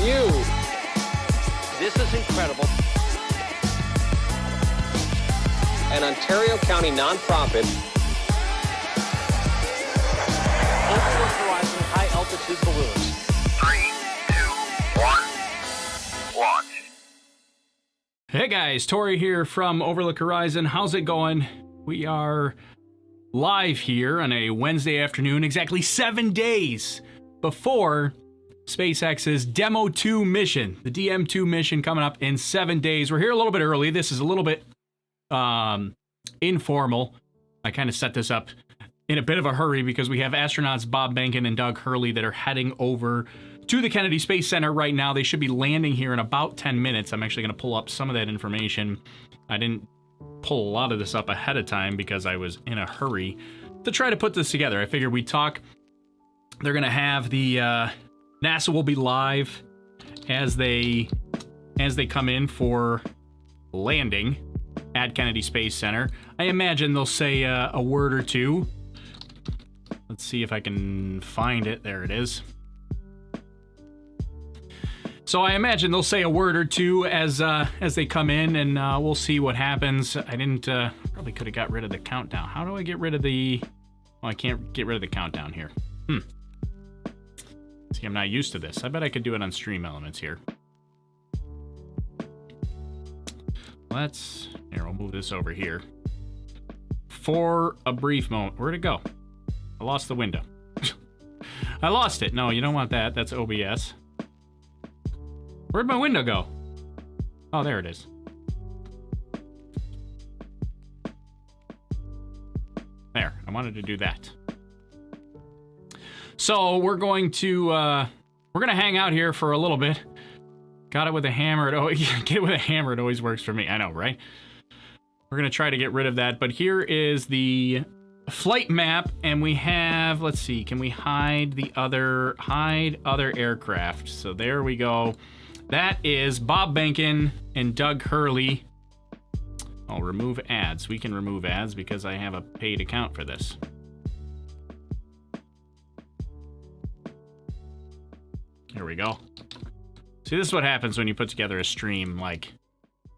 view. This is incredible. An Ontario County nonprofit. Overlook Horizon high-altitude balloons. 3, 2, 1, launch. Hey guys, Tori here from Overlook Horizon. How's it going? We are live here on a Wednesday afternoon, exactly 7 days before SpaceX's Demo-2 mission. The DM-2 mission coming up in 7 days. We're here a little bit early. This is a little bit informal. I kind of set this up in a bit of a hurry because we have astronauts Bob Behnken and Doug Hurley that are heading over to the Kennedy Space Center right now. They should be landing here in about 10 minutes. I'm actually going to pull up some of that information. I didn't pull a lot of this up ahead of time because I was in a hurry to try to put this together. I figured we'd talk. They're going to have the NASA will be live as they come in for landing at Kennedy Space Center. I imagine they'll say a word or two. Let's see if I can find it. There it is. So I imagine they'll say a word or two as they come in, and we'll see what happens. I didn't probably could have got rid of the countdown. How do I get rid of the? Well, I can't get rid of the countdown here. See, I'm not used to this. I bet I could do it on Stream Elements here. Here, we'll move this over here. For a brief moment. Where'd it go? I lost the window. I lost it. No, you don't want that. That's OBS. Where'd my window go? Oh, there it is. There, I wanted to do that. So we're going to hang out here for a little bit. Got it with a hammer. Get it with a hammer. It always works for me. I know, right? We're gonna try to get rid of that. But here is the flight map, and we have. Let's see. Can we hide other aircraft? So there we go. That is Bob Behnken and Doug Hurley. I'll remove ads. We can remove ads because I have a paid account for this. Here we go. See, this is what happens when you put together a stream, like,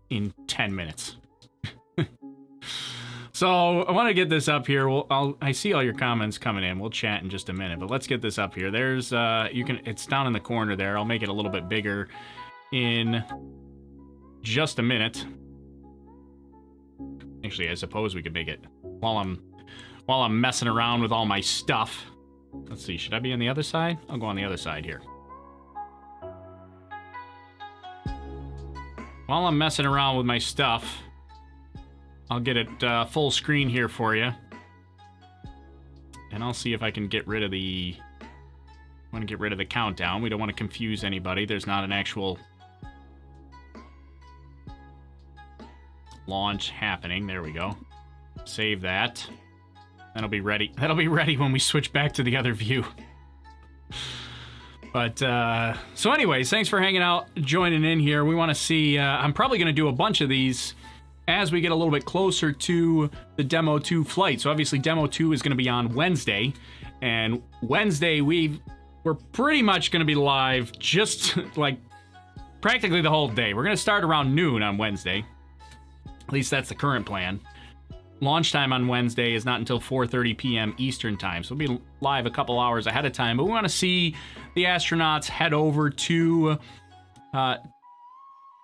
in 10 minutes. So, I want to get this up here. I see all your comments coming in. We'll chat in just a minute, but let's get this up here. There's, it's down in the corner there. I'll make it a little bit bigger in just a minute. Actually, I suppose we could make it while I'm messing around with all my stuff. Let's see, should I be on the other side? I'll go on the other side here. While I'm messing around with my stuff, I'll get it full screen here for you. And I'll see if I can get rid of the... I want to get rid of the countdown. We don't want to confuse anybody. There's not an actual launch happening. There we go. Save that. That'll be ready. That'll be ready when we switch back to the other view. But, so anyways, thanks for hanging out, joining in here. We want to see, I'm probably going to do a bunch of these as we get a little bit closer to the Demo-2 flight. So obviously Demo-2 is going to be on Wednesday, and Wednesday we're pretty much going to be live just like practically the whole day. We're going to start around noon on Wednesday. At least that's the current plan. Launch time on Wednesday is not until 4:30 p.m. Eastern time, so we'll be live a couple hours ahead of time. But we want to see the astronauts head over to,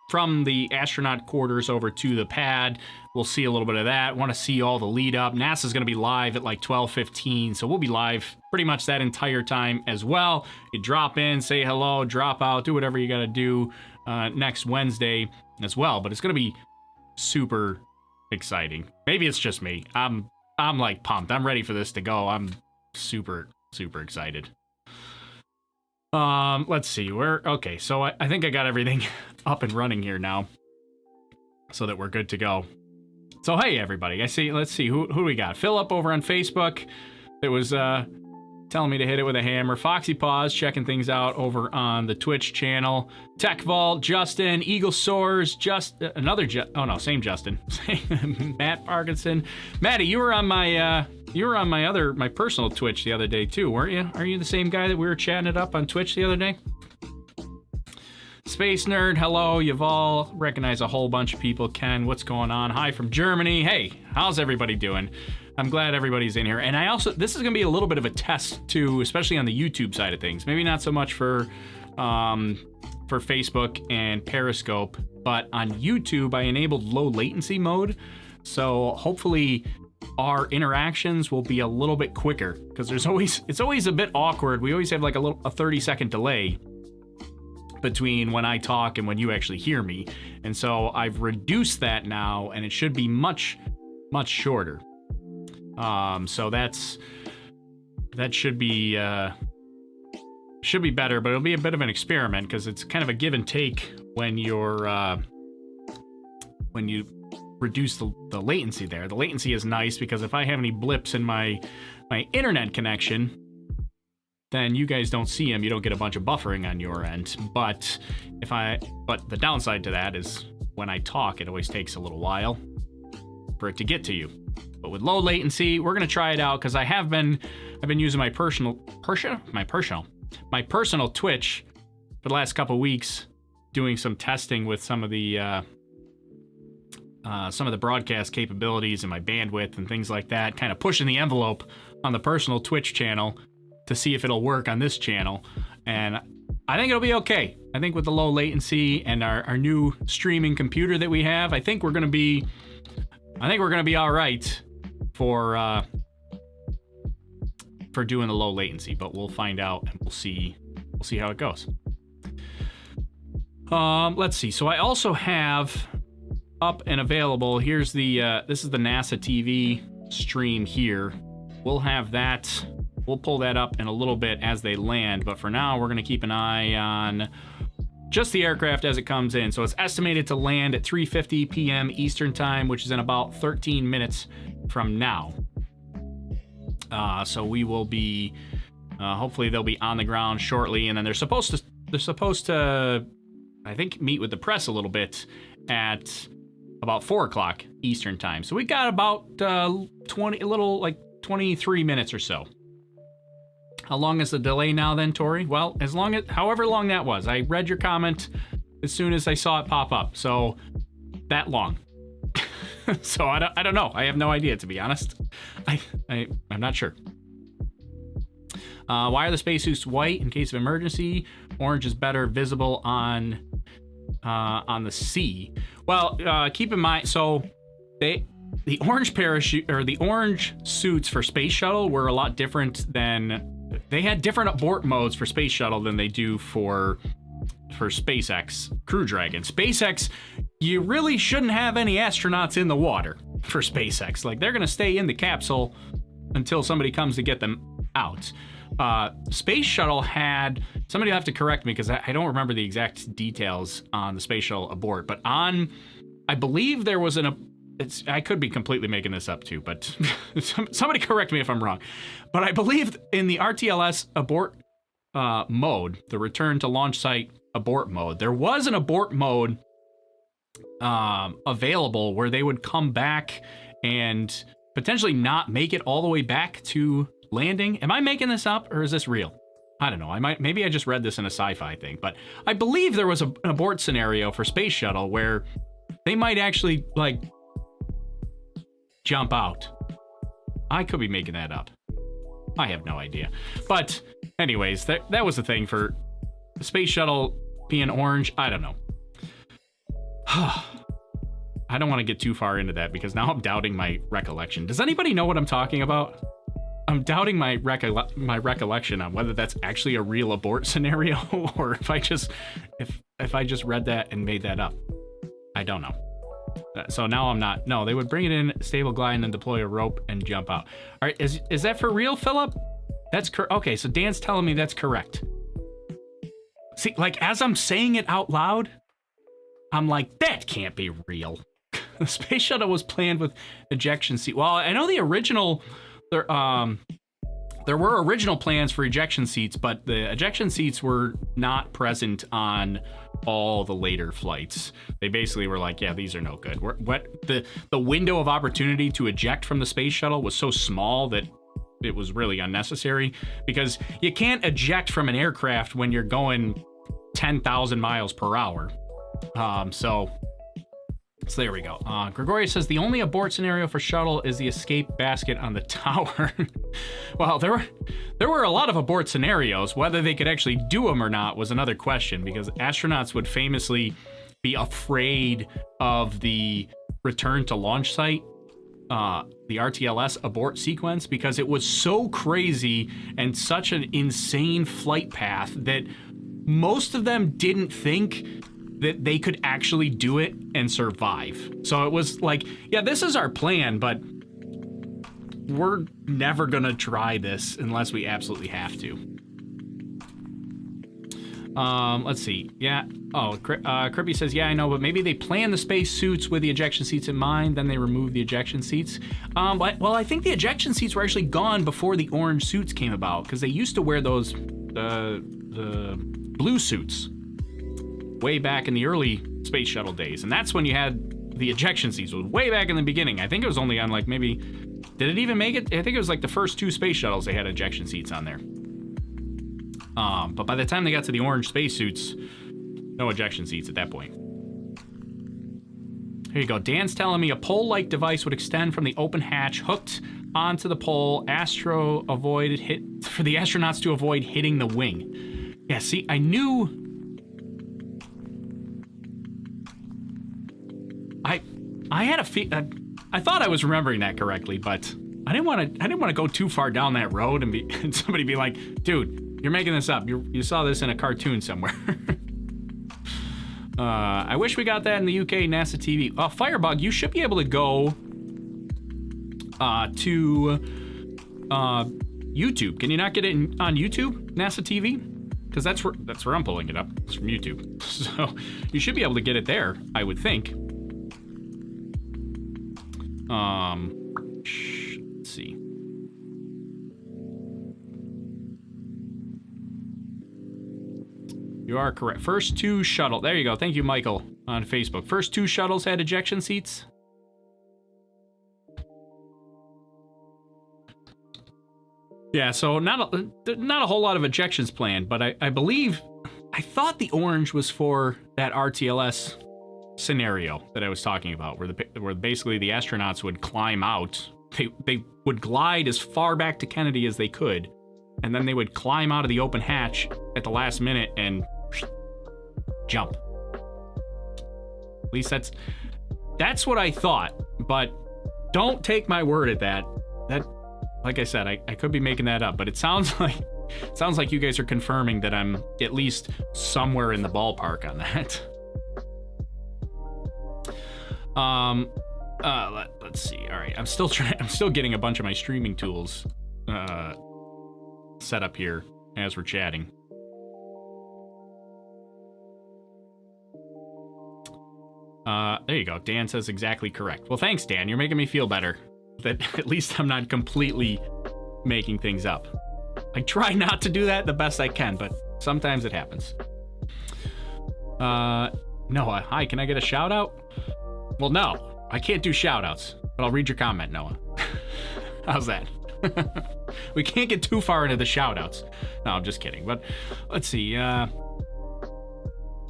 from the astronaut quarters over to the pad. We'll see a little bit of that. Want to see all the lead up. NASA's going to be live at like 12:15, so we'll be live pretty much that entire time as well. You drop in, say hello, drop out, do whatever you got to do next Wednesday as well. But it's going to be super exciting. Maybe it's just me. I'm like pumped. I'm ready for this to go. I'm super excited. Let's see. Okay, so I think I got everything up and running here now so that we're good to go. So hey everybody, let's see who we got. Philip over on Facebook that was telling me to hit it with a hammer. Foxy Paws checking things out over on the Twitch channel. Tech Vault, Justin, Eagle Soars, same Justin. Matt Parkinson. Maddie, you were on my my personal Twitch the other day too, weren't you? Are you the same guy that we were chatting it up on Twitch the other day? Space Nerd, hello. You've all recognized a whole bunch of people. Ken, what's going on? Hi from Germany. Hey, how's everybody doing? I'm glad everybody's in here. And this is going to be a little bit of a test too, especially on the YouTube side of things. Maybe not so much for Facebook and Periscope, but on YouTube, I enabled low latency mode. So hopefully our interactions will be a little bit quicker, because it's always a bit awkward. We always have like a 30-second delay between when I talk and when you actually hear me. And so I've reduced that now, and it should be much, much shorter. So that should be better, but it'll be a bit of an experiment, because it's kind of a give and take when you reduce the latency there. The latency is nice because if I have any blips in my internet connection, then you guys don't see them. You don't get a bunch of buffering on your end. But the downside to that is when I talk, it always takes a little while for it to get to you. But with low latency, we're gonna try it out, because I've been using my personal Twitch for the last couple weeks, doing some testing with some of the broadcast capabilities and my bandwidth and things like that, kind of pushing the envelope on the personal Twitch channel to see if it'll work on this channel. And I think it'll be okay. I think with the low latency and our new streaming computer that we have, I think we're gonna be all right for doing the low latency, but we'll find out and we'll see how it goes. Let's see. So I also have up and available, here's this is the NASA TV stream here. We'll have that. We'll pull that up in a little bit as they land, but for now, we're going to keep an eye on just the aircraft as it comes in. So it's estimated to land at 3:50 p.m. Eastern Time, which is in about 13 minutes from now. So we will be, hopefully they'll be on the ground shortly, and then they're supposed to, I think, meet with the press a little bit at about 4 o'clock Eastern Time. So we got about 23 minutes or so. How long is the delay now then, Tori? Well, however long that was. I read your comment as soon as I saw it pop up. So that long. So I don't know. I have no idea, to be honest. I'm not sure. Why are the spacesuits white in case of emergency? Orange is better visible on the sea. Well, keep in mind, so the orange parachute, or the orange suits for Space Shuttle, were a lot different than. They had different abort modes for Space Shuttle than they do for SpaceX Crew Dragon. SpaceX, you really shouldn't have any astronauts in the water for SpaceX. Like, they're gonna stay in the capsule until somebody comes to get them out. Space Shuttle had, somebody will have to correct me because I don't remember the exact details on the Space Shuttle abort, but I believe there was I could be completely making this up too, but somebody correct me if I'm wrong. But I believe in the RTLS abort mode, the return to launch site abort mode, there was an abort mode available where they would come back and potentially not make it all the way back to landing. Am I making this up, or is this real? I don't know. Maybe I just read this in a sci-fi thing, but I believe there was an abort scenario for Space Shuttle where they might actually like jump out. I could be making that up. I have no idea. But anyways, that was the thing for the Space Shuttle being orange. I don't know. I don't want to get too far into that because now I'm doubting my recollection. Does anybody know what I'm talking about? I'm doubting my recollection on whether that's actually a real abort scenario or if I just read that and made that up. I don't know. So now I'm not. No, they would bring it in, stable glide, and then deploy a rope and jump out. All right, is that for real, Philip? That's correct. Okay, so Dan's telling me that's correct. See, like as I'm saying it out loud, I'm like, that can't be real. The Space Shuttle was planned with ejection seat. Well, I know the original. There were original plans for ejection seats, but the ejection seats were not present on all the later flights. They basically were like, yeah, these are no good. The window of opportunity to eject from the Space Shuttle was so small that it was really unnecessary, because you can't eject from an aircraft when you're going 10,000 miles per hour. So there we go. Gregorius says the only abort scenario for shuttle is the escape basket on the tower. Well, there were a lot of abort scenarios. Whether they could actually do them or not was another question, because astronauts would famously be afraid of the return to launch site, the RTLS abort sequence, because it was so crazy and such an insane flight path that most of them didn't think that they could actually do it and survive. So it was like, yeah, this is our plan, but we're never gonna try this unless we absolutely have to. Let's see. Yeah. Oh, Crippy says, yeah, I know, but maybe they plan the space suits with the ejection seats in mind, then they remove the ejection seats. Well, I think the ejection seats were actually gone before the orange suits came about, because they used to wear those, the blue suits way back in the early Space Shuttle days. And that's when you had the ejection seats. It was way back in the beginning. I think it was only on like maybe, did it even make it? I think it was like the first 2 Space Shuttles they had ejection seats on there. But by the time they got to the orange spacesuits, no ejection seats at that point. Here you go. Dan's telling me a pole-like device would extend from the open hatch, hooked onto the pole. For the astronauts to avoid hitting the wing. Yeah, see, I knew. I had I thought I was remembering that correctly, but I didn't want to go too far down that road and somebody be like, dude, you're making this up. You saw this in a cartoon somewhere. I wish we got that in the UK NASA TV. Firebug, you should be able to go to YouTube. Can you not get it on YouTube, NASA TV? Because that's where I'm pulling it up. It's from YouTube. So you should be able to get it there, I would think. Let's see. You are correct. First 2 shuttle. There you go. Thank you, Michael, on Facebook. First 2 shuttles had ejection seats. Yeah, so not a whole lot of ejections planned, but I believe, I thought the orange was for that RTLS scenario that I was talking about, where basically the astronauts would climb out. They would glide as far back to Kennedy as they could, and then they would climb out of the open hatch at the last minute and jump. At least that's what I thought, but don't take my word at that. That, like I said, I could be making that up, but it sounds like you guys are confirming that I'm at least somewhere in the ballpark on that. Let's see. All right, I'm still getting a bunch of my streaming tools set up here as we're chatting. There you go. Dan says exactly correct. Well, thanks, Dan. You're making me feel better that at least I'm not completely making things up. I try not to do that the best I can, but sometimes it happens. Noah, hi, can I get a shout out? Well, no, I can't do shout outs, but I'll read your comment, Noah. How's that? We can't get too far into the shout outs. No, I'm just kidding. But let's see.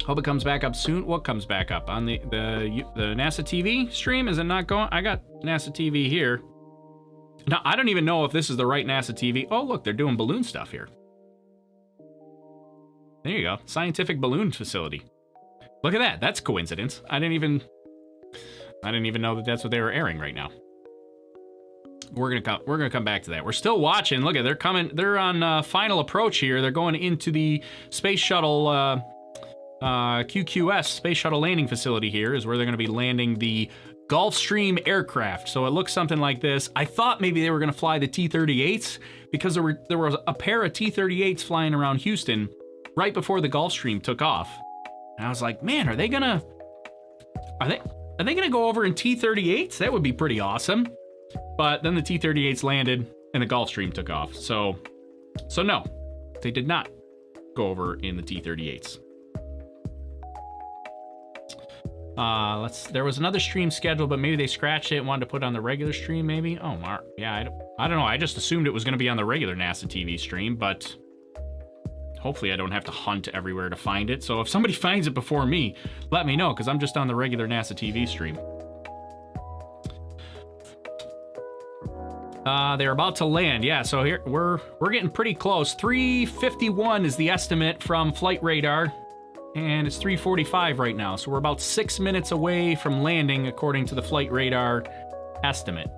Hope it comes back up soon. What comes back up? On the NASA TV stream? Is it not going? I got NASA TV here. Now, I don't even know if this is the right NASA TV. Oh, look, they're doing balloon stuff here. There you go. Scientific balloon facility. Look at that. That's coincidence. I didn't even know that that's what they were airing right now. We're gonna come back to that. We're still watching. Look at, they're coming. They're on final approach here. They're going into the Space Shuttle QQS Space Shuttle landing facility. Here is where they're going to be landing the Gulfstream aircraft. So it looks something like this. I thought maybe they were going to fly the T-38s because there was a pair of T-38s flying around Houston right before the Gulfstream took off. And I was like, man, are they gonna go over in T-38s? That would be pretty awesome. But then the T-38s landed and the Gulfstream took off. So no, they did not go over in the T-38s. There was another stream scheduled, but maybe they scratched it and wanted to put it on the regular stream, maybe? Oh, yeah, I don't know. I just assumed it was going to be on the regular NASA TV stream, but hopefully I don't have to hunt everywhere to find it. So if somebody finds it before me, let me know, because I'm just on the regular NASA TV stream. They're about to land. Yeah, so here we're getting pretty close. 3:51 is the estimate from flight radar, and it's 3:45 right now. So we're about 6 minutes away from landing, according to the flight radar estimate.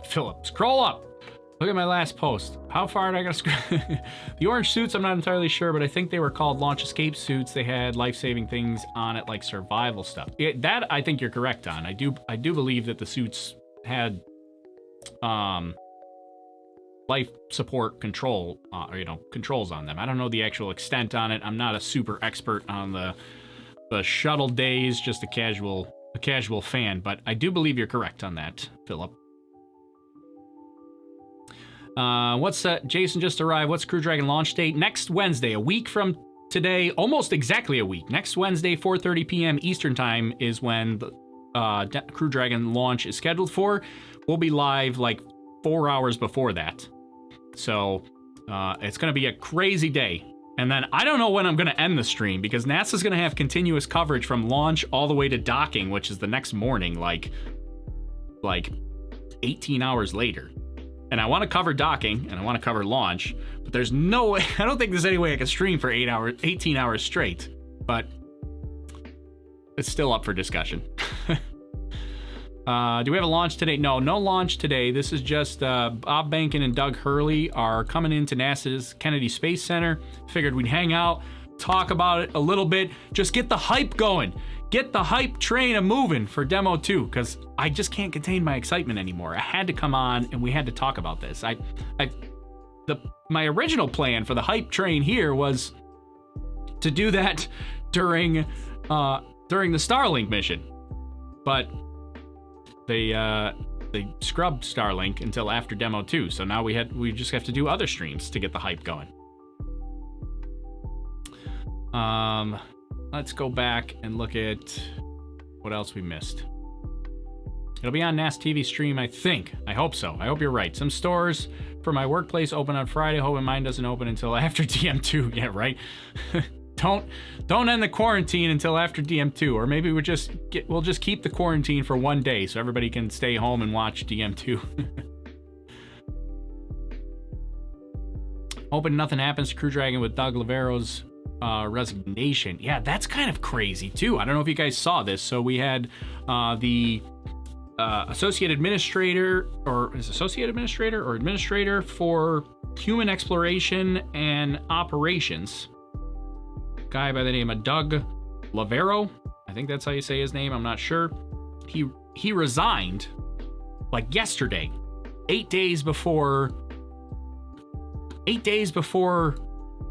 Philip, scroll up. Look at my last post. How far did I gotta scroll? The orange suits, I'm not entirely sure, but I think they were called launch escape suits. They had life-saving things on it, like survival stuff. That I think you're correct on. I do believe that the suits had life support control, or controls on them. I don't know the actual extent on it. I'm not a super expert on the shuttle days, just a casual fan, but I do believe you're correct on that, Philip. What's that? Jason just arrived. What's Crew Dragon launch date? Next Wednesday, a week from today, almost exactly a week. Next Wednesday, 4:30 p.m. Eastern Time is when the Crew Dragon launch is scheduled for. We'll be live like 4 hours before that. So it's going to be a crazy day. And then I don't know when I'm going to end the stream, because NASA's going to have continuous coverage from launch all the way to docking, which is the next morning, like 18 hours later. And I want to cover docking, and I want to cover launch, but there's no way, I don't think there's any way I can stream for 18 hours straight, but it's still up for discussion. Do we have a launch today? No launch today. This is just Bob Behnken and Doug Hurley are coming into NASA's Kennedy Space Center. Figured we'd hang out, talk about it a little bit, just get the hype going. Get the hype train a-moving for Demo 2, because I just can't contain my excitement anymore. I had to come on, and we had to talk about this. My original plan for the hype train here was to do that during the Starlink mission, but they scrubbed Starlink until after Demo 2, so now we just have to do other streams to get the hype going. Let's go back and look at what else we missed. It'll be on NAS TV stream, I think. I hope so. I hope you're right. Some stores for my workplace open on Friday. Hoping mine doesn't open until after DM-2. Yeah, right. Don't end the quarantine until after DM-2, or maybe we'll just keep the quarantine for 1 day so everybody can stay home and watch DM-2. Hoping nothing happens to Crew Dragon with Doug Lavero's resignation. Yeah, that's kind of crazy too. I don't know if you guys saw this. So we had the associate administrator for human exploration and operations, guy by the name of Doug Lavero. I think that's how you say his name. I'm not sure. He resigned like yesterday, 8 days before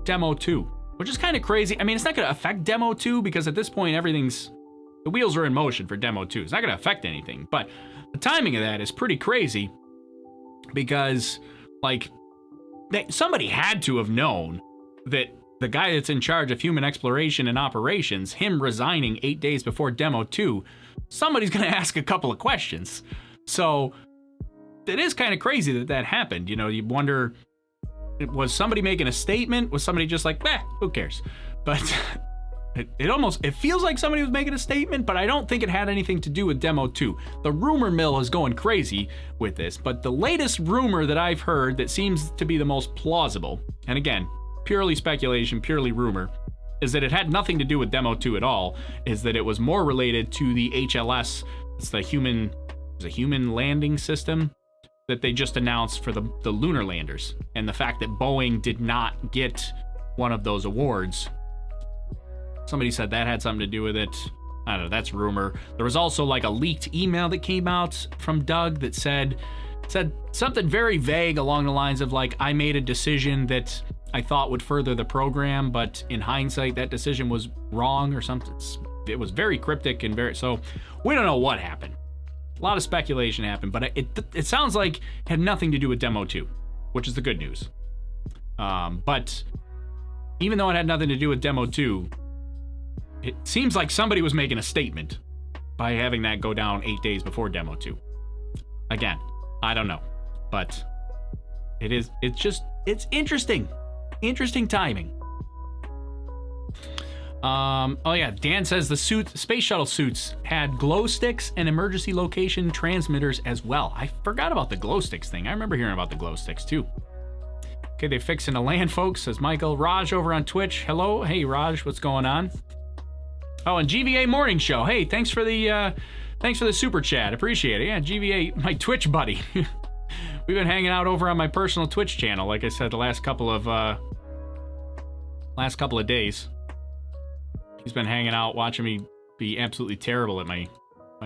Demo 2. Which is kind of crazy. I mean, it's not going to affect Demo 2 because at this point, the wheels are in motion for Demo 2. It's not going to affect anything. But the timing of that is pretty crazy because, somebody had to have known that the guy that's in charge of human exploration and operations, him resigning 8 days before Demo 2, somebody's going to ask a couple of questions. So it is kind of crazy that happened. You wonder, was somebody making a statement? Was somebody just like, who cares? But it feels like somebody was making a statement, but I don't think it had anything to do with Demo 2. The rumor mill is going crazy with this, but the latest rumor that I've heard that seems to be the most plausible, and again, purely speculation, purely rumor, is that it had nothing to do with Demo 2 at all, is that it was more related to the HLS, it's the human landing system that they just announced for the lunar landers, and the fact that Boeing did not get one of those awards. Somebody said that had something to do with it. I don't know, that's rumor. There was also like a leaked email that came out from Doug that said something very vague along the lines of like, I made a decision that I thought would further the program, but in hindsight that decision was wrong or something. It was very cryptic and so we don't know what happened. A lot of speculation happened, but it sounds like it had nothing to do with Demo 2, which is the good news. But even though it had nothing to do with Demo 2, it seems like somebody was making a statement by having that go down 8 days before Demo 2. Again, I don't know, but It is. It's interesting. Interesting timing. Oh yeah, Dan says the space shuttle suits had glow sticks and emergency location transmitters as well. I forgot about the glow sticks thing. I remember hearing about the glow sticks too. Okay, they fixing to land, folks, says Michael. Raj over on Twitch. Hello. Hey, Raj, what's going on? Oh, and GVA Morning Show. Hey, thanks for the super chat. Appreciate it. Yeah, GVA, my Twitch buddy. We've been hanging out over on my personal Twitch channel, like I said, the last couple of days. He's been hanging out, watching me be absolutely terrible at my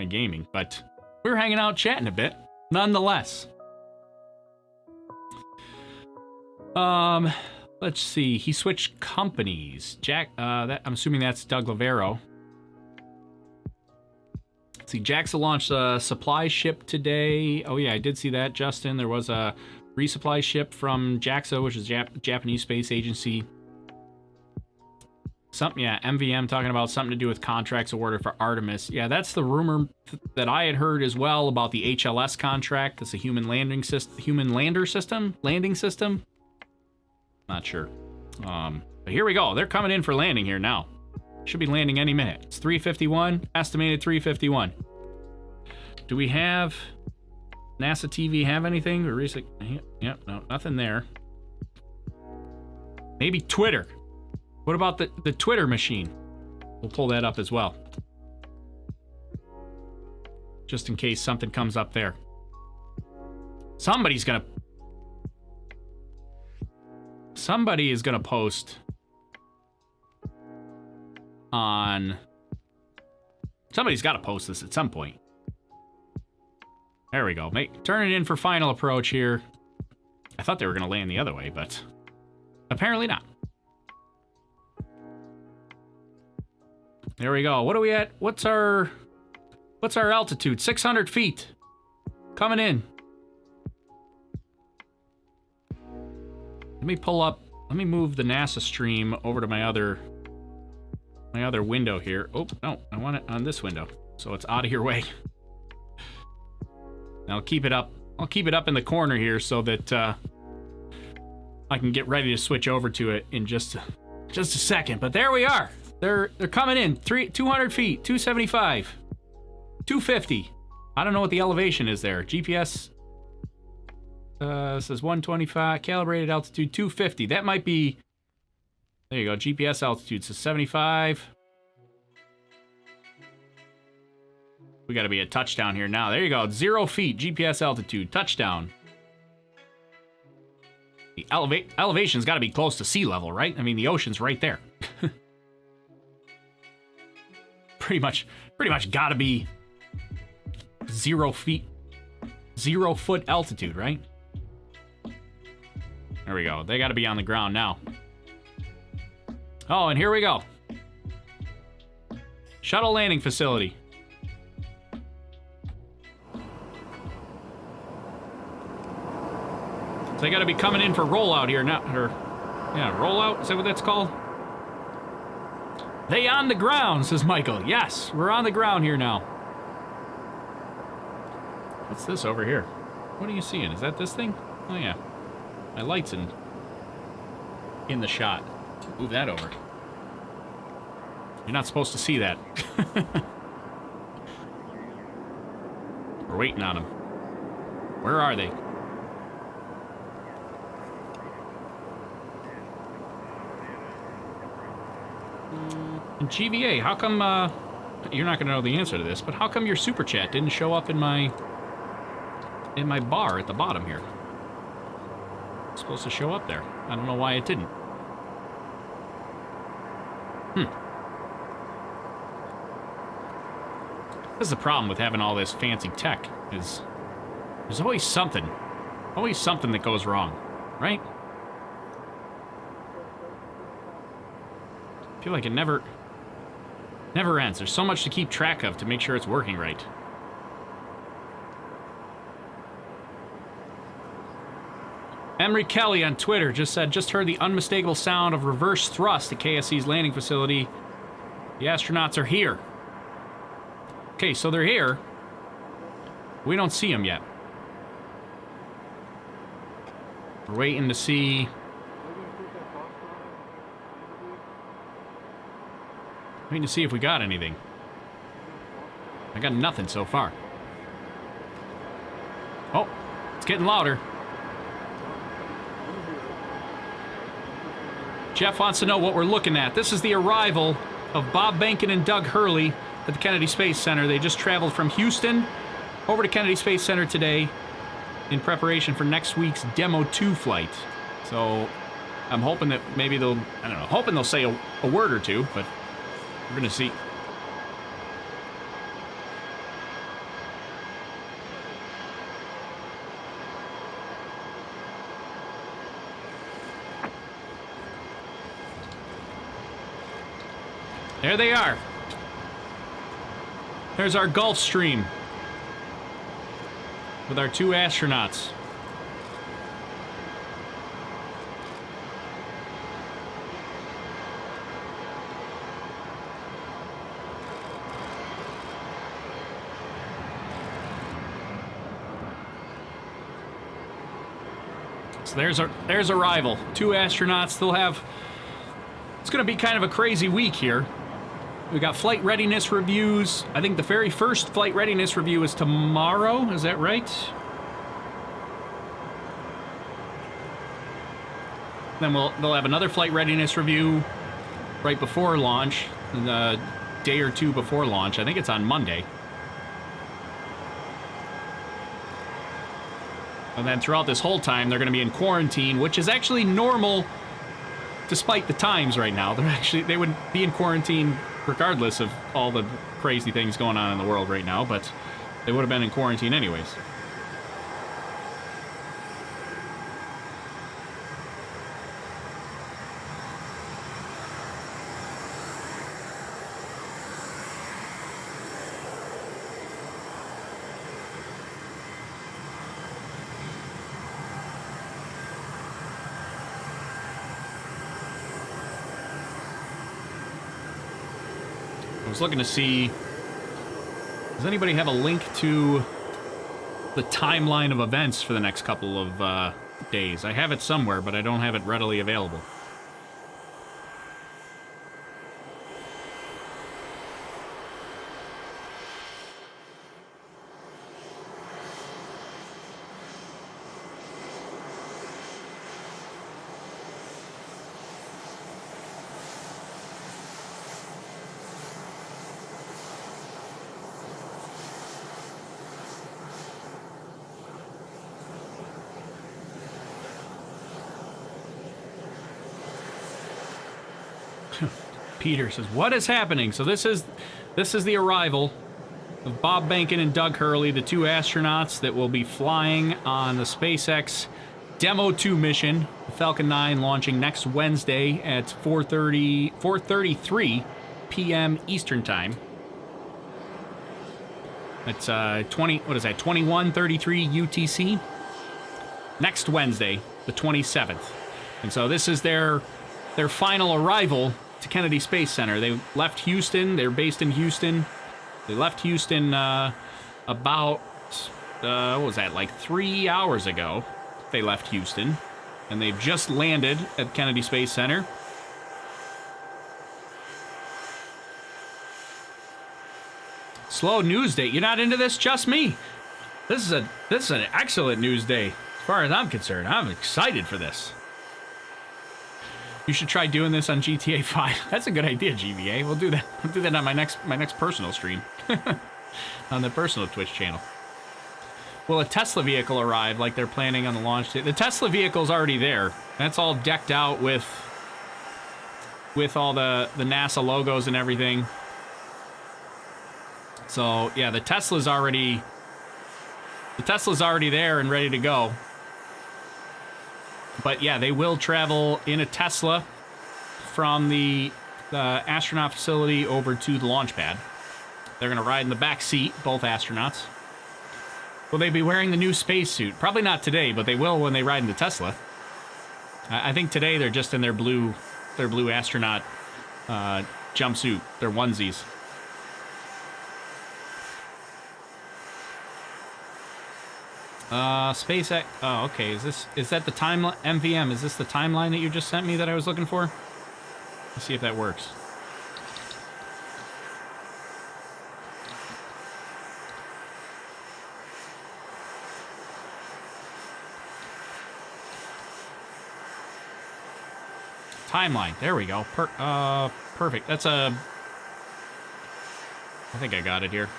gaming, but we were hanging out, chatting a bit, nonetheless. Let's see. He switched companies. Jack, I'm assuming that's Doug Lavero. Let's see. JAXA launched a supply ship today. Oh yeah, I did see that, Justin. There was a resupply ship from JAXA, which is Japanese Space Agency. Something, yeah, MVM talking about something to do with contracts awarded for Artemis. Yeah, that's the rumor that I had heard as well about the HLS contract. That's a human lander system. Not sure. But here we go. They're coming in for landing here now. Should be landing any minute. It's 3:51, estimated 3:51. Do we have NASA TV have anything? Yep, no, nothing there. Maybe Twitter. What about the Twitter machine? We'll pull that up as well. Just in case something comes up there. Somebody is gonna post on... Somebody's got to post this at some point. There we go. Turn it in for final approach here. I thought they were going to land the other way, but apparently not. There we go. What are we at? What's our altitude? 600 feet. Coming in. Let me move the NASA stream over to my other window here. Oh, no, I want it on this window. So it's out of your way. I'll keep it up. I'll keep it up in the corner here so that I can get ready to switch over to it in just a second. But there we are. They're coming in. 200 feet, 275, 250. I don't know what the elevation is there. GPS says 125, calibrated altitude 250. That might be, there you go, GPS altitude says 75. We got to be at touchdown here now. There you go, 0 feet, GPS altitude, touchdown. The elevation's got to be close to sea level, right? I mean, the ocean's right there. pretty much got to be 0 feet, 0 foot altitude, right? There we go. They got to be on the ground now. Oh, and here we go. Shuttle landing facility. So they got to be coming in for rollout here now. Yeah, rollout? Is that what that's called? They on the ground, says Michael. Yes, we're on the ground here now. What's this over here? What are you seeing? Is that this thing? Oh, yeah. My light's in the shot. Move that over. You're not supposed to see that. We're waiting on them. Where are they? And GVA, how come, you're not going to know the answer to this, but how come your super chat didn't show up in my bar at the bottom here? It's supposed to show up there. I don't know why it didn't. This is the problem with having all this fancy tech, is there's always something that goes wrong, right? I feel like it never ends. There's so much to keep track of to make sure it's working right. Emery Kelly on Twitter just said, just heard the unmistakable sound of reverse thrust at KSC's landing facility. The astronauts are here. Okay, so they're here. We don't see them yet. We're waiting to see. Waiting to see if we got anything. I got nothing so far. Oh, it's getting louder. Jeff wants to know what we're looking at. This is the arrival of Bob Behnken and Doug Hurley at the Kennedy Space Center. They just traveled from Houston over to Kennedy Space Center today in preparation for next week's DM-2 flight. So I'm hoping that maybe they'll, I don't know, hoping they'll say a word or two, but we're going to see. There they are. There's our Gulf Stream with our two astronauts. So there's arrival. Two astronauts. They'll have. It's going to be kind of a crazy week here. We got flight readiness reviews. I think the very first flight readiness review is tomorrow. Is that right? Then they'll have another flight readiness review right before launch, a day or two before launch. I think it's on Monday. And then throughout this whole time, they're going to be in quarantine, which is actually normal despite the times right now. They would be in quarantine regardless of all the crazy things going on in the world right now, but they would have been in quarantine anyways. I was looking to see, does anybody have a link to the timeline of events for the next couple of days? I have it somewhere, but I don't have it readily available. Peter says, "What is happening?" So this is the arrival of Bob Behnken and Doug Hurley, the two astronauts that will be flying on the SpaceX DM-2 mission, the Falcon 9, launching next Wednesday at 4:33 p.m. Eastern Time. That's 21:33 UTC. Next Wednesday, the 27th. And so this is their final arrival to Kennedy Space Center. They left Houston. They're based in Houston. They left Houston about, what was that, like 3 hours ago. They left Houston. And they've just landed at Kennedy Space Center. Slow news day. You're not into this? Just me. This is an excellent news day, as far as I'm concerned. I'm excited for this. You should try doing this on GTA 5. That's a good idea, GVA. We'll do that. We'll do that on my next personal stream. On the personal Twitch channel. Will a Tesla vehicle arrive like they're planning on the launch date? The Tesla vehicle's already there. That's all decked out with all the NASA logos and everything. So, yeah, the Tesla's already there and ready to go. But yeah, they will travel in a Tesla from the astronaut facility over to the launch pad. They're going to ride in the back seat, both astronauts. Will they be wearing the new spacesuit? Probably not today, but they will when they ride in the Tesla. I think today they're just in their blue astronaut jumpsuit, their onesies. SpaceX. Oh, okay. Is that the timeline? MVM, is this the timeline that you just sent me that I was looking for? Let's see if that works. Timeline. There we go. Perfect. That's a... I think I got it here.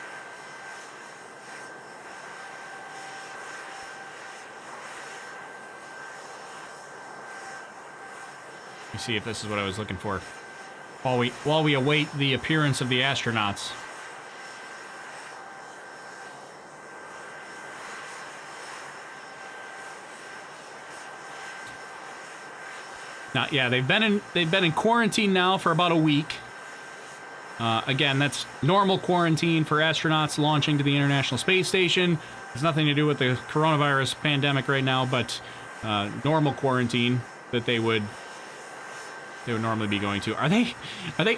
Let me see if this is what I was looking for. While we await the appearance of the astronauts. Now, yeah, they've been in quarantine now for about a week. Again, that's normal quarantine for astronauts launching to the International Space Station. It's nothing to do with the coronavirus pandemic right now, but normal quarantine that they would normally be going to. Are they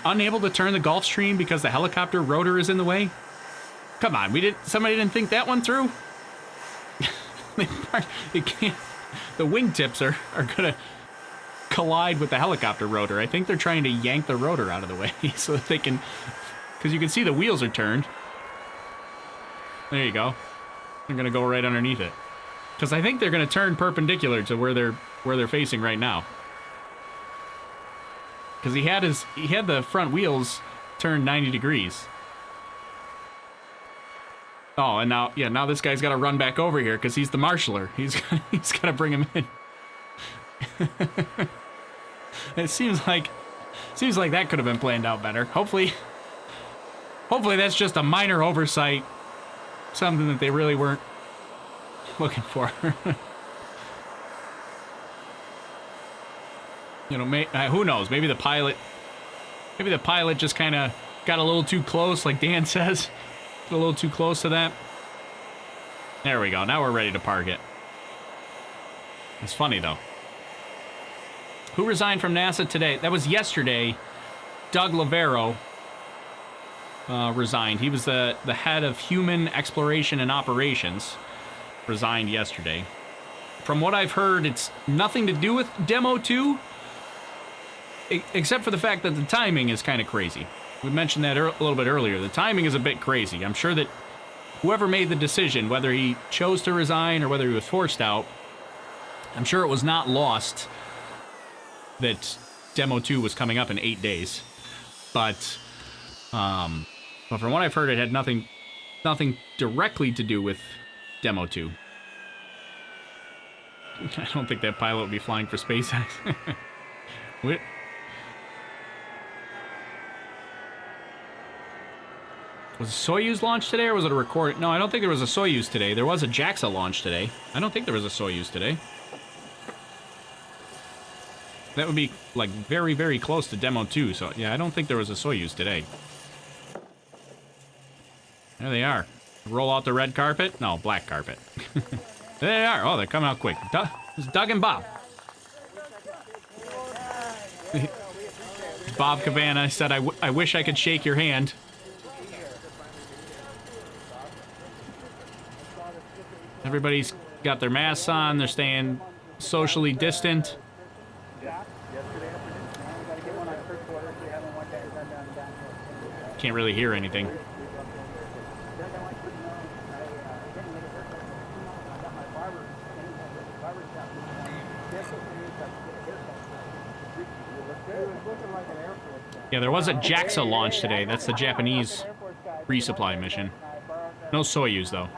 unable to turn the Gulfstream because the helicopter rotor is in the way? Come on, somebody didn't think that one through? They can't. The wingtips are gonna collide with the helicopter rotor. I think they're trying to yank the rotor out of the way so that they can, because you can see the wheels are turned. There you go. They're gonna go right underneath it, because I think they're gonna turn perpendicular to where they're facing right now. Because he had the front wheels turned 90 degrees. Oh, and now this guy's got to run back over here because he's the marshaller. He's got to bring him in. It seems like that could have been planned out better. Hopefully that's just a minor oversight, something that they really weren't looking for. You know, who knows? Maybe the pilot just kind of got a little too close, like Dan says. A little too close to that. There we go. Now we're ready to park it. It's funny, though. Who resigned from NASA today? That was yesterday. Doug Lavero resigned. He was the head of human exploration and operations. Resigned yesterday. From what I've heard, it's nothing to do with DM-2. Except for the fact that the timing is kind of crazy. We mentioned that a little bit earlier. The timing is a bit crazy. I'm sure that whoever made the decision, whether he chose to resign or whether he was forced out, I'm sure it was not lost that DM-2 was coming up in 8 days. But from what I've heard, it had nothing directly to do with DM-2. I don't think that pilot would be flying for SpaceX. Was a Soyuz launch today, or was it a record? No, I don't think there was a Soyuz today. There was a JAXA launch today. I don't think there was a Soyuz today. That would be, like, very, very close to DM-2, so, yeah, I don't think there was a Soyuz today. There they are. Roll out the red carpet? No, black carpet. There they are. Oh, they're coming out quick. It's Doug and Bob. Bob CABANA said, I wish I could shake your hand. Everybody's got their masks on. They're staying socially distant. Can't really hear anything. Yeah, there was a JAXA launch today. That's the Japanese resupply mission. No Soyuz, though.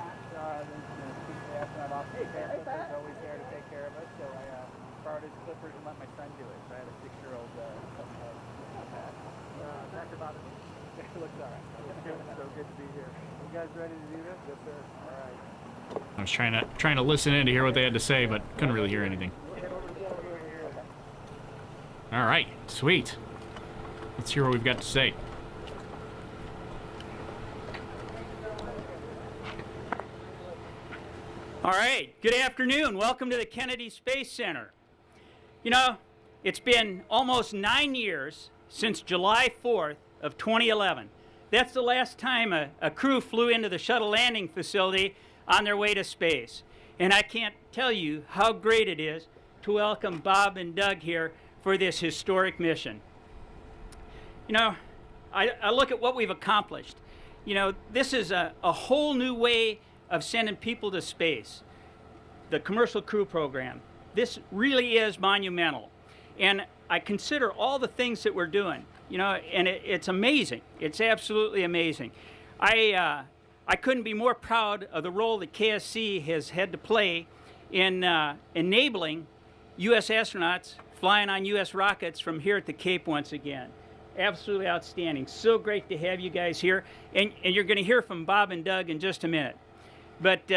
I was trying to listen in to hear what they had to say, but couldn't really hear anything. All right, sweet. Let's hear what we've got to say. All right, good afternoon. Welcome to the Kennedy Space Center. You know, it's been almost 9 years since July 4th of 2011. That's the last time a crew flew into the shuttle landing facility on their way to space. And I can't tell you how great it is to welcome Bob and Doug here for this historic mission. You know, I look at what we've accomplished. You know, this is a whole new way of sending people to space. The Commercial Crew Program. This really is monumental. And I consider all the things that we're doing, you know, and it's amazing. It's absolutely amazing. I couldn't be more proud of the role that KSC has had to play in enabling U.S. astronauts flying on U.S. rockets from here at the Cape once again. Absolutely outstanding. So great to have you guys here. And you're going to hear from Bob and Doug in just a minute. But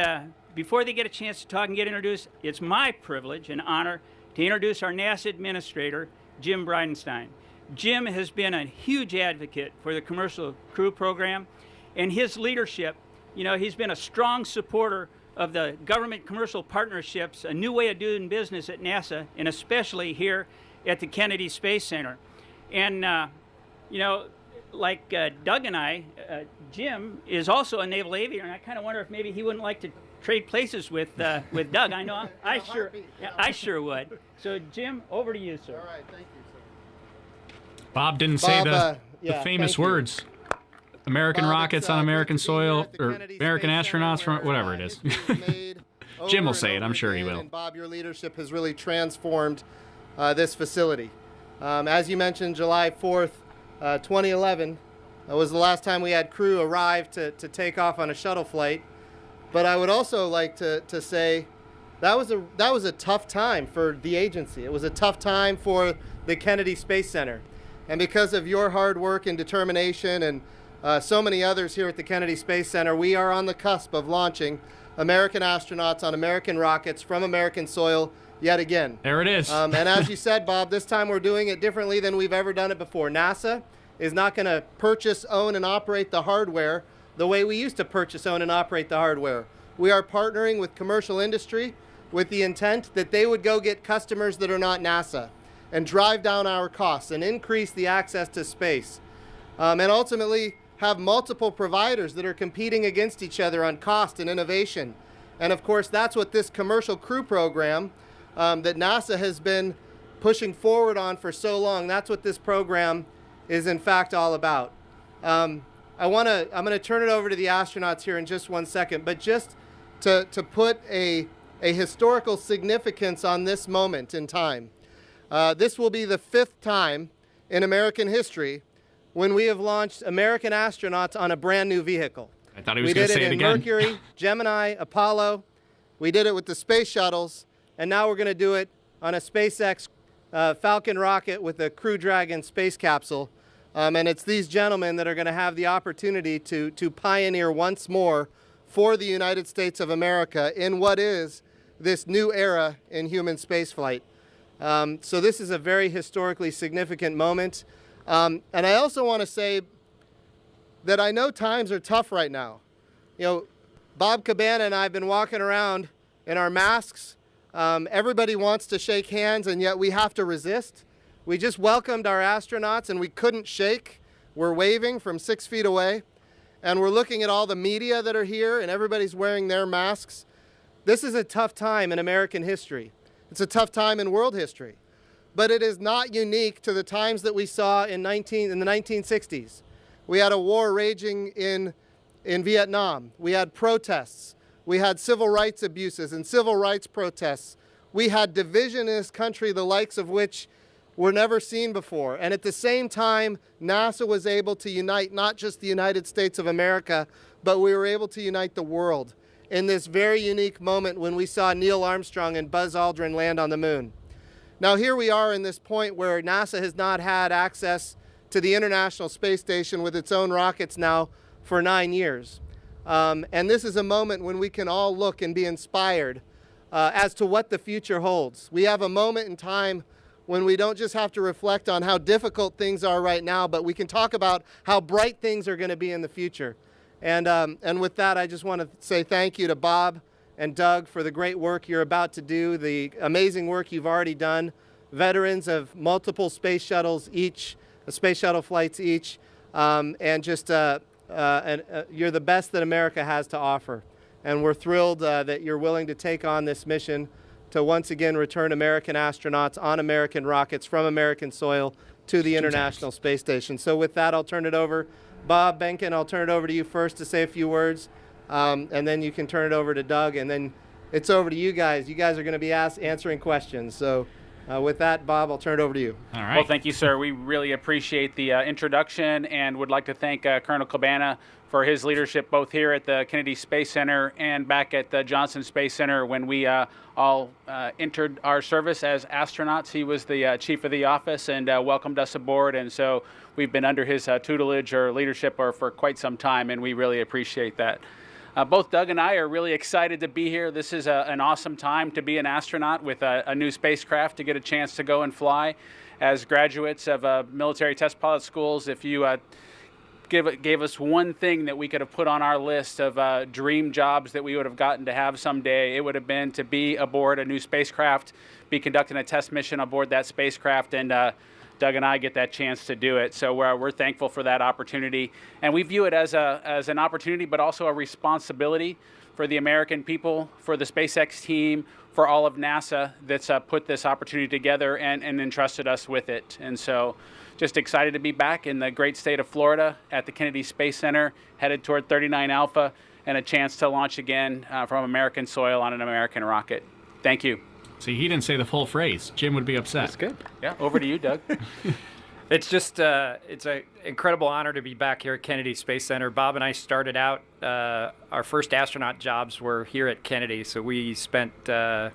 before they get a chance to talk and get introduced, it's my privilege and honor to introduce our NASA administrator, Jim Bridenstine. Jim has been a huge advocate for the Commercial Crew Program, and his leadership, you know, he's been a strong supporter of the government commercial partnerships, a new way of doing business at NASA, and especially here at the Kennedy Space Center. And, you know, like Doug and I, Jim is also a naval aviator, and I kind of wonder if maybe he wouldn't like to trade places with Doug. I know I sure would. So Jim, over to you, sir. All right, thank you, sir. Bob didn't say the yeah, famous thank you. words. American Bob, rockets it's, on great American to be here soil, at the or Kennedy American Space Center, astronauts from where, whatever it is. history is made Jim will over say and it. I'm over sure he again, will. And Bob, your leadership has really transformed this facility. As you mentioned, July 4th, 2011 was the last time we had crew arrive to take off on a shuttle flight. But I would also like to say that was a tough time for the agency. It was a tough time for the Kennedy Space Center. And because of your hard work and determination and so many others here at the Kennedy Space Center, we are on the cusp of launching American astronauts on American rockets from American soil yet again. There it is. And as you said, Bob, this time we're doing it differently than we've ever done it before. NASA is not going to purchase, own, and operate the hardware the way we used to purchase, own, and operate the hardware. We are partnering with commercial industry with the intent that they would go get customers that are not NASA and drive down our costs and increase the access to space. And ultimately have multiple providers that are competing against each other on cost and innovation. And of course, that's what this Commercial Crew Program that NASA has been pushing forward on for so long, that's what this program is in fact all about. I'm going to turn it over to the astronauts here in just 1 second, but just to put a historical significance on this moment in time. This will be the 5th time in American history when we have launched American astronauts on a brand new vehicle. I thought he was going to say it We did again. it in Mercury, Gemini, Apollo. We did it with the space shuttles, and now we're going to do it on a SpaceX Falcon rocket with a Crew Dragon space capsule. And it's these gentlemen that are going to have the opportunity to pioneer once more for the United States of America in what is this new era in human spaceflight. So this is a very historically significant moment. And I also want to say that I know times are tough right now. You know, Bob CABANA and I have been walking around in our masks. Everybody wants to shake hands, and yet we have to resist. We just welcomed our astronauts, and we couldn't shake. We're waving from 6 feet away, and we're looking at all the media that are here, and everybody's wearing their masks. This is a tough time in American history. It's a tough time in world history. But it is not unique to the times that we saw in the 1960s. We had a war raging in Vietnam. We had protests. We had civil rights abuses and civil rights protests. We had division in this country, the likes of which were never seen before. And at the same time, NASA was able to unite not just the United States of America, but we were able to unite the world in this very unique moment when we saw Neil Armstrong and Buzz Aldrin land on the moon. Now here we are in this point where NASA has not had access to the International Space Station with its own rockets now for 9 years. And this is a moment when we can all look and be inspired as to what the future holds. We have a moment in time when we don't just have to reflect on how difficult things are right now, but we can talk about how bright things are going to be in the future. And with that, I just want to say thank you to Bob and Doug for the great work you're about to do, the amazing work you've already done, veterans of multiple space shuttles each, space shuttle flights each, and just you're the best that America has to offer. and we're thrilled that you're willing to take on this mission to once again return American astronauts on American rockets from American soil to the International Space Station. So with that, I'll turn it over. Bob, Behnken, I'll turn it over to you first to say a few words, and then you can turn it over to Doug, and then it's over to you guys. You guys are going to be answering questions. So with that, Bob, I'll turn it over to you. All right. Well, thank you, sir. We really appreciate the introduction and would like to thank Colonel CABANA for his leadership both here at the Kennedy Space Center and back at the Johnson Space Center when we all entered our service as astronauts. He was the chief of the office and welcomed us aboard, and so we've been under his tutelage or leadership for quite some time, and we really appreciate that. Both Doug and I are really excited to be here. This is an awesome time to be an astronaut with a new spacecraft, to get a chance to go and fly. As graduates of military test pilot schools, if you gave us one thing that we could have put on our list of dream jobs that we would have gotten to have someday, it would have been to be aboard a new spacecraft, be conducting a test mission aboard that spacecraft, and Doug and I get that chance to do it. So we're thankful for that opportunity. And we view it as an opportunity, but also a responsibility for the American people, for the SpaceX team, for all of NASA that's put this opportunity together and entrusted us with it. And so just excited to be back in the great state of Florida at the Kennedy Space Center, headed toward 39 Alpha, and a chance to launch again from American soil on an American rocket. Thank you. See, he didn't say the full phrase. Jim would be upset. That's good. Yeah, over to you, Doug. It's just, it's an incredible honor to be back here at Kennedy Space Center. Bob and I started out, our first astronaut jobs were here at Kennedy, so we spent the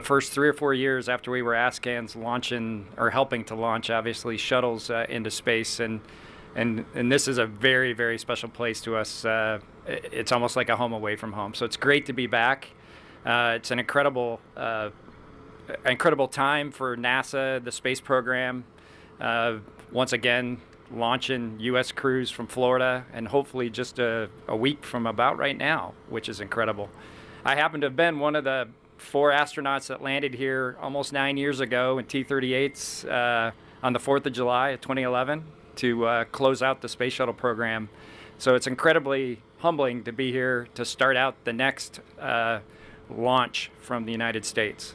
first 3 or 4 years after we were ASCANs launching, or helping to launch, obviously, shuttles into space, and this is a very, very special place to us. It's almost like a home away from home, so it's great to be back. It's an incredible time for NASA, the space program. Once again, launching U.S. crews from Florida, and hopefully just a week from about right now, which is incredible. I happen to have been one of the 4 astronauts that landed here almost 9 years ago in T-38s on the 4th of July of 2011 to close out the Space Shuttle program. So it's incredibly humbling to be here to start out the next launch from the United States.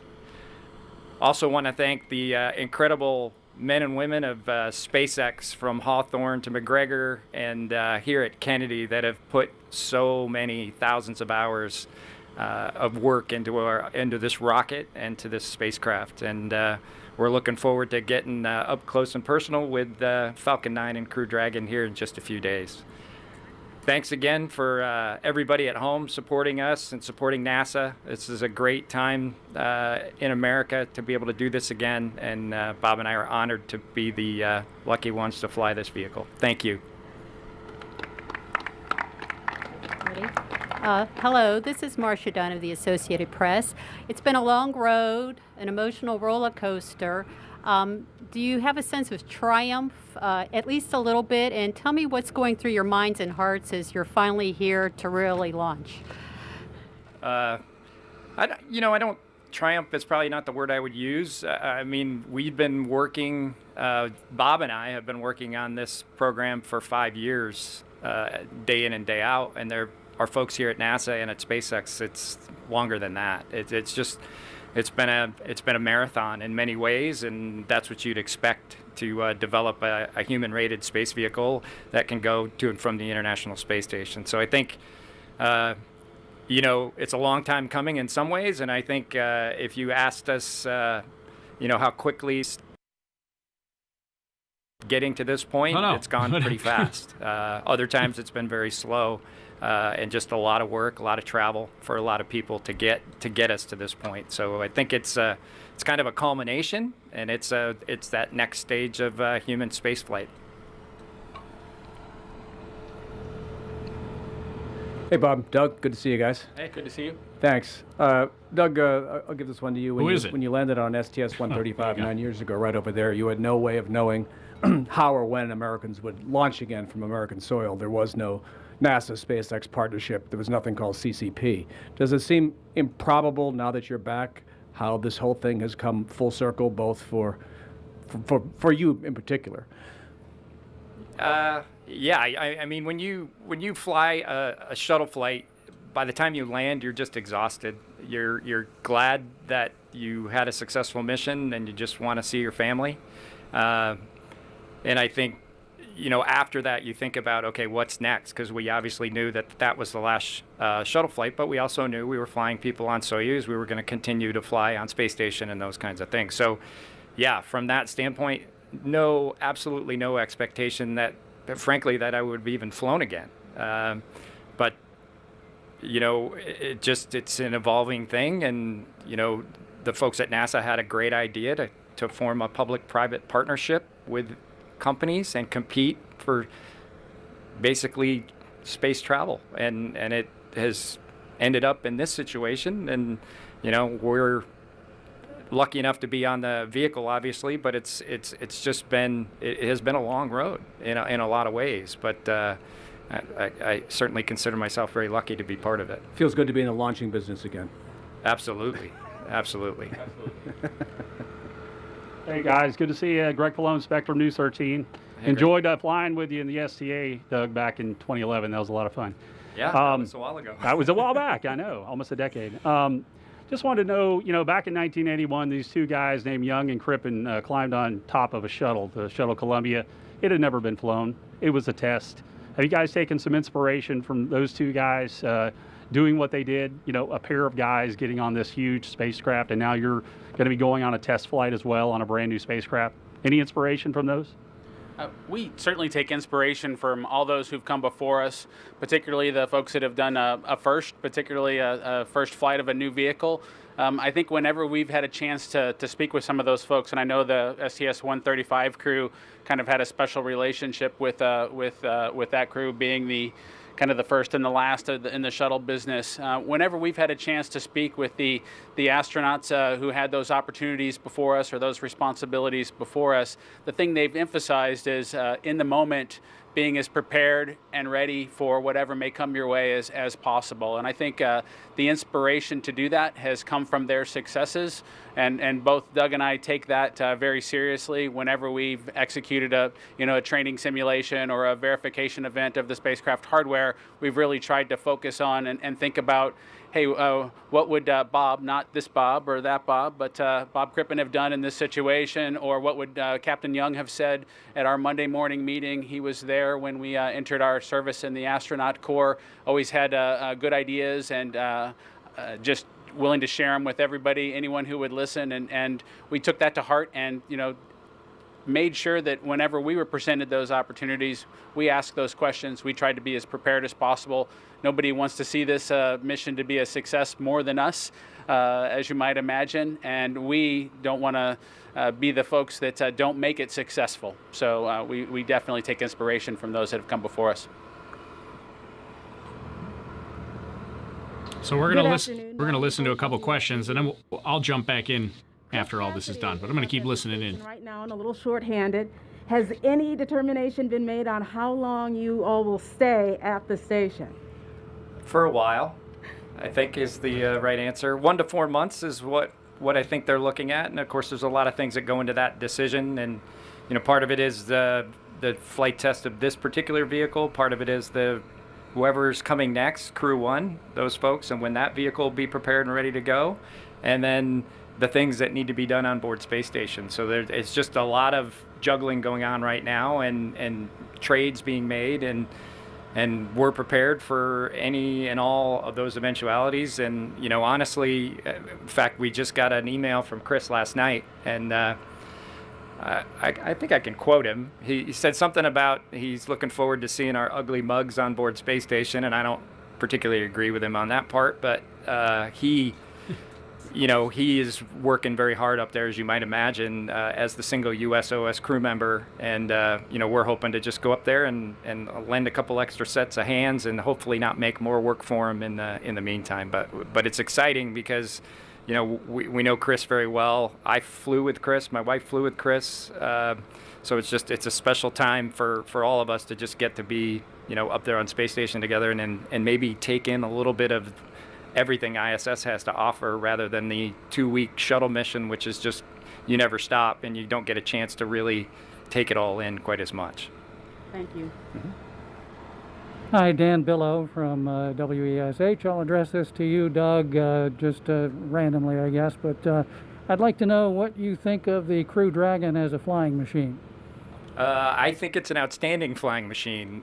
Also want to thank the incredible men and women of SpaceX, from Hawthorne to McGregor and here at Kennedy, that have put so many thousands of hours of work into this rocket and to this spacecraft. And we're looking forward to getting up close and personal with Falcon 9 and Crew Dragon here in just a few days. Thanks again for everybody at home supporting us and supporting NASA. This is a great time in America to be able to do this again, and Bob and I are honored to be the lucky ones to fly this vehicle. Thank you. Hello, this is Marcia Dunn of the Associated Press. It's been a long road, an emotional roller coaster. Do you have a sense of triumph, at least a little bit? And tell me what's going through your minds and hearts as you're finally here to really launch. I don't. Triumph is probably not the word I would use. I mean, we've been working. Bob and I have been working on this program for 5 years, day in and day out. And there are folks here at NASA and at SpaceX. It's longer than that. It's been a marathon in many ways, and that's what you'd expect to develop a human-rated space vehicle that can go to and from the International Space Station. So I think, it's a long time coming in some ways, and I think if you asked us, how quickly getting to this point, it's gone pretty fast. Other times it's been very slow. And just a lot of work, a lot of travel for a lot of people to get us to this point. So I think it's kind of a culmination, and it's that next stage of human spaceflight. Hey, Bob, Doug, good to see you guys. Hey, good to see you. Thanks. Doug, I'll give this one to you. When you landed on STS-135 9 years ago, right over there, you had no way of knowing how or when Americans would launch again from American soil. There was no NASA SpaceX partnership. There was nothing called CCP. Does it seem improbable now that you're back how this whole thing has come full circle, both for you in particular? Yeah, I mean, when you fly a shuttle flight by the time you land, you're just exhausted. You're glad that you had a successful mission and you just want to see your family. And I think, after that, you think about, okay, what's next? Because we obviously knew that was the last shuttle flight, but we also knew we were flying people on Soyuz. We were going to continue to fly on space station and those kinds of things. So, yeah, from that standpoint, absolutely no expectation that frankly, that I would have even flown again. But, it's an evolving thing. And, the folks at NASA had a great idea to form a public-private partnership with companies and compete for basically space travel. And it has ended up in this situation. And, we're lucky enough to be on the vehicle, obviously, but it has been a long road in a lot of ways. But I certainly consider myself very lucky to be part of it. Feels good to be in the launching business again. Absolutely. Hey guys, good to see you. Greg Pallone, Spectrum News 13. Hey, Enjoyed flying with you in the STA, Doug, back in 2011. That was a lot of fun. Yeah, that was a while ago. That was a while back, I know, almost a decade. Just wanted to know, back in 1981, these two guys named Young and Crippen climbed on top of a shuttle, the Shuttle Columbia. It had never been flown. It was a test. Have you guys taken some inspiration from those two guys doing what they did? A pair of guys getting on this huge spacecraft, and now you're going to be going on a test flight as well on a brand new spacecraft. Any inspiration from those? We certainly take inspiration from all those who've come before us, particularly the folks that have done a first flight of a new vehicle. I think whenever we've had a chance to speak with some of those folks, and I know the STS-135 crew kind of had a special relationship with that crew being the kind of the first and the last in the shuttle business. Whenever we've had a chance to speak with the astronauts who had those opportunities before us or those responsibilities before us, the thing they've emphasized is in the moment being as prepared and ready for whatever may come your way as possible. And I think the inspiration to do that has come from their successes, and both Doug and I take that very seriously. Whenever we've executed a training simulation or a verification event of the spacecraft hardware, we've really tried to focus on and think about, hey, what would Bob, not this Bob or that Bob, but Bob Crippen have done in this situation, or what would Captain Young have said at our Monday morning meeting? He was there when we entered our service in the astronaut corps, always had good ideas and just willing to share them with everybody, anyone who would listen, and we took that to heart and, made sure that whenever we were presented those opportunities, we asked those questions. We tried to be as prepared as possible. Nobody wants to see this mission to be a success more than us, as you might imagine, and we don't want to be the folks that don't make it successful. So we definitely take inspiration from those that have come before us. So we're gonna listen to a couple questions, and then I'll jump back in after all this is done, but I'm going to keep listening in. Right now, I'm a little short-handed. Has any determination been made on how long you all will stay at the station? For a while, I think is the right answer. 1 to 4 months is what I think they're looking at, and of course, there's a lot of things that go into that decision. And part of it is the flight test of this particular vehicle. Part of it is whoever's coming next, Crew 1, those folks, and when that vehicle will be prepared and ready to go, and then the things that need to be done on board space station. So it's just a lot of juggling going on right now, and trades being made, and we're prepared for any and all of those eventualities. And honestly, in fact, we just got an email from Chris last night, and I think I can quote him. He said something about he's looking forward to seeing our ugly mugs on board space station, and I don't particularly agree with him on that part, but he is working very hard up there, as you might imagine, as the single USOS crew member. And, we're hoping to just go up there and lend a couple extra sets of hands and hopefully not make more work for him in the meantime. But it's exciting because, we know Chris very well. I flew with Chris. My wife flew with Chris. So it's a special time for all of us to just get to be, up there on space station together and maybe take in a little bit of everything ISS has to offer, rather than the 2-week shuttle mission, which is just, you never stop and you don't get a chance to really take it all in quite as much. Thank you. Hi, Dan Billow from WESH. I'll address this to you, Doug, just randomly, I guess, but I'd like to know what you think of the Crew Dragon as a flying machine. I think it's an outstanding flying machine.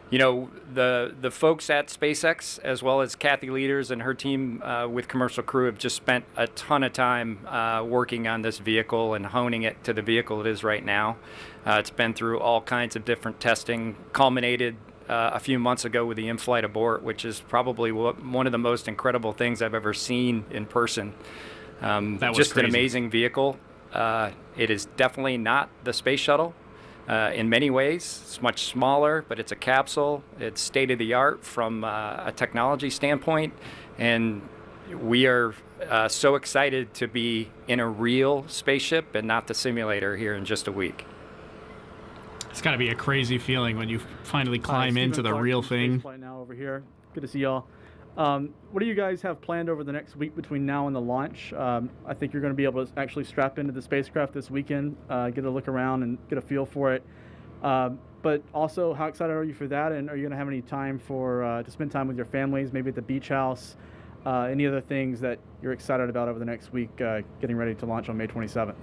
You know, the folks at SpaceX, as well as Kathy Leaders and her team with Commercial Crew, have just spent a ton of time working on this vehicle and honing it to the vehicle it is right now. It's been through all kinds of different testing, culminated a few months ago with the in-flight abort, which is probably one of the most incredible things I've ever seen in person. That was just crazy. an amazing vehicle. It is definitely not the Space Shuttle. In many ways, it's much smaller, but it's a capsule. It's state-of-the-art from a technology standpoint, and we are so excited to be in a real spaceship and not the simulator here in just a week. It's got to be a crazy feeling when you finally climb into the real thing. Right now over here. Good to see y'all. What do you guys have planned over the next week between now and the launch? I think you're going to be able to actually strap into the spacecraft this weekend, get a look around and get a feel for it. But also, how excited are you for that? And are you going to have any time for to spend time with your families, maybe at the beach house? Any other things that you're excited about over the next week, getting ready to launch on May 27th?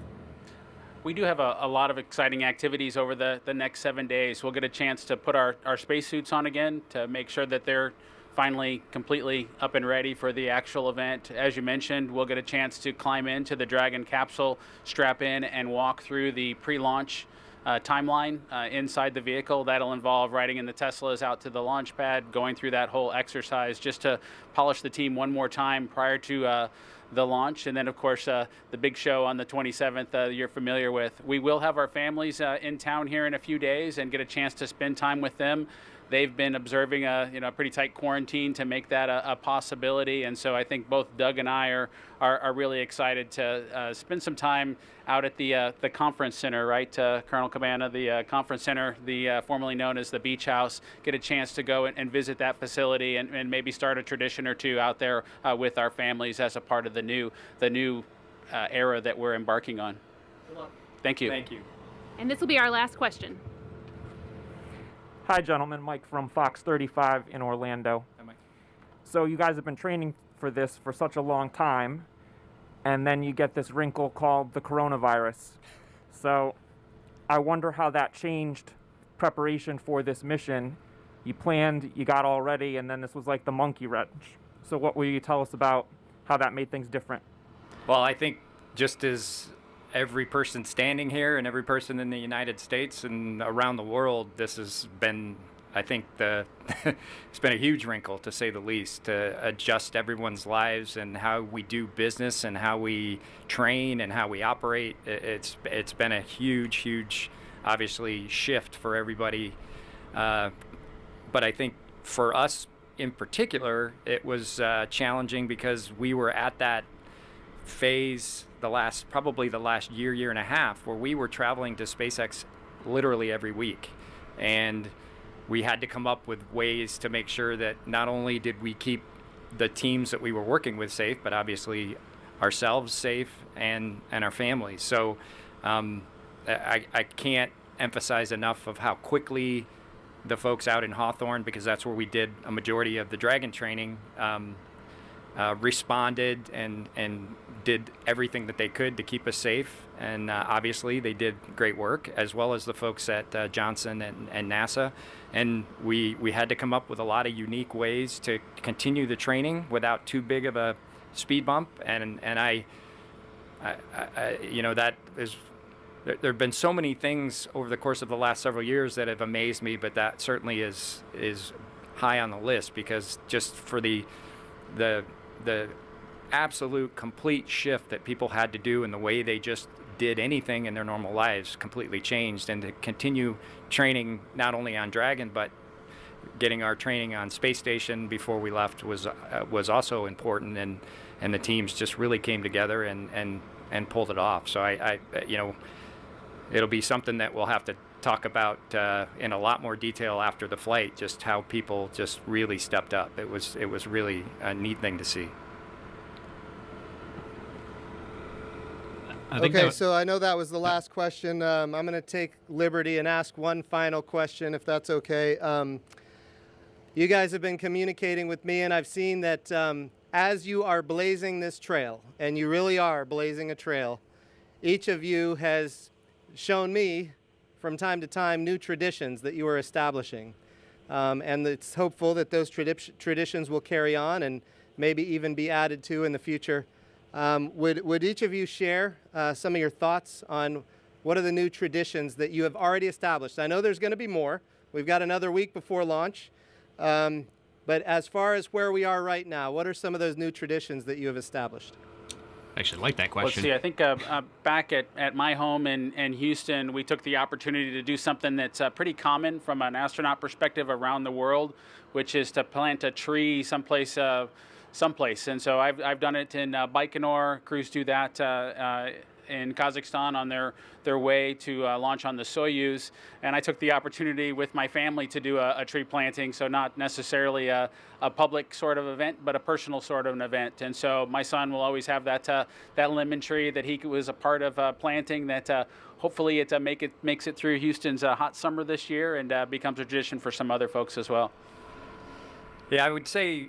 We do have a lot of exciting activities over the next 7 days. We'll get a chance to put our spacesuits on again to make sure that they're finally completely up and ready for the actual event. As you mentioned, we'll get a chance to climb into the Dragon capsule, strap in, and walk through the pre-launch timeline inside the vehicle. That'll involve riding in the Teslas out to the launch pad, going through that whole exercise just to polish the team one more time prior to the launch. And then, of course, the big show on the 27th you're familiar with. We will have our families in town here in a few days and get a chance to spend time with them. They've been observing a pretty tight quarantine to make that a possibility, and so I think both Doug and I are really excited to spend some time out at the conference center, right, Colonel Cabana, the conference center, formerly known as the Beach House. Get a chance to go and visit that facility and maybe start a tradition or two out there with our families as a part of the new era that we're embarking on. Good luck. Thank you. Thank you. And this will be our last question. Hi, gentlemen. Mike from Fox 35 in Orlando. Hi, Mike. So you guys have been training for this for such a long time, and then you get this wrinkle called the coronavirus. So I wonder how that changed preparation for this mission. You planned, you got all ready, and then this was like the monkey wrench. So what will you tell us about how that made things different? Well, I think just as every person standing here and every person in the United States and around the world, this has been, I think, it's been a huge wrinkle, to say the least, to adjust everyone's lives and how we do business and how we train and how we operate. It's been a huge, obviously, shift for everybody. But I think for us in particular, it was challenging because we were at that phase probably the last year and a half, where we were traveling to SpaceX literally every week, and we had to come up with ways to make sure that not only did we keep the teams that we were working with safe, but obviously ourselves safe and our families. So I can't emphasize enough of how quickly the folks out in Hawthorne, because that's where we did a majority of the Dragon training, responded and did everything that they could to keep us safe. And obviously they did great work, as well as the folks at Johnson and NASA. And we had to come up with a lot of unique ways to continue the training without too big of a speed bump. And I that is, there have been so many things over the course of the last several years that have amazed me, but that certainly is high on the list, because just for the absolute complete shift that people had to do in the way they just did anything in their normal lives completely changed. And to continue training not only on Dragon, but getting our training on Space Station before we left was also important, and the teams just really came together and pulled it off. So I it'll be something that we'll have to talk about in a lot more detail after the flight, just how people just really stepped up. It was really a neat thing to see. Okay, so I know that was the last question. I'm going to take liberty and ask one final question, if that's okay. You guys have been communicating with me, and I've seen that as you are blazing this trail, and you really are blazing a trail, each of you has shown me from time to time new traditions that you are establishing. And it's hopeful that those traditions will carry on and maybe even be added to in the future. Would each of you share some of your thoughts on what are the new traditions that you have already established? I know there's going to be more. We've got another week before launch. But as far as where we are right now, what are some of those new traditions that you have established? I actually like that question. Let's see. I think back at my home in Houston, we took the opportunity to do something that's pretty common from an astronaut perspective around the world, which is to plant a tree someplace. And so I've done it in Baikonur. Crews do that in Kazakhstan on their way to launch on the Soyuz. And I took the opportunity with my family to do a tree planting, so not necessarily a public sort of event, but a personal sort of an event. And so my son will always have that lemon tree that he was a part of planting that hopefully it makes it through Houston's hot summer this year and becomes a tradition for some other folks as well. Yeah, I would say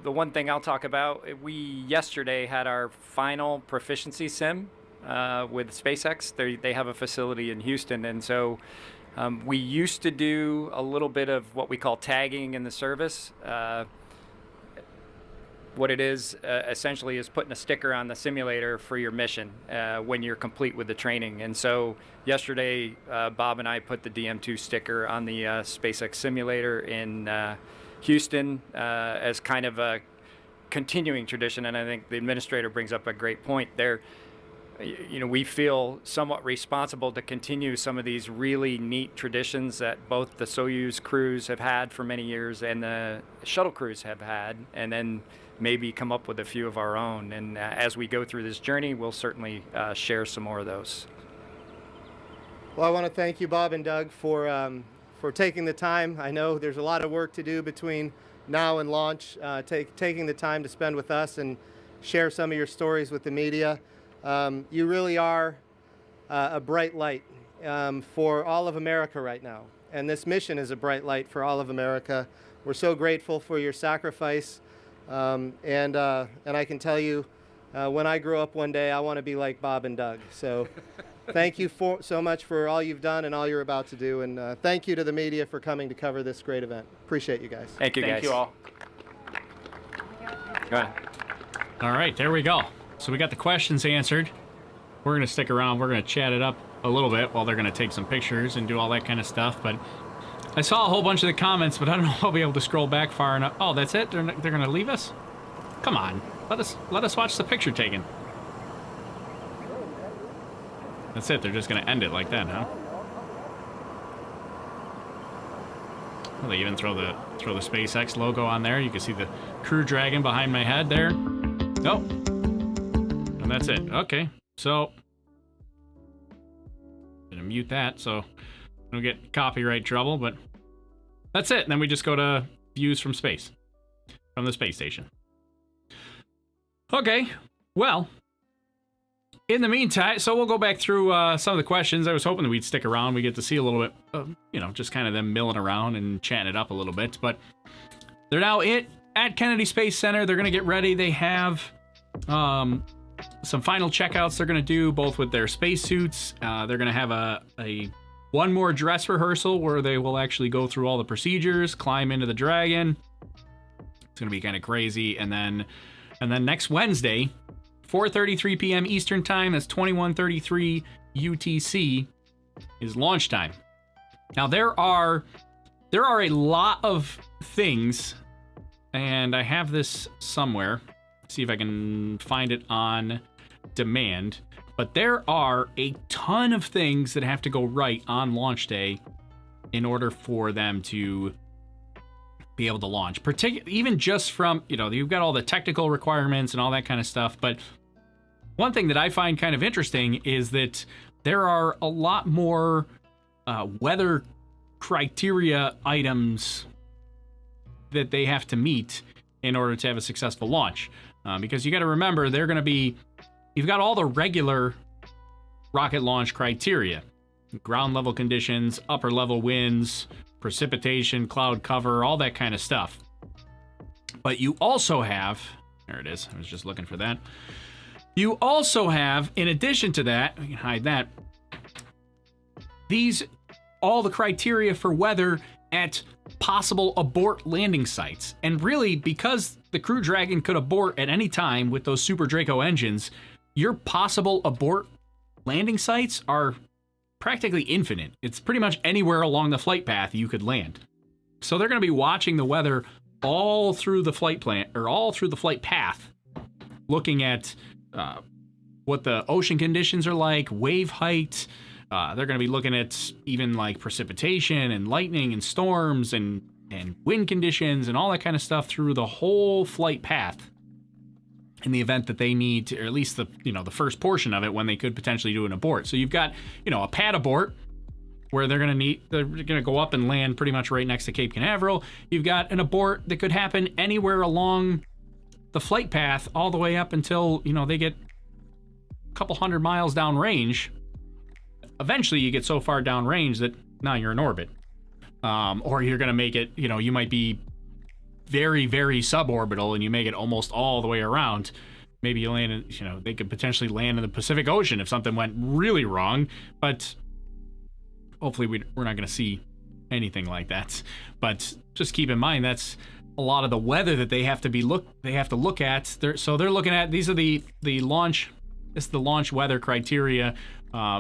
the one thing I'll talk about, we yesterday had our final proficiency sim with SpaceX. They have a facility in Houston, and so we used to do a little bit of what we call tagging in the service. What it is essentially is putting a sticker on the simulator for your mission when you're complete with the training. And so yesterday, Bob and I put the DM-2 sticker on the SpaceX simulator in Houston as kind of a continuing tradition, and I think the administrator brings up a great point there. You know, we feel somewhat responsible to continue some of these really neat traditions that both the Soyuz crews have had for many years and the shuttle crews have had, and then maybe come up with a few of our own. And as we go through this journey, we'll certainly share some more of those. Well, I want to thank you, Bob and Doug, for taking the time. I know there's a lot of work to do between now and launch, taking the time to spend with us and share some of your stories with the media. You really are a bright light for all of America right now. And this mission is a bright light for all of America. We're so grateful for your sacrifice. And I can tell you, when I grow up one day, I want to be like Bob and Doug. So thank you so much for all you've done and all you're about to do. And thank you to the media for coming to cover this great event. Appreciate you guys. Thank you, guys. Thank you all. Go ahead. All right, there we go. So we got the questions answered. We're going to stick around. We're going to chat it up a little bit while they're going to take some pictures and do all that kind of stuff. But I saw a whole bunch of the comments, but I don't know if I'll be able to scroll back far enough. Oh, that's it? They're going to leave us? Come on. Let us watch the picture taken. That's it. They're just going to end it like that, huh? Well, they even throw the SpaceX logo on there. You can see the Crew Dragon behind my head there. Oh. And that's it. Okay. So gonna mute that so I don't get copyright trouble, but that's it. And then we just go to views from space, from the space station. Okay. Well, in the meantime, so we'll go back through some of the questions. I was hoping that we'd stick around. We get to see a little bit of, just kind of them milling around and chatting it up a little bit. But they're now at Kennedy Space Center. They're going to get ready. They have some final checkouts they're going to do, both with their spacesuits. They're going to have a one more dress rehearsal where they will actually go through all the procedures, climb into the Dragon. It's going to be kind of crazy. And then next Wednesday, 4:33 p.m. Eastern Time, that's 21:33 UTC, is launch time. Now there are a lot of things, and I have this somewhere. See if I can find it on demand. But there are a ton of things that have to go right on launch day in order for them to be able to launch. Even just from, you've got all the technical requirements and all that kind of stuff, but one thing that I find kind of interesting is that there are a lot more weather criteria items that they have to meet in order to have a successful launch. Because you got to remember, you've got all the regular rocket launch criteria: ground level conditions, upper level winds, precipitation, cloud cover, all that kind of stuff. But you also have, there it is, I was just looking for that. You also have, in addition to that, we can hide that, all the criteria for weather at possible abort landing sites. And really, because the Crew Dragon could abort at any time with those Super Draco engines, your possible abort landing sites are practically infinite. It's pretty much anywhere along the flight path you could land. So they're going to be watching the weather all through the flight plan, or all through the flight path, looking at what the ocean conditions are like, wave height. They're going to be looking at even like precipitation and lightning and storms and wind conditions and all that kind of stuff through the whole flight path, in the event that they need to, or at least the first portion of it, when they could potentially do an abort. So you've got, a pad abort where they're going to go up and land pretty much right next to Cape Canaveral. You've got an abort that could happen anywhere along the flight path, all the way up until, they get a couple hundred miles downrange. Eventually you get so far downrange that now you're in orbit. Or you're going to make it, you might be very, very suborbital and you make it almost all the way around. Maybe you land in, they could potentially land in the Pacific Ocean if something went really wrong, but hopefully we're not going to see anything like that. But just keep in mind, that's a lot of the weather that they have to look at. So they're looking at, these are the launch weather criteria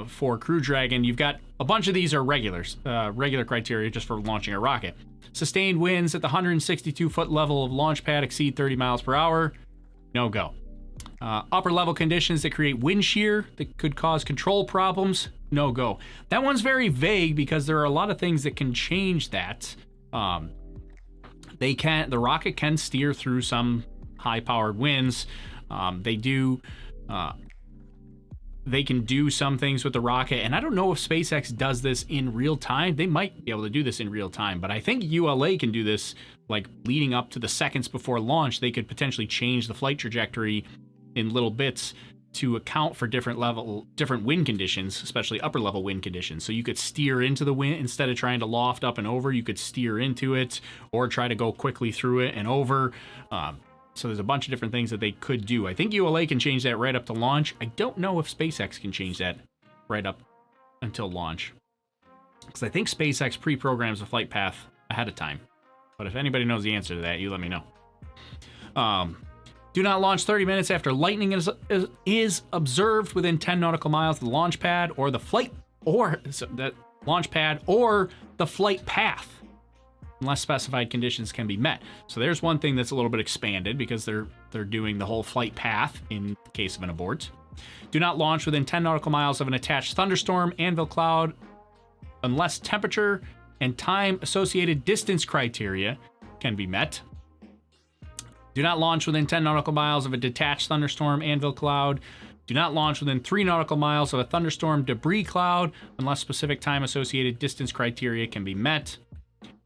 for Crew Dragon. You've got a bunch of these are regular criteria just for launching a rocket. Sustained winds at the 162-foot level of launch pad exceed 30 miles per hour. No go. Upper level conditions that create wind shear that could cause control problems. No go. That one's very vague because there are a lot of things that can change that. The rocket can steer through some high-powered winds. They can do some things with the rocket, and I don't know if SpaceX does this in real time. They might be able to do this in real time, but I think ULA can do this, like leading up to the seconds before launch. They could potentially change the flight trajectory in little bits to account for different wind conditions, especially upper level wind conditions. So you could steer into the wind instead of trying to loft up and over. You could steer into it or try to go quickly through it and over. So there's a bunch of different things that they could do. I think ULA can change that right up to launch. I don't know if SpaceX can change that right up until launch, because I think SpaceX pre-programs the flight path ahead of time. But if anybody knows the answer to that, you let me know. Do not launch 30 minutes after lightning is observed within 10 nautical miles of the launch pad or the flight path, unless specified conditions can be met. So there's one thing that's a little bit expanded because they're doing the whole flight path in case of an abort. Do not launch within 10 nautical miles of an attached thunderstorm, anvil cloud, unless temperature and time associated distance criteria can be met. Do not launch within 10 nautical miles of a detached thunderstorm, anvil cloud. Do not launch within 3 nautical miles of a thunderstorm debris cloud unless specific time associated distance criteria can be met.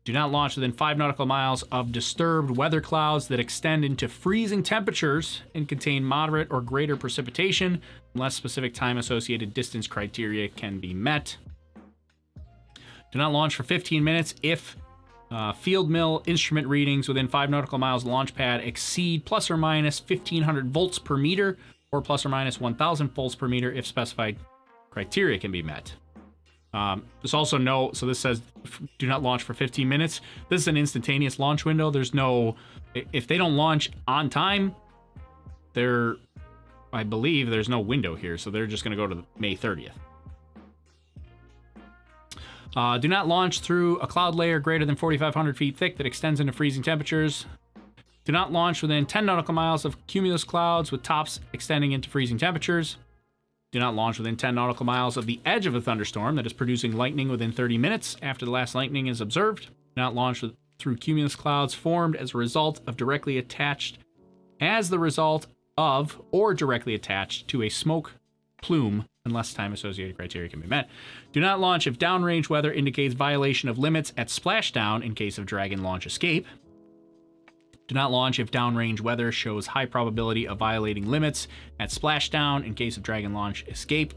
Do not launch within 5 nautical miles of disturbed weather clouds that extend into freezing temperatures and contain moderate or greater precipitation unless specific time associated distance criteria can be met. Do not launch for 15 minutes if field mill instrument readings within 5 nautical miles of the launch pad exceed plus or minus 1,500 volts per meter or plus or minus 1,000 volts per meter if specified criteria can be met. There's also so this says do not launch for 15 minutes. This is an instantaneous launch window. If they don't launch on time, I believe there's no window here, so they're just going to go to May 30th. Do not launch through a cloud layer greater than 4,500 feet thick that extends into freezing temperatures. Do not launch within 10 nautical miles of cumulus clouds with tops extending into freezing temperatures. Do not launch within 10 nautical miles of the edge of a thunderstorm that is producing lightning within 30 minutes after the last lightning is observed. Do not launch through cumulus clouds formed as a result of directly attached to a smoke plume unless time-associated criteria can be met. Do not launch if downrange weather indicates violation of limits at splashdown in case of Dragon launch escape. Do not launch if downrange weather shows high probability of violating limits at splashdown in case of Dragon launch escape.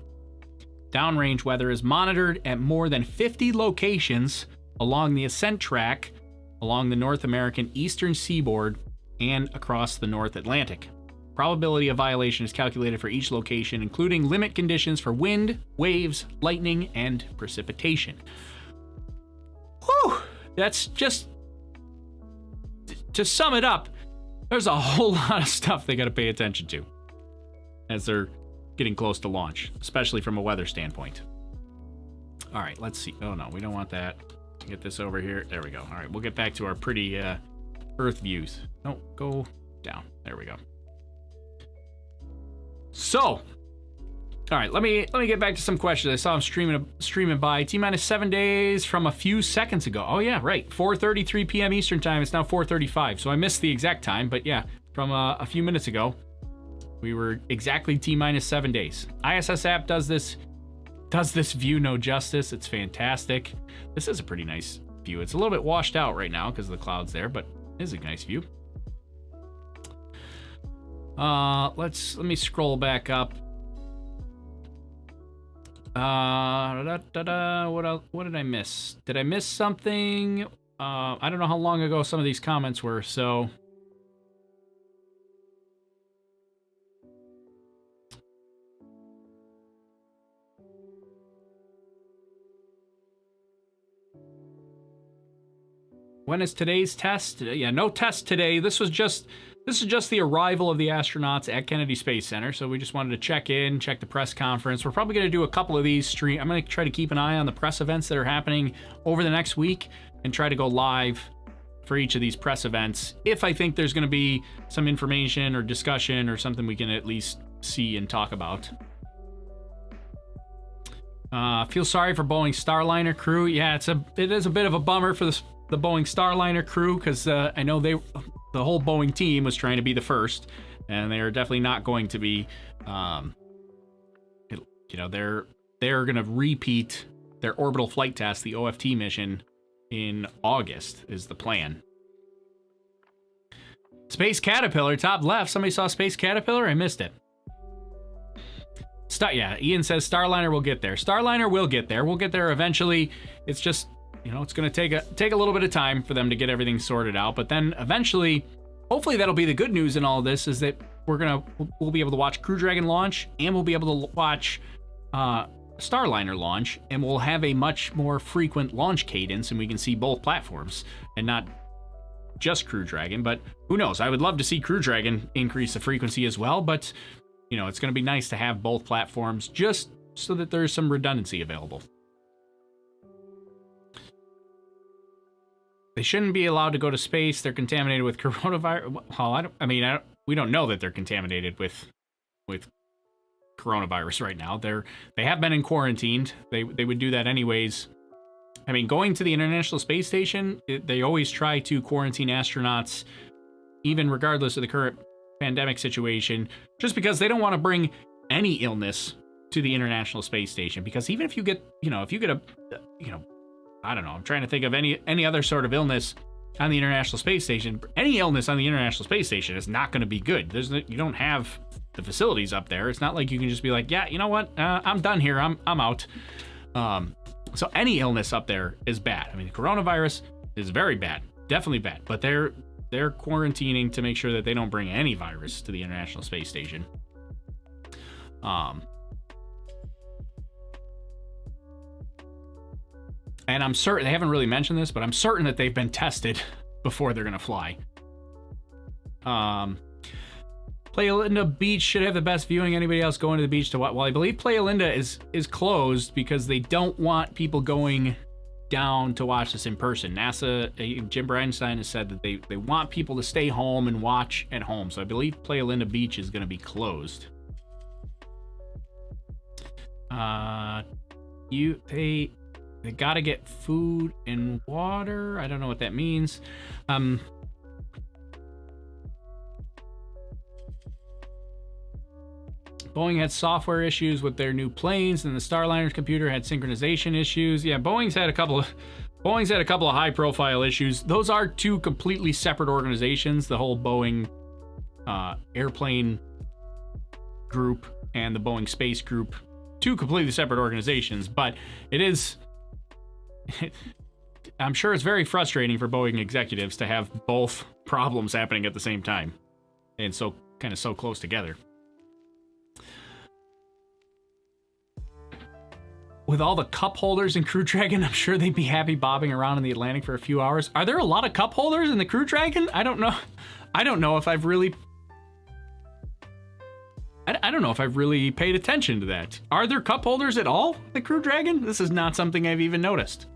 Downrange weather is monitored at more than 50 locations along the ascent track along the North American eastern seaboard and across the North Atlantic. Probability of violation is calculated for each location, including limit conditions for wind, waves, lightning, and precipitation. Whew! That's just... To sum it up, there's a whole lot of stuff they got to pay attention to as they're getting close to launch, especially from a weather standpoint. All right, let's see. Oh, no, we don't want that. Get this over here. There we go. All right, we'll get back to our pretty Earth views. No, go down. There we go. So, all right, let me get back to some questions. I saw them streaming by. T-minus 7 days from a few seconds ago. Oh, yeah, right. 4:33 p.m. Eastern time. It's now 4:35. So I missed the exact time, but yeah, from a few minutes ago, we were exactly T-minus 7 days. ISS app does this view no justice. It's fantastic. This is a pretty nice view. It's a little bit washed out right now because of the clouds there, but it is a nice view. Let me scroll back up. What did I miss? Did I miss something? I don't know how long ago some of these comments were, so... When is today's test? Yeah, no test today. This is just the arrival of the astronauts at Kennedy Space Center. So we just wanted to check in, check the press conference. We're probably going to do a couple of these stream. I'm going to try to keep an eye on the press events that are happening over the next week and try to go live for each of these press events. If I think there's going to be some information or discussion or something we can at least see and talk about. Feel sorry for Boeing Starliner crew. Yeah, it is a bit of a bummer for the Boeing Starliner crew, because I know the whole Boeing team was trying to be the first, and they are definitely not going to be. They're going to repeat their orbital flight test, the OFT mission, in August is the plan. Space Caterpillar, top left. Somebody saw Space Caterpillar? I missed it. Yeah, Ian says Starliner will get there. Starliner will get there. We'll get there eventually. It's just, it's going to take a little bit of time for them to get everything sorted out. But then eventually, hopefully that'll be the good news in all of this, is that we'll be able to watch Crew Dragon launch, and we'll be able to watch Starliner launch, and we'll have a much more frequent launch cadence, and we can see both platforms and not just Crew Dragon. But who knows? I would love to see Crew Dragon increase the frequency as well, but it's going to be nice to have both platforms just so that there's some redundancy available. They shouldn't be allowed to go to space. They're contaminated with coronavirus. Well, we don't know that they're contaminated with coronavirus right now. They have been in quarantined. They would do that anyways. Going to the International Space Station, they always try to quarantine astronauts, even regardless of the current pandemic situation, just because they don't want to bring any illness to the International Space Station. Because even if you get, I don't know, I'm trying to think of any other sort of illness on the International Space Station. Any illness on the International Space Station is not going to be good. You don't have the facilities up there. It's not like you can just be like, yeah, you know what, I'm done here. I'm out. So any illness up there is bad. The coronavirus is very bad, definitely bad. But they're quarantining to make sure that they don't bring any virus to the International Space Station. And I'm certain, they haven't really mentioned this, but I'm certain that they've been tested before they're going to fly. Playa Linda Beach should have the best viewing. Anybody else going to the beach to what? Well, I believe Playa Linda is closed because they don't want people going down to watch this in person. NASA, Jim Bridenstine has said that they want people to stay home and watch at home. So I believe Playa Linda Beach is going to be closed. They gotta get food and water. I don't know what that means. Boeing had software issues with their new planes, and the Starliner's computer had synchronization issues. Yeah, Boeing's had a couple of high-profile issues. Those are two completely separate organizations. The whole Boeing airplane group and the Boeing space group, two completely separate organizations. But it is I'm sure it's very frustrating for Boeing executives to have both problems happening at the same time, and so close together. With all the cup holders in Crew Dragon, I'm sure they'd be happy bobbing around in the Atlantic for a few hours. Are there a lot of cup holders in the Crew Dragon? I don't know. I don't know if I've really paid attention to that. Are there cup holders at all, the Crew Dragon? This is not something I've even noticed.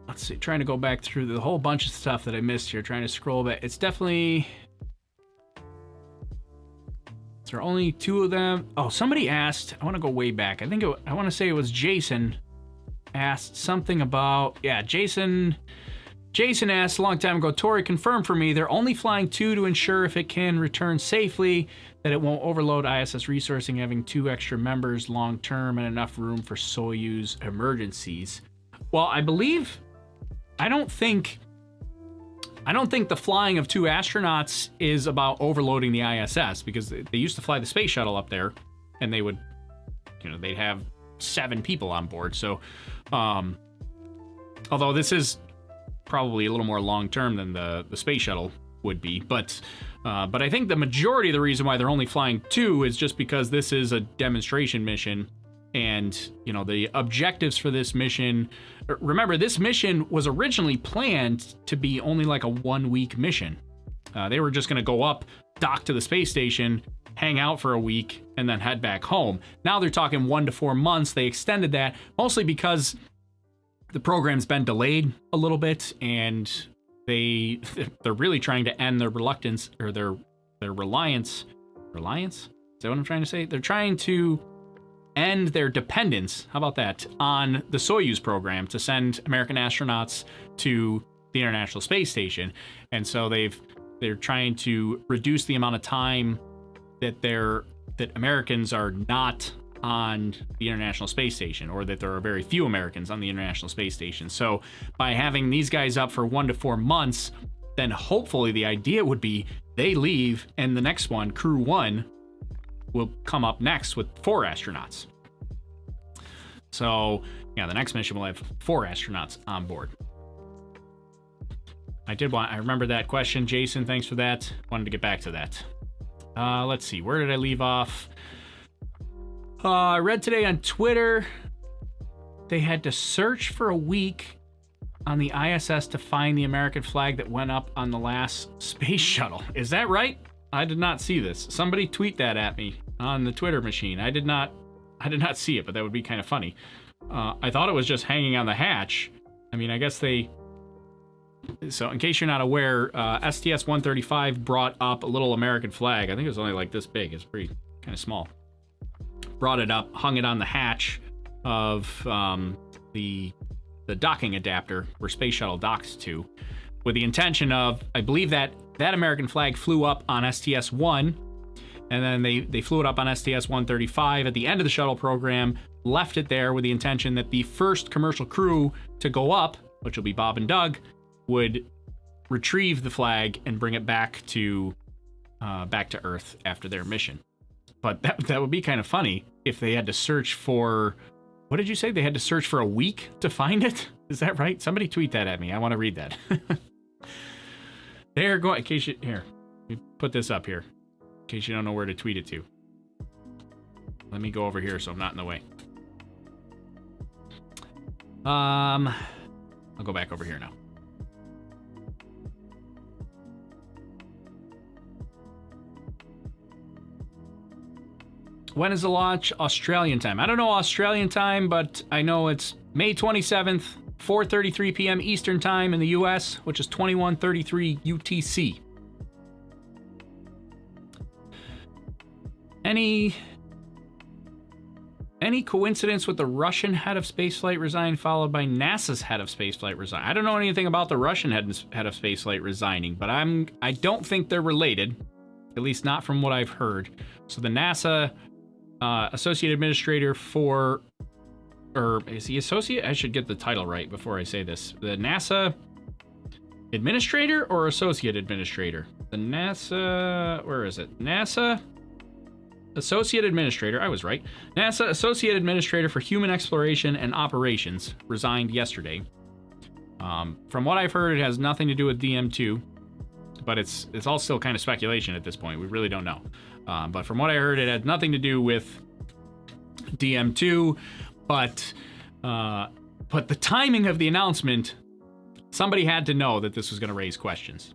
Let's see, trying to go back through the whole bunch of stuff that I missed here, trying to scroll back. It's definitely... Is there only 2 of them? Oh, somebody asked, I want to go way back. I want to say it was Jason asked something about, yeah, Jason asked a long time ago, Tori, confirm for me, they're only flying 2 to ensure if it can return safely, that it won't overload ISS resourcing, having 2 extra members long term and enough room for Soyuz emergencies. Well, I don't think the flying of 2 astronauts is about overloading the ISS, because they used to fly the space shuttle up there, and they would, they'd have 7 people on board. So, although this is probably a little more long-term than the space shuttle would be, but I think the majority of the reason why they're only flying 2 is just because this is a demonstration mission. And, the objectives for this mission, remember, this mission was originally planned to be only like a 1-week mission. They were just going to go up, dock to the space station, hang out for a week, and then head back home. Now they're talking 1 to 4 months. They extended that mostly because the program's been delayed a little bit, and they're really trying to end their reluctance, or their reliance. Reliance? Is that what I'm trying to say? They're trying to end their dependence, how about that, on the Soyuz program to send American astronauts to the International Space Station. And so they're trying to reduce the amount of time that Americans are not on the International Space Station, or that there are very few Americans on the International Space Station. So by having these guys up for 1 to 4 months, then hopefully the idea would be they leave, and the next one, Crew 1, will come up next with 4 astronauts. So, yeah, the next mission will have 4 astronauts on board. I remember that question, Jason. Thanks for that. Wanted to get back to that. Let's see, where did I leave off? I read today on Twitter they had to search for a week on the ISS to find the American flag that went up on the last space shuttle. Is that right? I did not see this. Somebody tweet that at me on the Twitter machine. I did not see it, but that would be kind of funny. I thought it was just hanging on the hatch. I mean, I guess so in case you're not aware, STS-135 brought up a little American flag. I think it was only like this big. It's pretty kind of small. Brought it up, hung it on the hatch of the docking adapter where Space Shuttle docks to, with the intention of, I believe that American flag flew up on STS-1, and then they flew it up on STS-135 at the end of the shuttle program, left it there with the intention that the first commercial crew to go up, which will be Bob and Doug, would retrieve the flag and bring it back to Earth after their mission. But that would be kind of funny if they had to search for, what did you say? They had to search for a week to find it? Is that right? Somebody tweet that at me. I want to read that. There, go in case here. Let me put this up here in case you don't know where to tweet it to. Let me go over here so I'm not in the way. I'll go back over here now. When is the launch? Australian time. I don't know Australian time, but I know it's May 27th, 4:33 p.m. Eastern time in the US, which is 21:33 UTC. Any coincidence with the Russian head of spaceflight resign followed by NASA's head of spaceflight resign? I don't know anything about the Russian head of spaceflight resigning, but I don't think they're related, at least not from what I've heard. So the NASA Associate Administrator for, or is he Associate? I should get the title right before I say this. The NASA administrator or associate administrator? The NASA, where is it? NASA Associate Administrator, I was right. NASA Associate Administrator for Human Exploration and Operations resigned yesterday. From what I've heard, it has nothing to do with DM-2, but it's all still kind of speculation at this point. We really don't know. But from what I heard, it had nothing to do with DM-2, but the timing of the announcement, somebody had to know that this was going to raise questions.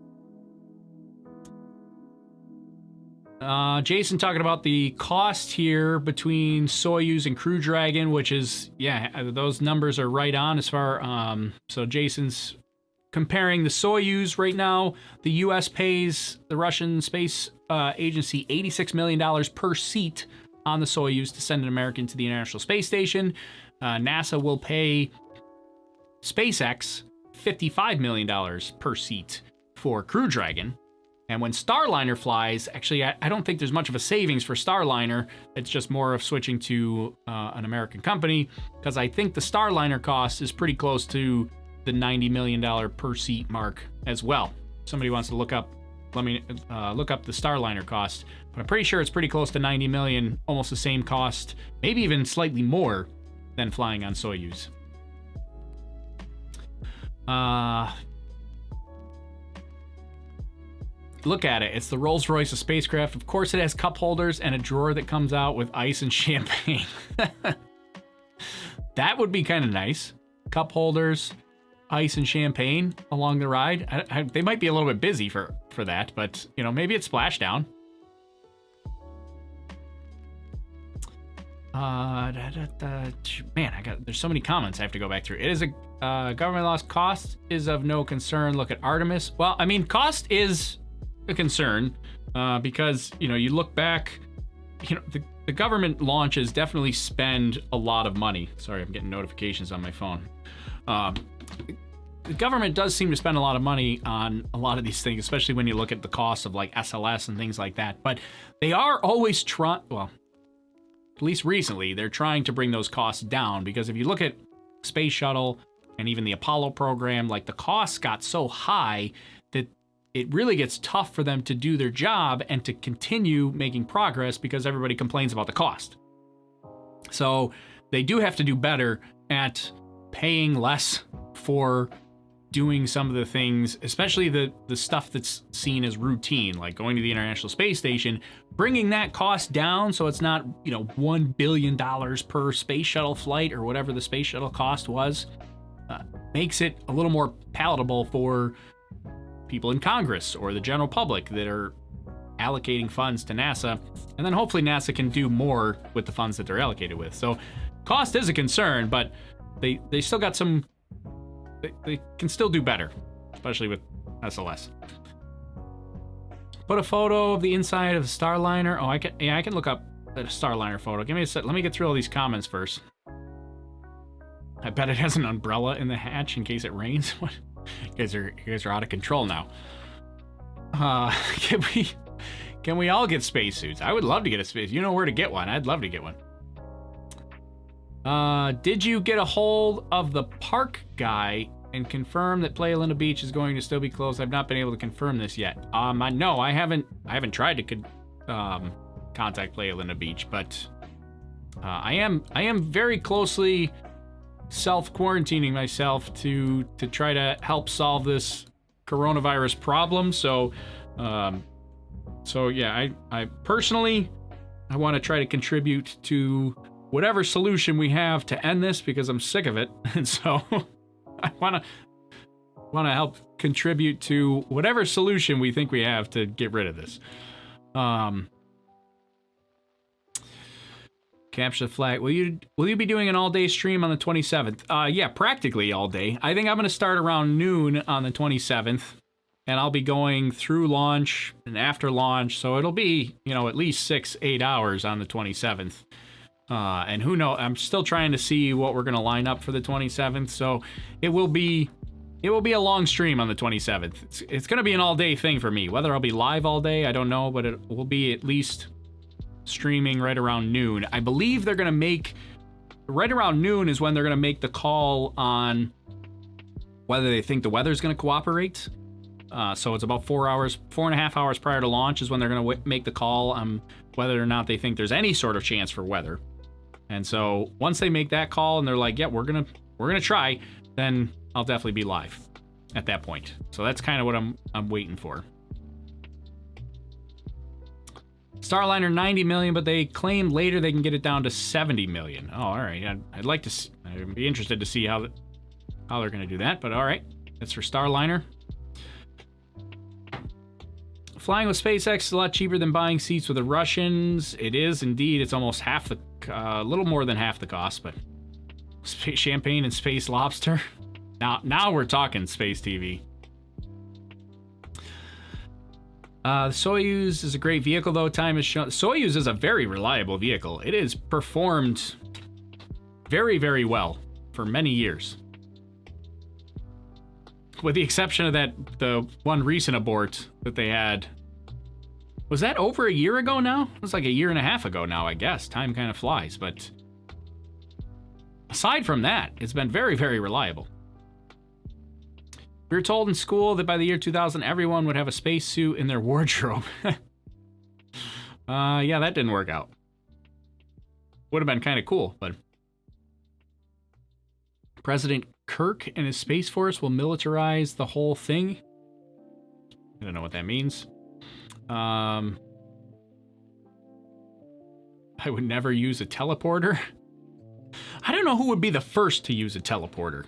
Jason talking about the cost here between Soyuz and Crew Dragon, which is, yeah, those numbers are right on as far, so Jason's comparing the Soyuz right now. The U.S. pays the Russian space agency $86 million per seat on the Soyuz to send an American to the International Space Station. NASA will pay SpaceX $55 million per seat for Crew Dragon. And when Starliner flies, actually, I don't think there's much of a savings for Starliner. It's just more of switching to an American company, because I think the Starliner cost is pretty close to the $90 million per seat mark as well. Somebody wants to look up, let me look up the Starliner cost, but I'm pretty sure it's pretty close to 90 million, almost the same cost, maybe even slightly more than flying on Soyuz. Look at it. It's the Rolls-Royce of spacecraft. Of course, it has cup holders and a drawer that comes out with ice and champagne. That would be kind of nice. Cup holders, ice and champagne along the ride. They might be a little bit busy for that, but you know, maybe it's splashdown. Man, there's so many comments I have to go back through. It is a government loss. Cost is of no concern. Look at Artemis. Well, I mean, cost is a concern because, you know, you look back, you know, the government launches definitely spend a lot of money. Sorry, I'm getting notifications on my phone. The government does seem to spend a lot of money on a lot of these things, especially when you look at the cost of like SLS and things like that. But they are always trying, well, at least recently, they're trying to bring those costs down, because if you look at Space Shuttle and even the Apollo program, like the costs got so high that it really gets tough for them to do their job and to continue making progress because everybody complains about the cost. So they do have to do better at paying less for doing some of the things, especially the stuff that's seen as routine, like going to the International Space Station, bringing that cost down so it's not, you know, $1 billion per space shuttle flight or whatever the space shuttle cost was, makes it a little more palatable for people in Congress or the general public that are allocating funds to NASA. And then hopefully NASA can do more with the funds that they're allocated with. So cost is a concern, but they still got some, they can still do better, especially with SLS. Put a photo of the inside of the Starliner. Oh, I can look up a Starliner photo. Give me a sec. Let me get through all these comments first. I bet it has an umbrella in the hatch in case it rains. What? You guys are out of control now. Can we all get spacesuits? I would love to get a space. You know where to get one. I'd love to get one. Did you get a hold of the park guy and confirm that Playa Linda Beach is going to still be closed? I've not been able to confirm this yet. No, I haven't tried to contact Playa Linda Beach, but I am very closely self-quarantining myself to try to help solve this coronavirus problem. So yeah, I personally, I want to try to contribute to whatever solution we have to end this, because I'm sick of it. And so I want to help contribute to whatever solution we think we have to get rid of this. Capture the flag. Will you be doing an all-day stream on the 27th? Yeah, practically all day. I think I'm going to start around noon on the 27th, and I'll be going through launch and after launch, so it'll be, you know, at least 6-8 hours on the 27th. And who knows? I'm still trying to see what we're going to line up for the 27th, so it will be a long stream on the 27th. It's going to be an all-day thing for me. Whether I'll be live all day, I don't know, but it will be at least streaming right around noon. I believe they're going to make, right around noon is when they're going to make the call on whether they think the weather's going to cooperate. So it's about 4.5 hours prior to launch is when they're going to make the call on whether or not they think there's any sort of chance for weather. And so once they make that call and they're like, yeah, we're gonna try, then I'll definitely be live at that point. So that's kind of what I'm waiting for. Starliner 90 million, but they claim later they can get it down to 70 million. Oh, all right. I'd be interested to see how they're going to do that, but all right. That's for Starliner. Flying with SpaceX is a lot cheaper than buying seats with the Russians. It is indeed. It's almost a little more than half the cost, but champagne and space lobster. Now we're talking space TV. Soyuz is a great vehicle, though. Time has shown Soyuz is a very reliable vehicle. It has performed very, very well for many years. With the exception of the one recent abort that they had. Was that over a year ago now? It was like a year and a half ago now, I guess. Time kind of flies, but aside from that, it's been very, very reliable. We were told in school that by the year 2000, everyone would have a spacesuit in their wardrobe. Yeah, that didn't work out. Would have been kind of cool, but President Kirk and his Space Force will militarize the whole thing. I don't know what that means. I would never use a teleporter. I don't know who would be the first to use a teleporter.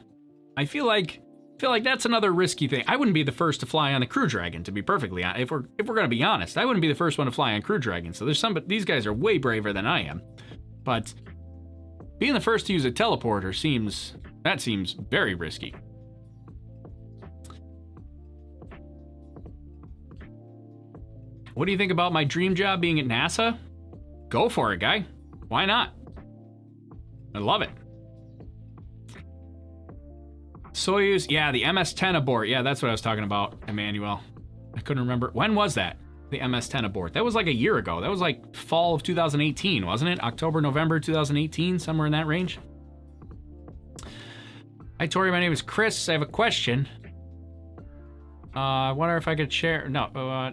I feel like that's another risky thing. I wouldn't be the first to fly on a Crew Dragon, to be perfectly honest. If we're gonna be honest, I wouldn't be the first one to fly on Crew Dragon. So these guys are way braver than I am. But being the first to use a teleporter seems very risky. What do you think about my dream job being at NASA? Go for it, guy. Why not? I love it. Soyuz, yeah, the MS-10 abort. Yeah, that's what I was talking about, Emmanuel. I couldn't remember. When was that? The MS-10 abort. That was like a year ago. That was like fall of 2018, wasn't it? October, November 2018, somewhere in that range. Hi, Tori. My name is Chris. I have a question. I wonder if I could share. No.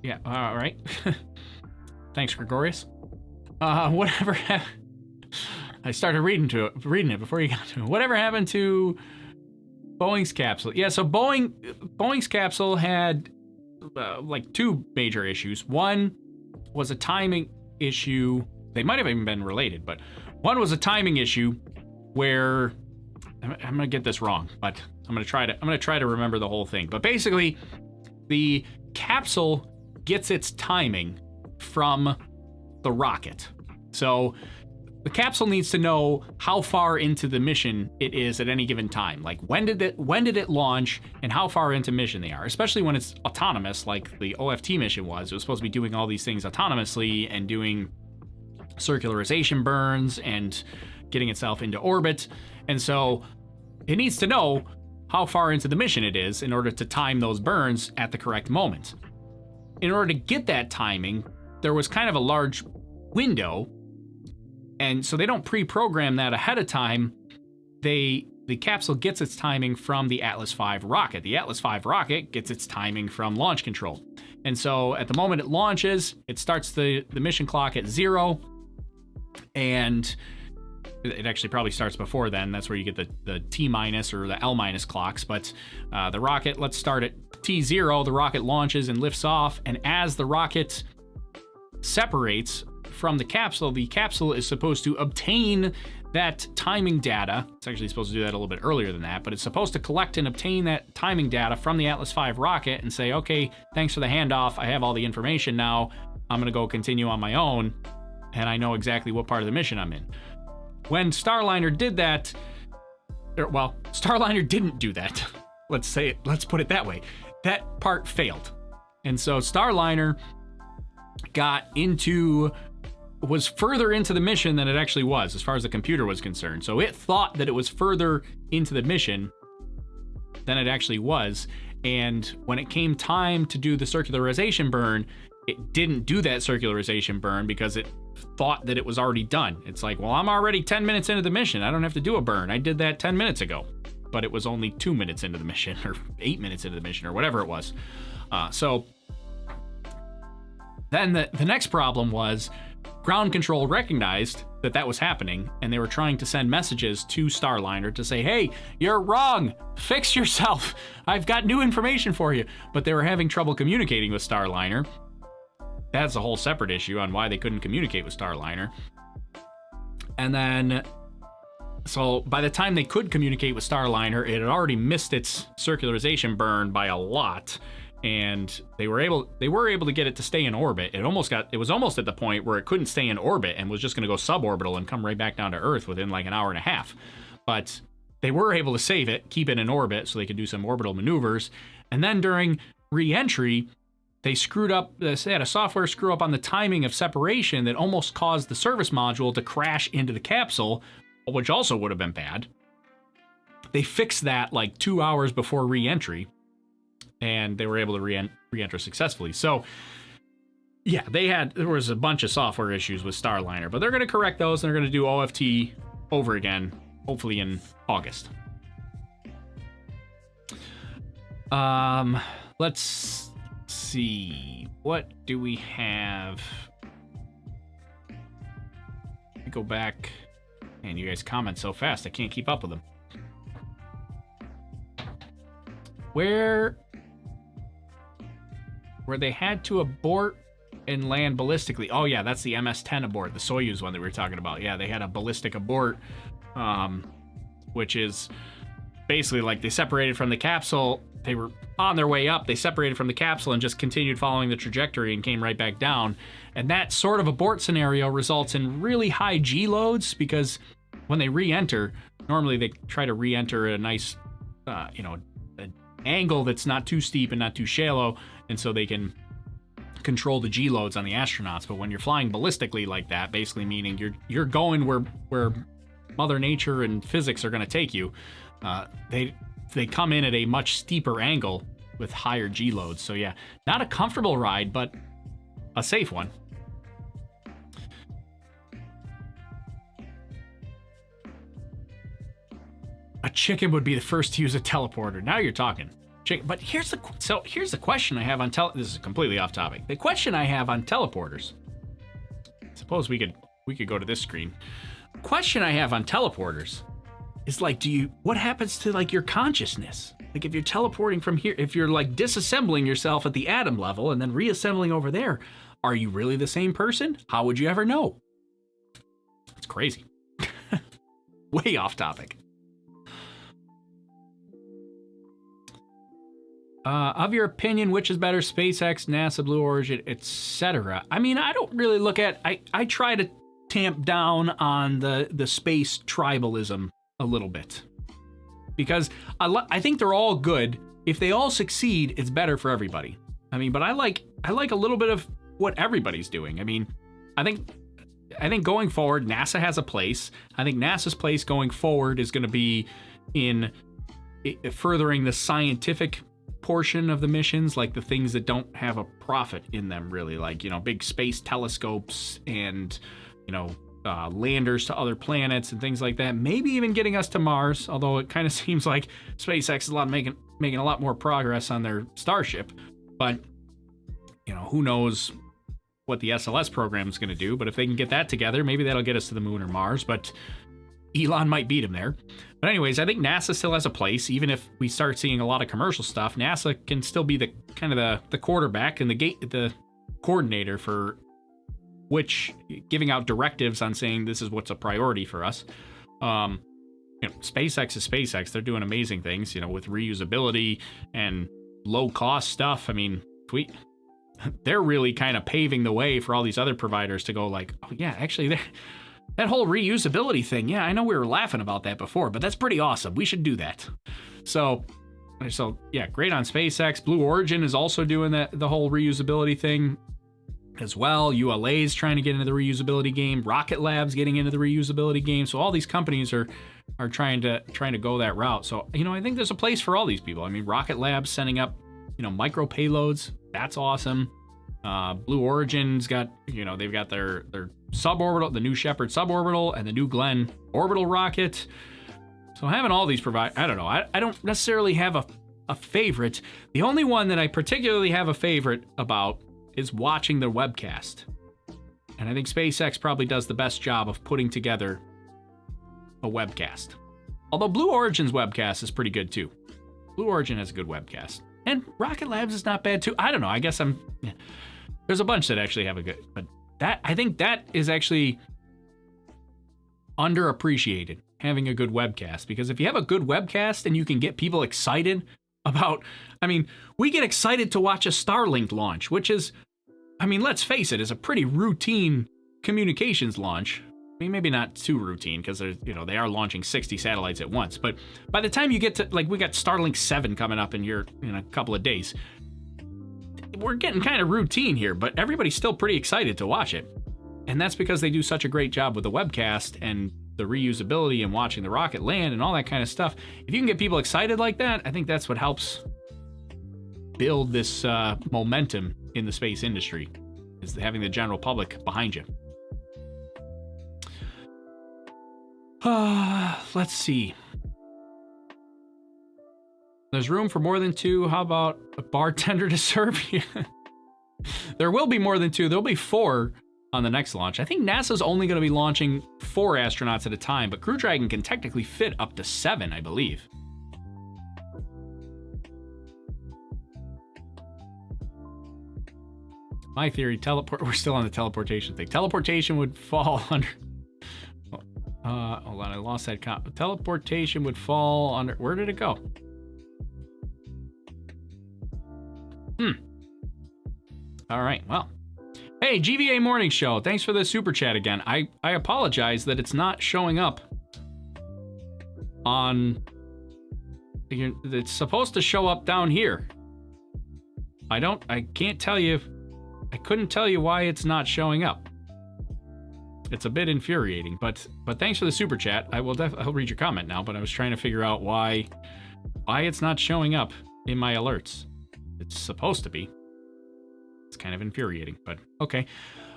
Yeah. All right. Thanks, Gregorius. Whatever. I started reading it before you got to it. Whatever happened to Boeing's capsule? Yeah. So Boeing's capsule had like two major issues. One was a timing issue. They might have even been related, but one was a timing issue where I'm gonna get this wrong, but I'm gonna try to remember the whole thing. But basically, the capsule gets its timing from the rocket. So the capsule needs to know how far into the mission it is at any given time. Like when did it launch and how far into mission they are, especially when it's autonomous like the OFT mission was. It was supposed to be doing all these things autonomously and doing circularization burns and getting itself into orbit. And so it needs to know how far into the mission it is in order to time those burns at the correct moment. In order to get that timing, there was kind of a large window, and so they don't pre-program that ahead of time. The capsule gets its timing from the Atlas V rocket. The Atlas V rocket gets its timing from launch control. And so at the moment it launches, it starts the mission clock at 0, and it actually probably starts before then. That's where you get the T- or the L- clocks. But the rocket, let's start at T0. The rocket launches and lifts off. And as the rocket separates from the capsule is supposed to obtain that timing data. It's actually supposed to do that a little bit earlier than that, but it's supposed to collect and obtain that timing data from the Atlas V rocket and say, okay, thanks for the handoff. I have all the information now. I'm going to go continue on my own, and I know exactly what part of the mission I'm in. When Starliner did that, Starliner didn't do that. Let's put it that way. That part failed. And so Starliner was further into the mission than it actually was, as far as the computer was concerned. So it thought that it was further into the mission than it actually was. And when it came time to do the circularization burn, it didn't do that circularization burn because it thought that it was already done. It's like, well, I'm already 10 minutes into the mission. I don't have to do a burn. I did that 10 minutes ago. but it was only 2 minutes into the mission, or 8 minutes into the mission, or whatever it was. So then the next problem was ground control recognized that was happening, and they were trying to send messages to Starliner to say, hey, you're wrong, fix yourself, I've got new information for you. But they were having trouble communicating with Starliner. That's a whole separate issue on why they couldn't communicate with Starliner. And then, so by the time they could communicate with Starliner, it had already missed its circularization burn by a lot, and they were able to get it to stay in orbit. It was almost at the point where it couldn't stay in orbit and was just going to go suborbital and come right back down to Earth within like an hour and a half. But they were able to save it, keep it in orbit, so they could do some orbital maneuvers. And then during re-entry, they screwed up. They had a software screw up on the timing of separation that almost caused the service module to crash into the capsule, which also would have been bad. They fixed that like 2 hours before re-entry, and they were able to re-enter successfully. So yeah, there was a bunch of software issues with Starliner, but they're going to correct those, and they're going to do OFT over again, hopefully in August. Let's see, what do we have? Let me go back, and you guys comment so fast I can't keep up with them. Where they had to abort and land ballistically. Oh yeah, that's the MS-10 abort, the Soyuz one that we were talking about. Yeah, they had a ballistic abort, which is basically like they separated from the capsule. They were on their way up, they separated from the capsule and just continued following the trajectory and came right back down. And that sort of abort scenario results in really high G loads, because when they re-enter, normally they try to re-enter at a nice, an angle that's not too steep and not too shallow, and so they can control the G loads on the astronauts. But when you're flying ballistically like that, basically meaning you're going where Mother Nature and physics are going to take you, they come in at a much steeper angle with higher G loads. So yeah, not a comfortable ride, but a safe one. A chicken would be the first to use a teleporter. Now you're talking. But here's the question I have on this is completely off topic. The question I have on teleporters. Suppose we could go to this screen. Question I have on teleporters is like, what happens to like your consciousness? Like if you're teleporting from here, if you're like disassembling yourself at the atom level and then reassembling over there, are you really the same person? How would you ever know? It's crazy. Way off topic. Of your opinion, which is better, SpaceX, NASA, Blue Origin, etc.? I mean, I don't really look at... I try to tamp down on the space tribalism a little bit. Because I think they're all good. If they all succeed, it's better for everybody. I mean, but I like a little bit of what everybody's doing. I mean, I think going forward, NASA has a place. I think NASA's place going forward is going to be in furthering the scientific portion of the missions, like the things that don't have a profit in them, really, like, big space telescopes and, landers to other planets and things like that. Maybe even getting us to Mars, although it kind of seems like SpaceX is making a lot more progress on their Starship. But, who knows what the SLS program is going to do. But if they can get that together, maybe that'll get us to the moon or Mars. But Elon might beat him there. But anyways, I think NASA still has a place. Even if we start seeing a lot of commercial stuff, NASA can still be the quarterback and the coordinator for giving out directives on saying this is what's a priority for us. SpaceX is SpaceX. They're doing amazing things, with reusability and low cost stuff. I mean, they're really kind of paving the way for all these other providers to go like, oh yeah, actually that whole reusability thing, yeah, I know we were laughing about that before, but that's pretty awesome. We should do that. So yeah, great on SpaceX. Blue Origin is also doing the whole reusability thing as well. ULA's trying to get into the reusability game. Rocket Lab's getting into the reusability game. So all these companies are trying to go that route. So, I think there's a place for all these people. I mean, Rocket Lab's sending up, micro payloads. That's awesome. Blue Origin's got, they've got their suborbital, the New Shepard suborbital and the New Glenn orbital rocket. So having all these I don't know. I don't necessarily have a favorite. The only one that I particularly have a favorite about is watching their webcast. And I think SpaceX probably does the best job of putting together a webcast. Although Blue Origin's webcast is pretty good too. Blue Origin has a good webcast. And Rocket Labs is not bad too. I don't know. I guess there's a bunch that actually have a good, but I think that is actually underappreciated, having a good webcast. Because if you have a good webcast and you can get people excited about, I mean, we get excited to watch a Starlink launch, which is, I mean, let's face it, is a pretty routine communications launch. I mean, maybe not too routine because they are launching 60 satellites at once. But by the time you get to, like, we got Starlink 7 coming up in a couple of days. We're getting kind of routine here, but everybody's still pretty excited to watch it. And that's because they do such a great job with the webcast and the reusability and watching the rocket land and all that kind of stuff. If you can get people excited like that, I think that's what helps build this momentum in the space industry, is having the general public behind you. Let's see. There's room for more than 2. How about a bartender to serve you? There will be more than 2. There'll be 4 on the next launch. I think NASA's only going to be launching 4 astronauts at a time, but Crew Dragon can technically fit up to 7, I believe. My theory, we're still on the teleportation thing. Teleportation would fall under... hold on, I lost that teleportation would fall under... Where did it go? All right, well. Hey, GVA Morning Show, thanks for the super chat again. I apologize that it's not showing up on... It's supposed to show up down here. I can't tell you... I couldn't tell you why it's not showing up. It's a bit infuriating, but thanks for the super chat. I'll read your comment now, but I was trying to figure out why it's not showing up in my alerts. It's supposed to be. It's kind of infuriating, but okay.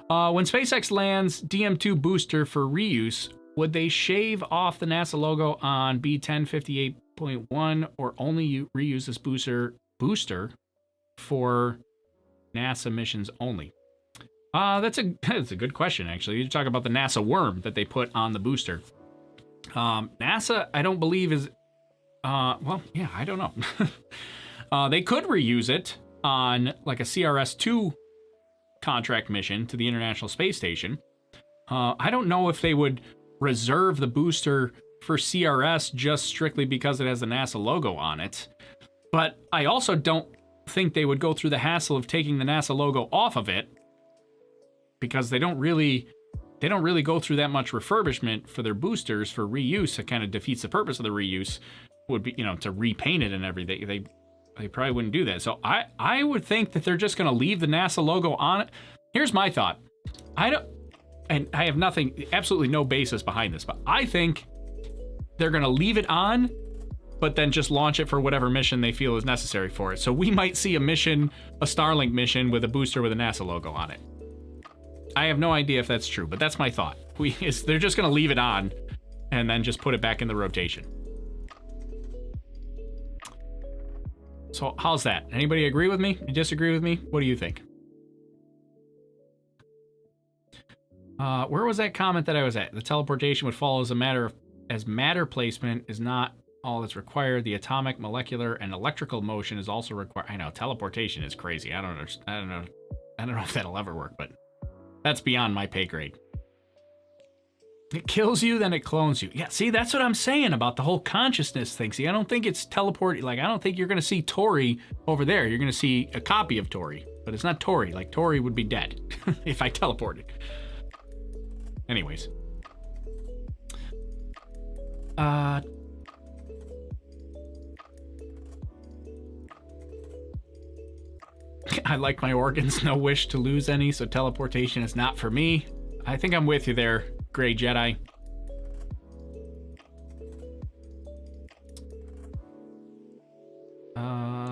When SpaceX lands DM-2 booster for reuse, would they shave off the NASA logo on B1058.1 or only reuse this booster for NASA missions only? That's a good question, actually. You talk about the NASA worm that they put on the booster. NASA, I don't believe is... well, yeah, I don't know. They could reuse it on like a CRS-2 contract mission to the International Space Station. I don't know if they would reserve the booster for CRS just strictly because it has the NASA logo on it. But I also don't think they would go through the hassle of taking the NASA logo off of it, because they don't really go through that much refurbishment for their boosters for reuse. It kind of defeats the purpose of the reuse. Would be, to repaint it and everything. They probably wouldn't do that. So I would think that they're just going to leave the NASA logo on it. Here's my thought. I have absolutely no basis behind this, but I think they're going to leave it on, but then just launch it for whatever mission they feel is necessary for it. So we might see a Starlink mission with a booster with a NASA logo on it. I have no idea if that's true, but that's my thought. They're just going to leave it on and then just put it back in the rotation. So how's that? Anybody agree with me? Disagree with me? What do you think? Where was that comment that I was at? The teleportation would follow as matter placement is not all that's required. The atomic, molecular, and electrical motion is also required. I know, teleportation is crazy. I don't know if that'll ever work, but that's beyond my pay grade. It kills you, then it clones you. Yeah, see, that's what I'm saying about the whole consciousness thing. See, I don't think it's teleport. Like, I don't think you're going to see Tori over there. You're going to see a copy of Tori, but it's not Tori. Like, Tori would be dead if I teleported. Anyways. I like my organs, no wish to lose any, so teleportation is not for me. I think I'm with you there, Gray Jedi.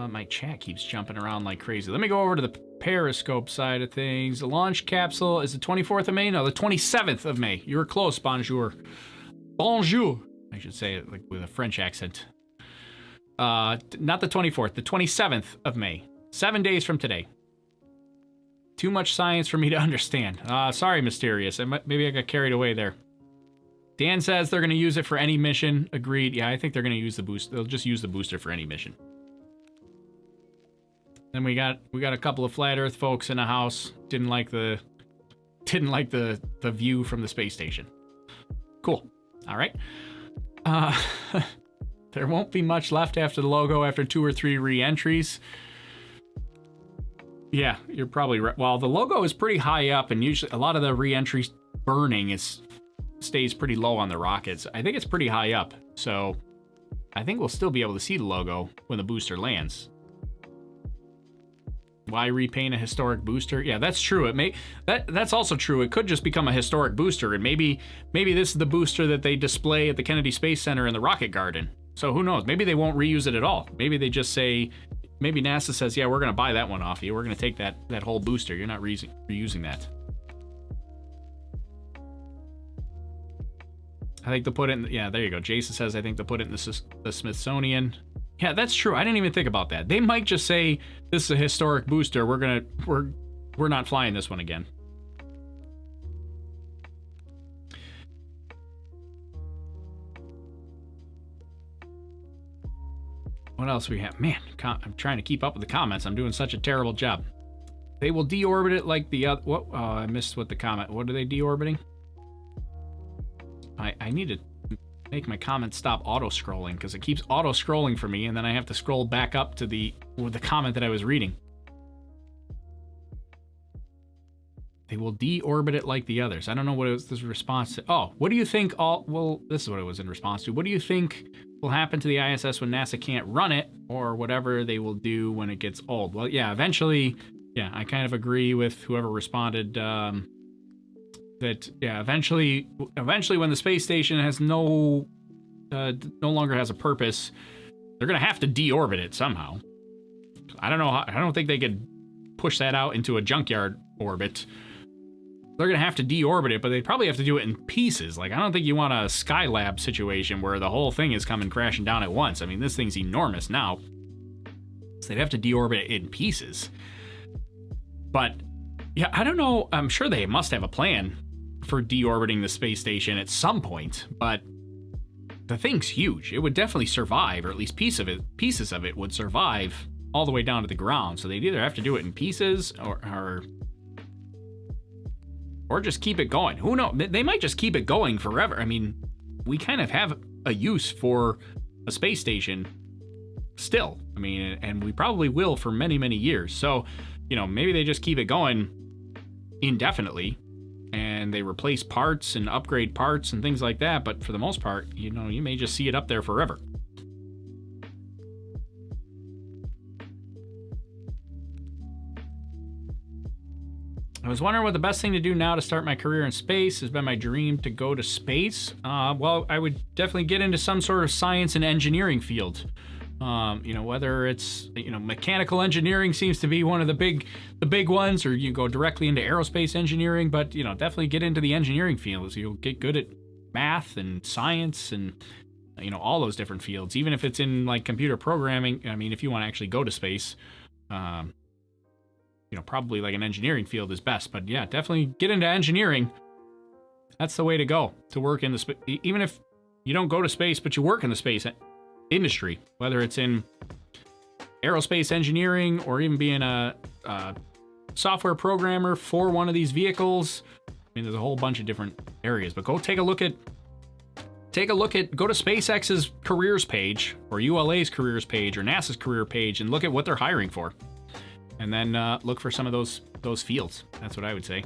My chat keeps jumping around like crazy. Let me go over to the Periscope side of things. The launch capsule is the 24th of May? No, the 27th of May. You were close, bonjour. Bonjour. I should say it like with a French accent. Not the 24th, the 27th of May. 7 days from today. Too much science for me to understand. Sorry, Mysterious. Maybe I got carried away there. Dan says they're going to use it for any mission. Agreed. Yeah, I think they're going to use the booster. They'll just use the booster for any mission. Then we got a couple of flat Earth folks in the house. Didn't like the view from the space station. Cool. All right. There won't be much left after the logo after 2 or 3 re-entries. Yeah, you're probably right. Well, the logo is pretty high up, and usually a lot of the re-entry burning stays pretty low on the rockets. I think it's pretty high up, so I think we'll still be able to see the logo when the booster lands. Why repaint a historic booster? Yeah, that's true. That's also true. It could just become a historic booster, and maybe this is the booster that they display at the Kennedy Space Center in the Rocket Garden. So who knows? Maybe they won't reuse it at all. Maybe they just say, maybe NASA says, yeah, we're going to buy that one off you. We're going to take that whole booster. You're not reusing that. I think they'll put it in, yeah, there you go. Jason says, I think they'll put it in the Smithsonian. Yeah, that's true. I didn't even think about that. They might just say, this is a historic booster. We're not flying this one again. What else we have? Man, I'm trying to keep up with the comments. I'm doing such a terrible job. They will deorbit it like the other... What? Oh, I missed what the comment... What are they deorbiting? I need to make my comments stop auto-scrolling, because it keeps auto-scrolling for me, and then I have to scroll back up to the comment that I was reading. They will deorbit it like the others. I don't know what it was this response to. Oh, what do you think well, this is what it was in response to. What do you think will happen to the ISS when NASA can't run it, or whatever they will do when it gets old? Well, yeah, eventually, yeah, I kind of agree with whoever responded, that, yeah, eventually when the space station has no longer has a purpose, they're going to have to deorbit it somehow. I don't know how, I don't think they could push that out into a junkyard orbit. They're going to have to deorbit it, but they probably have to do it in pieces. Like, I don't think you want a Skylab situation where the whole thing is coming crashing down at once. I mean, this thing's enormous now. So they'd have to deorbit it in pieces. But, yeah, I don't know. I'm sure they must have a plan for deorbiting the space station at some point, but the thing's huge. It would definitely survive, or at least pieces of it would survive all the way down to the ground. So they'd either have to do it in pieces or just keep it going. Who knows? They might just keep it going forever. I mean, we kind of have a use for a space station still. I mean, and we probably will for many, many years. So, you know, maybe they just keep it going indefinitely and they replace parts and upgrade parts and things like that. But for the most part, you know, you may just see it up there forever. I was wondering what the best thing to do now to start my career in space. Has been my dream to go to space. Well, I would definitely get into some sort of science and engineering field. You know, whether it's, you know, mechanical engineering seems to be one of the big ones, or you go directly into aerospace engineering, but, you know, definitely get into the engineering fields. You'll get good at math and science and, you know, all those different fields, even if it's in like computer programming. I mean, if you want to actually go to space, you know, probably like an engineering field is best, but yeah, definitely get into engineering. That's the way to go, to work in the even if you don't go to space, but you work in the space industry, whether it's in aerospace engineering or even being a software programmer for one of these vehicles. I mean, there's a whole bunch of different areas, but go take a look at, go to SpaceX's careers page or ULA's careers page or NASA's career page and look at what they're hiring for. And then look for some of those fields. That's what I would say.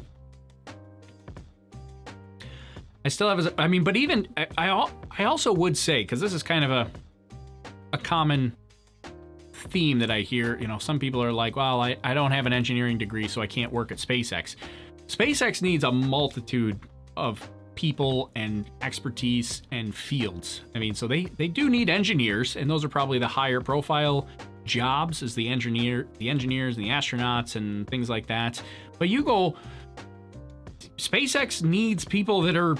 I still have, I mean, but even, I also would say, because this is kind of a common theme that I hear, you know, some people are like, well, I don't have an engineering degree, so I can't work at SpaceX. SpaceX needs a multitude of people and expertise and fields. I mean, so they do need engineers, and those are probably the higher profile jobs, as the engineers and the astronauts and things like that. But you go, SpaceX needs people that are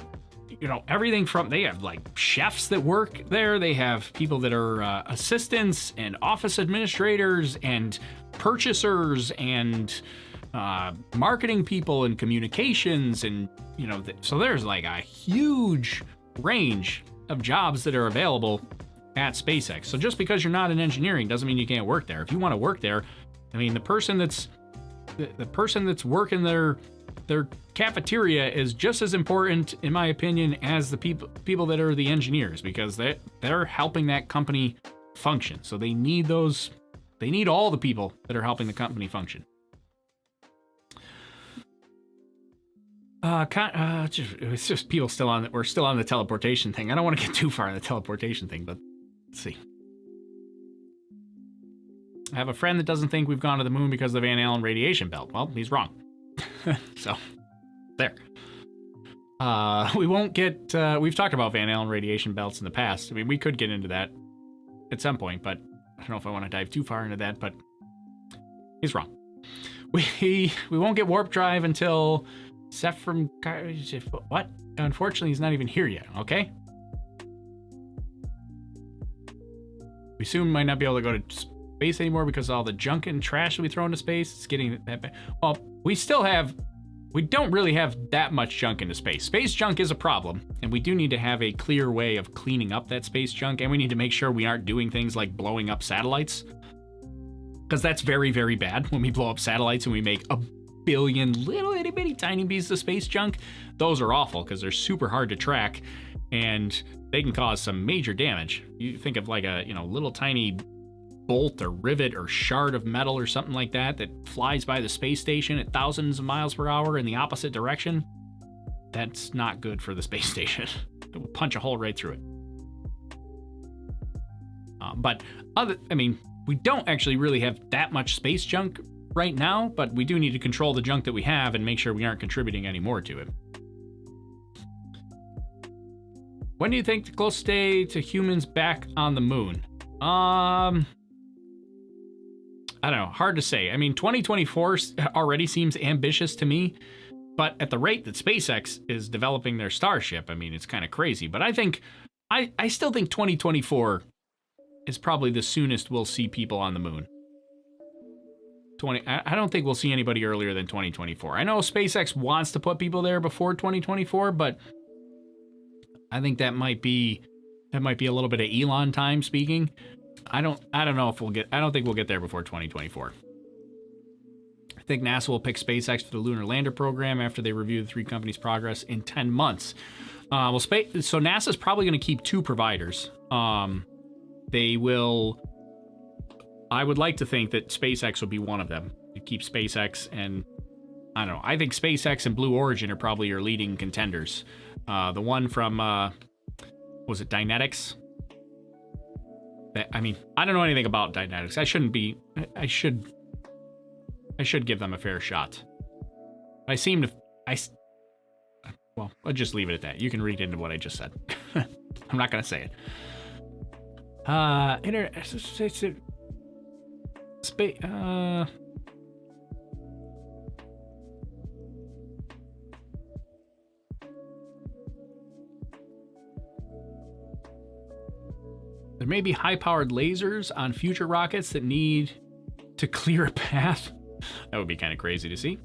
everything from, they have like chefs that work there. They have people that are assistants and office administrators and purchasers and marketing people and communications. And, so there's like a huge range of jobs that are available at SpaceX. So just because you're not in engineering doesn't mean you can't work there. If you want to work there, I mean, the person that's working their cafeteria is just as important, in my opinion, as the people that are the engineers, because they're helping that company function. So they need all the people that are helping the company function. It's just people we're still on the teleportation thing. I don't want to get too far on the teleportation thing, but let's see. I have a friend that doesn't think we've gone to the moon because of the Van Allen radiation belt. Well, he's wrong. So, there. We won't get... we've talked about Van Allen radiation belts in the past. I mean, we could get into that at some point, but I don't know if I want to dive too far into that, but he's wrong. We won't get warp drive until Seth from... What? Unfortunately, he's not even here yet, okay? We soon might not be able to go to space anymore because of all the junk and trash that we throw into space. It's getting that bad. Well, we don't really have that much junk into space. Space junk is a problem, and we do need to have a clear way of cleaning up that space junk, and we need to make sure we aren't doing things like blowing up satellites, because that's very, very bad. When we blow up satellites and we make a billion little itty bitty tiny pieces of space junk, those are awful because they're super hard to track, and they can cause some major damage. You think of like a little tiny bolt or rivet or shard of metal or something like that flies by the space station at thousands of miles per hour in the opposite direction. That's not good for the space station. It will punch a hole right through it. We don't actually really have that much space junk right now, but we do need to control the junk that we have and make sure we aren't contributing any more to it. When do you think the closest day to humans back on the moon? I don't know, hard to say. I mean, 2024 already seems ambitious to me, but at the rate that SpaceX is developing their Starship, I mean, it's kind of crazy. But I still think 2024 is probably the soonest we'll see people on the moon. I don't think we'll see anybody earlier than 2024. I know SpaceX wants to put people there before 2024, but I think that might be a little bit of Elon time speaking. I don't think we'll get there before 2024. I think NASA will pick SpaceX for the lunar lander program after they review the three companies' progress in 10 months. So NASA's probably going to keep two providers. They will. I would like to think that SpaceX will be one of them. You keep SpaceX, and I don't know. I think SpaceX and Blue Origin are probably your leading contenders. The one from was it Dynetics? I mean, I don't know anything about Dynetics. I should give them a fair shot. Well, I'll just leave it at that. You can read into what I just said. I'm not going to say it. There may be high-powered lasers on future rockets that need to clear a path. That would be kind of crazy to see.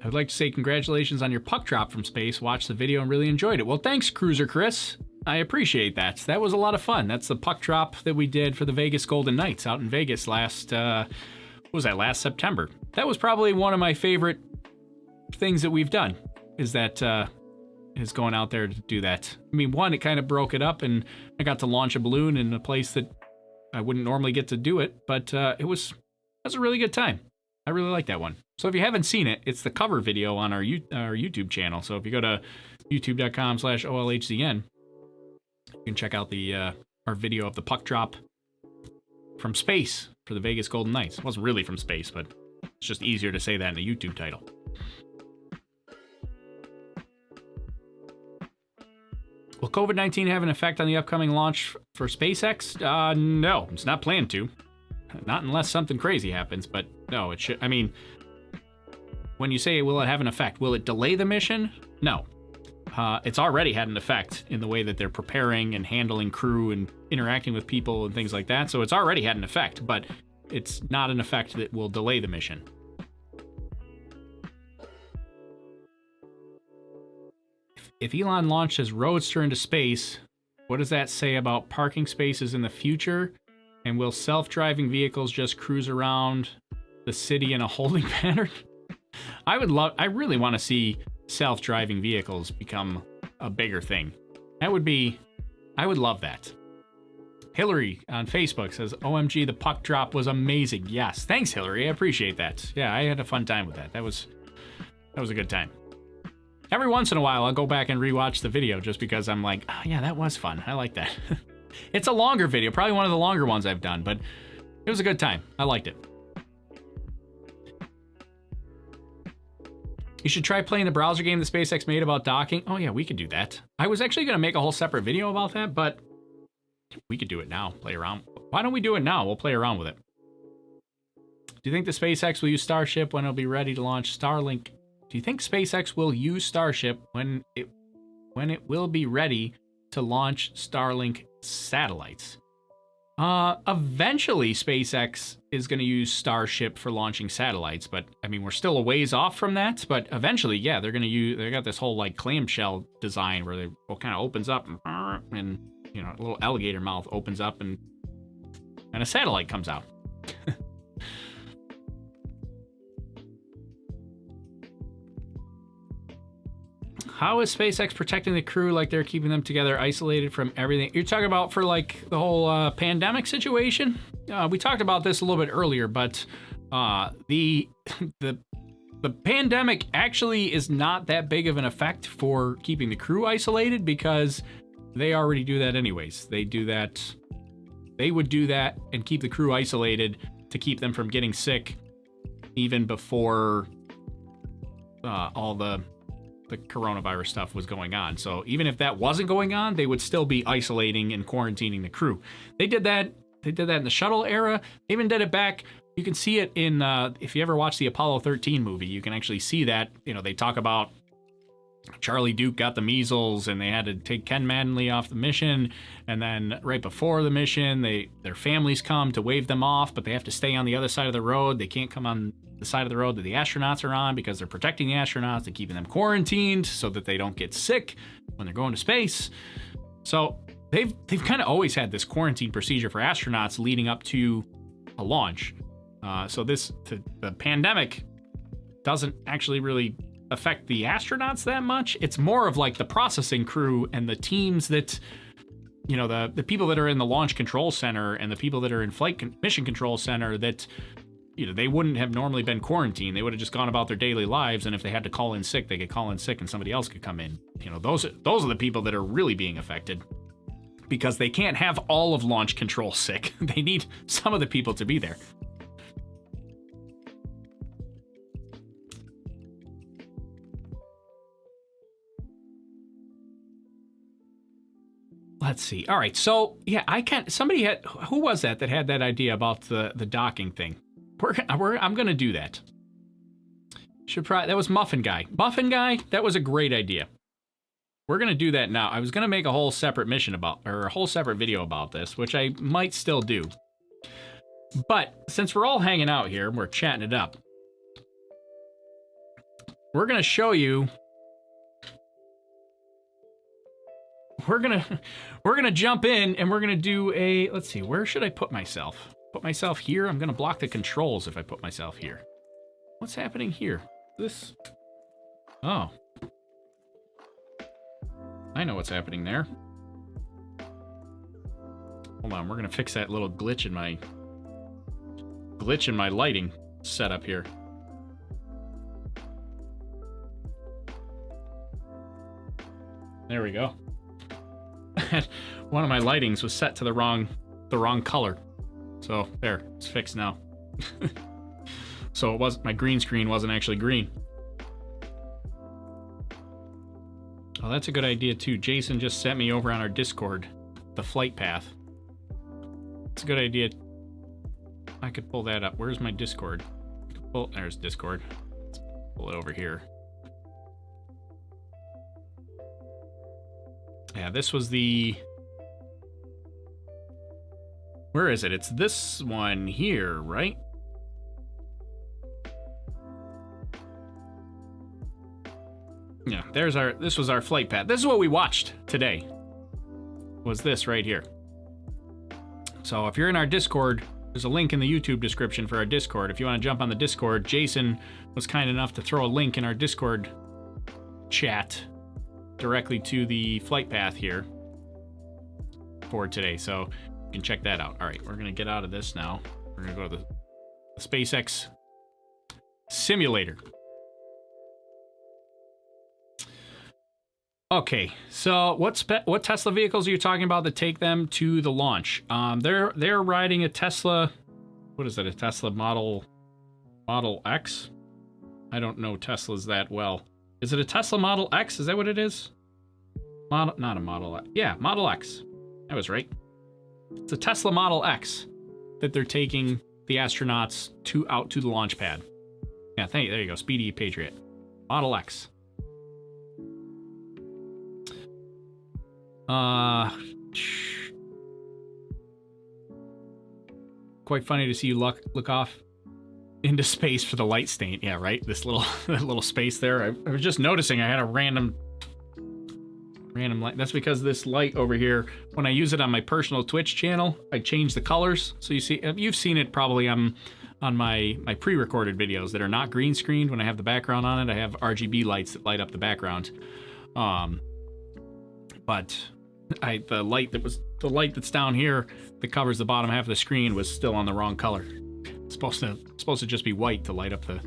I would like to say congratulations on your puck drop from space. Watched the video and really enjoyed it. Well, thanks, Cruiser Chris. I appreciate that. That was a lot of fun. That's the puck drop that we did for the Vegas Golden Knights out in Vegas last September. That was probably one of my favorite things that we've done, is going out there to do that. I mean, one, it kind of broke it up, and I got to launch a balloon in a place that I wouldn't normally get to do it, but it was a really good time. I really like that one. So if you haven't seen it, it's the cover video on our YouTube channel. So if you go to youtube.com/OLHZN, you can check out our video of the puck drop from space for the Vegas Golden Knights. It wasn't really from space, but it's just easier to say that in a YouTube title. Will COVID-19 have an effect on the upcoming launch for SpaceX? No, it's not planned to. Not unless something crazy happens, but no, it should. I mean, when you say will it have an effect, will it delay the mission? No. It's already had an effect in the way that they're preparing and handling crew and interacting with people and things like that. So it's already had an effect, but it's not an effect that will delay the mission. If Elon launched his Roadster into space, what does that say about parking spaces in the future? And will self-driving vehicles just cruise around the city in a holding pattern? I really want to see self-driving vehicles become a bigger thing. I would love that. Hillary on Facebook says, OMG, the puck drop was amazing. Yes, thanks, Hillary. I appreciate that. Yeah, I had a fun time with that. That was a good time. Every once in a while, I'll go back and rewatch the video just because I'm like, oh, yeah, that was fun. I like that. It's a longer video, probably one of the longer ones I've done, but it was a good time. I liked it. You should try playing the browser game that SpaceX made about docking. Oh yeah, we could do that. I was actually going to make a whole separate video about that, but we could do it now, play around. Why don't we do it now? We'll play around with it. Do you think the SpaceX will use Starship when it'll be ready to launch Starlink? Do you think SpaceX will use Starship when it will be ready to launch Starlink satellites? Eventually SpaceX is going to use Starship for launching satellites, but I mean, we're still a ways off from that, but eventually, yeah, they got this whole like clamshell design where it kind of opens up and you know, a little alligator mouth opens up and a satellite comes out. How is SpaceX protecting the crew like they're keeping them together, isolated from everything? You're talking about for like the whole pandemic situation? We talked about this a little bit earlier, but the pandemic actually is not that big of an effect for keeping the crew isolated because they already do that anyways. They do that. They would do that and keep the crew isolated to keep them from getting sick even before all the coronavirus stuff was going on. So even if that wasn't going on, they would still be isolating and quarantining the crew. They did that in the shuttle era. They even did it back. You can see it in, if you ever watch the Apollo 13 movie, you can actually see that, you know, they talk about Charlie Duke got the measles and they had to take Ken Mattingly off the mission. And then right before the mission, their families come to wave them off, but they have to stay on the other side of the road. They can't come on the side of the road that the astronauts are on because they're protecting the astronauts and keeping them quarantined so that they don't get sick when they're going to space. So they've kind of always had this quarantine procedure for astronauts leading up to a launch. So the pandemic doesn't actually really affect the astronauts that much. It's more of like the processing crew and the teams that, you know, the people that are in the launch control center and the people that are in mission control center that, you know, they wouldn't have normally been quarantined. They would have just gone about their daily lives, and if they had to call in sick, they could call in sick and somebody else could come in. You know, those are the people that are really being affected because they can't have all of launch control sick. They need some of the people to be there. Let's see. All right, so yeah, who was that had that idea about the docking thing? I'm gonna do that. That was Muffin Guy. Muffin Guy, that was a great idea. We're gonna do that now. I was gonna make a whole separate a whole separate video about this, which I might still do. But since we're all hanging out here and we're chatting it up, we're gonna show you. We're gonna jump in and we're gonna do a, let's see, where should I put myself? Put myself here? I'm gonna block the controls if I put myself here. What's happening here? Oh. I know what's happening there. Hold on, we're gonna fix that little glitch in my lighting setup here. There we go. One of my lightings was set to the wrong color. So there, it's fixed now. So my green screen wasn't actually green. Oh, that's a good idea too. Jason just sent me over on our Discord the flight path. It's a good idea. I could pull that up. Where's my Discord? There's Discord. Pull it over here. Yeah, this was the... Where is it? It's this one here, right? Yeah, this was our flight path. This is what we watched today. Was this right here. So if you're in our Discord, there's a link in the YouTube description for our Discord. If you want to jump on the Discord, Jason was kind enough to throw a link in our Discord chat directly to the flight path here for today. So you can check that out. All right, we're going to get out of this now. We're going to go to the SpaceX simulator. Okay, so what Tesla vehicles are you talking about that take them to the launch? They're riding a Tesla. What is it? A Tesla Model X? I don't know Teslas that well. Is it a Tesla Model X? Is that what it is? Not a Model X. Yeah, Model X. I was right. It's a Tesla Model X that they're taking the astronauts out to the launch pad. Yeah, there you go. Speedy Patriot. Model X. Quite funny to see you look off into space for the light stain. Yeah, right. This little space there. I was just noticing I had a random light. That's because this light over here, when I use it on my personal Twitch channel, I change the colors. So you see, you've seen it probably on my pre-recorded videos that are not green screened. When I have the background on it, I have RGB lights that light up the background. But the light that's down here that covers the bottom half of the screen was still on the wrong color. It's supposed to just be white to light up the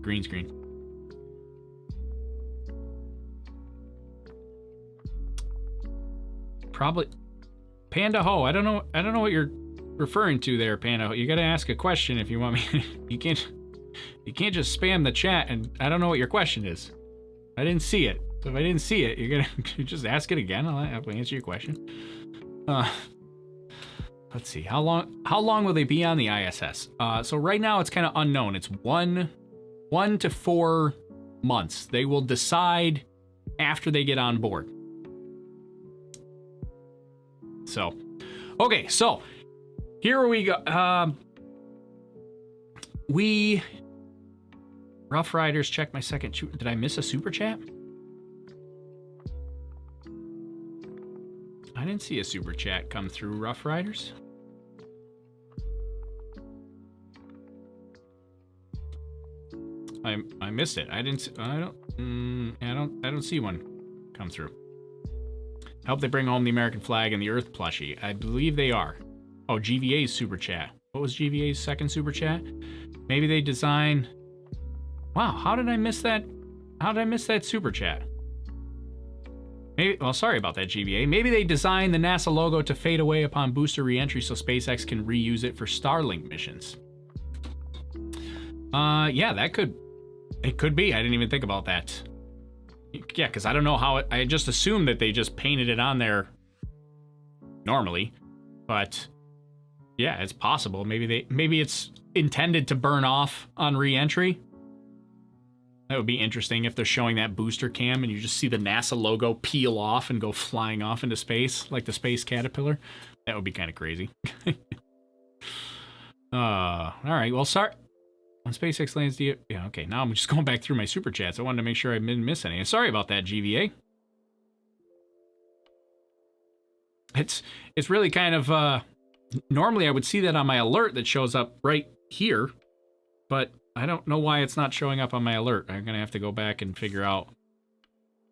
green screen. Probably Panda Ho. I don't know what you're referring to there, Panda Ho. You got to ask a question if you want me. You can't just spam the chat, and I don't know what your question is. I didn't see it. So if I didn't see it, you just ask it again. I'll answer your question. Let's see. How long will they be on the ISS? So right now it's kind of unknown. It's 1 to 4 months. They will decide after they get on board. So, okay. So here we go. Rough Riders, check my second. Did I miss a super chat? I didn't see a super chat come through, Rough Riders. I missed it. I don't see one come through. I hope they bring home the American flag and the Earth plushie. I believe they are. Oh, GVA's super chat. What was GVA's second super chat? Maybe they design. Wow, how did I miss that? How did I miss that super chat? Maybe, well, sorry about that, GVA. Maybe they designed the NASA logo to fade away upon booster re-entry so SpaceX can reuse it for Starlink missions. Yeah, it could be. I didn't even think about that. Yeah, because I don't know how I just assumed that they just painted it on there normally, but yeah, it's possible. Maybe it's intended to burn off on re-entry. That would be interesting if they're showing that booster cam and you just see the NASA logo peel off and go flying off into space like the space caterpillar. That would be kind of crazy. All right. Well, sorry. When SpaceX lands, yeah, okay. Now I'm just going back through my super chats. I wanted to make sure I didn't miss any. Sorry about that, GVA. It's really kind of normally I would see that on my alert that shows up right here, but I don't know why it's not showing up on my alert. I'm gonna have to go back and figure out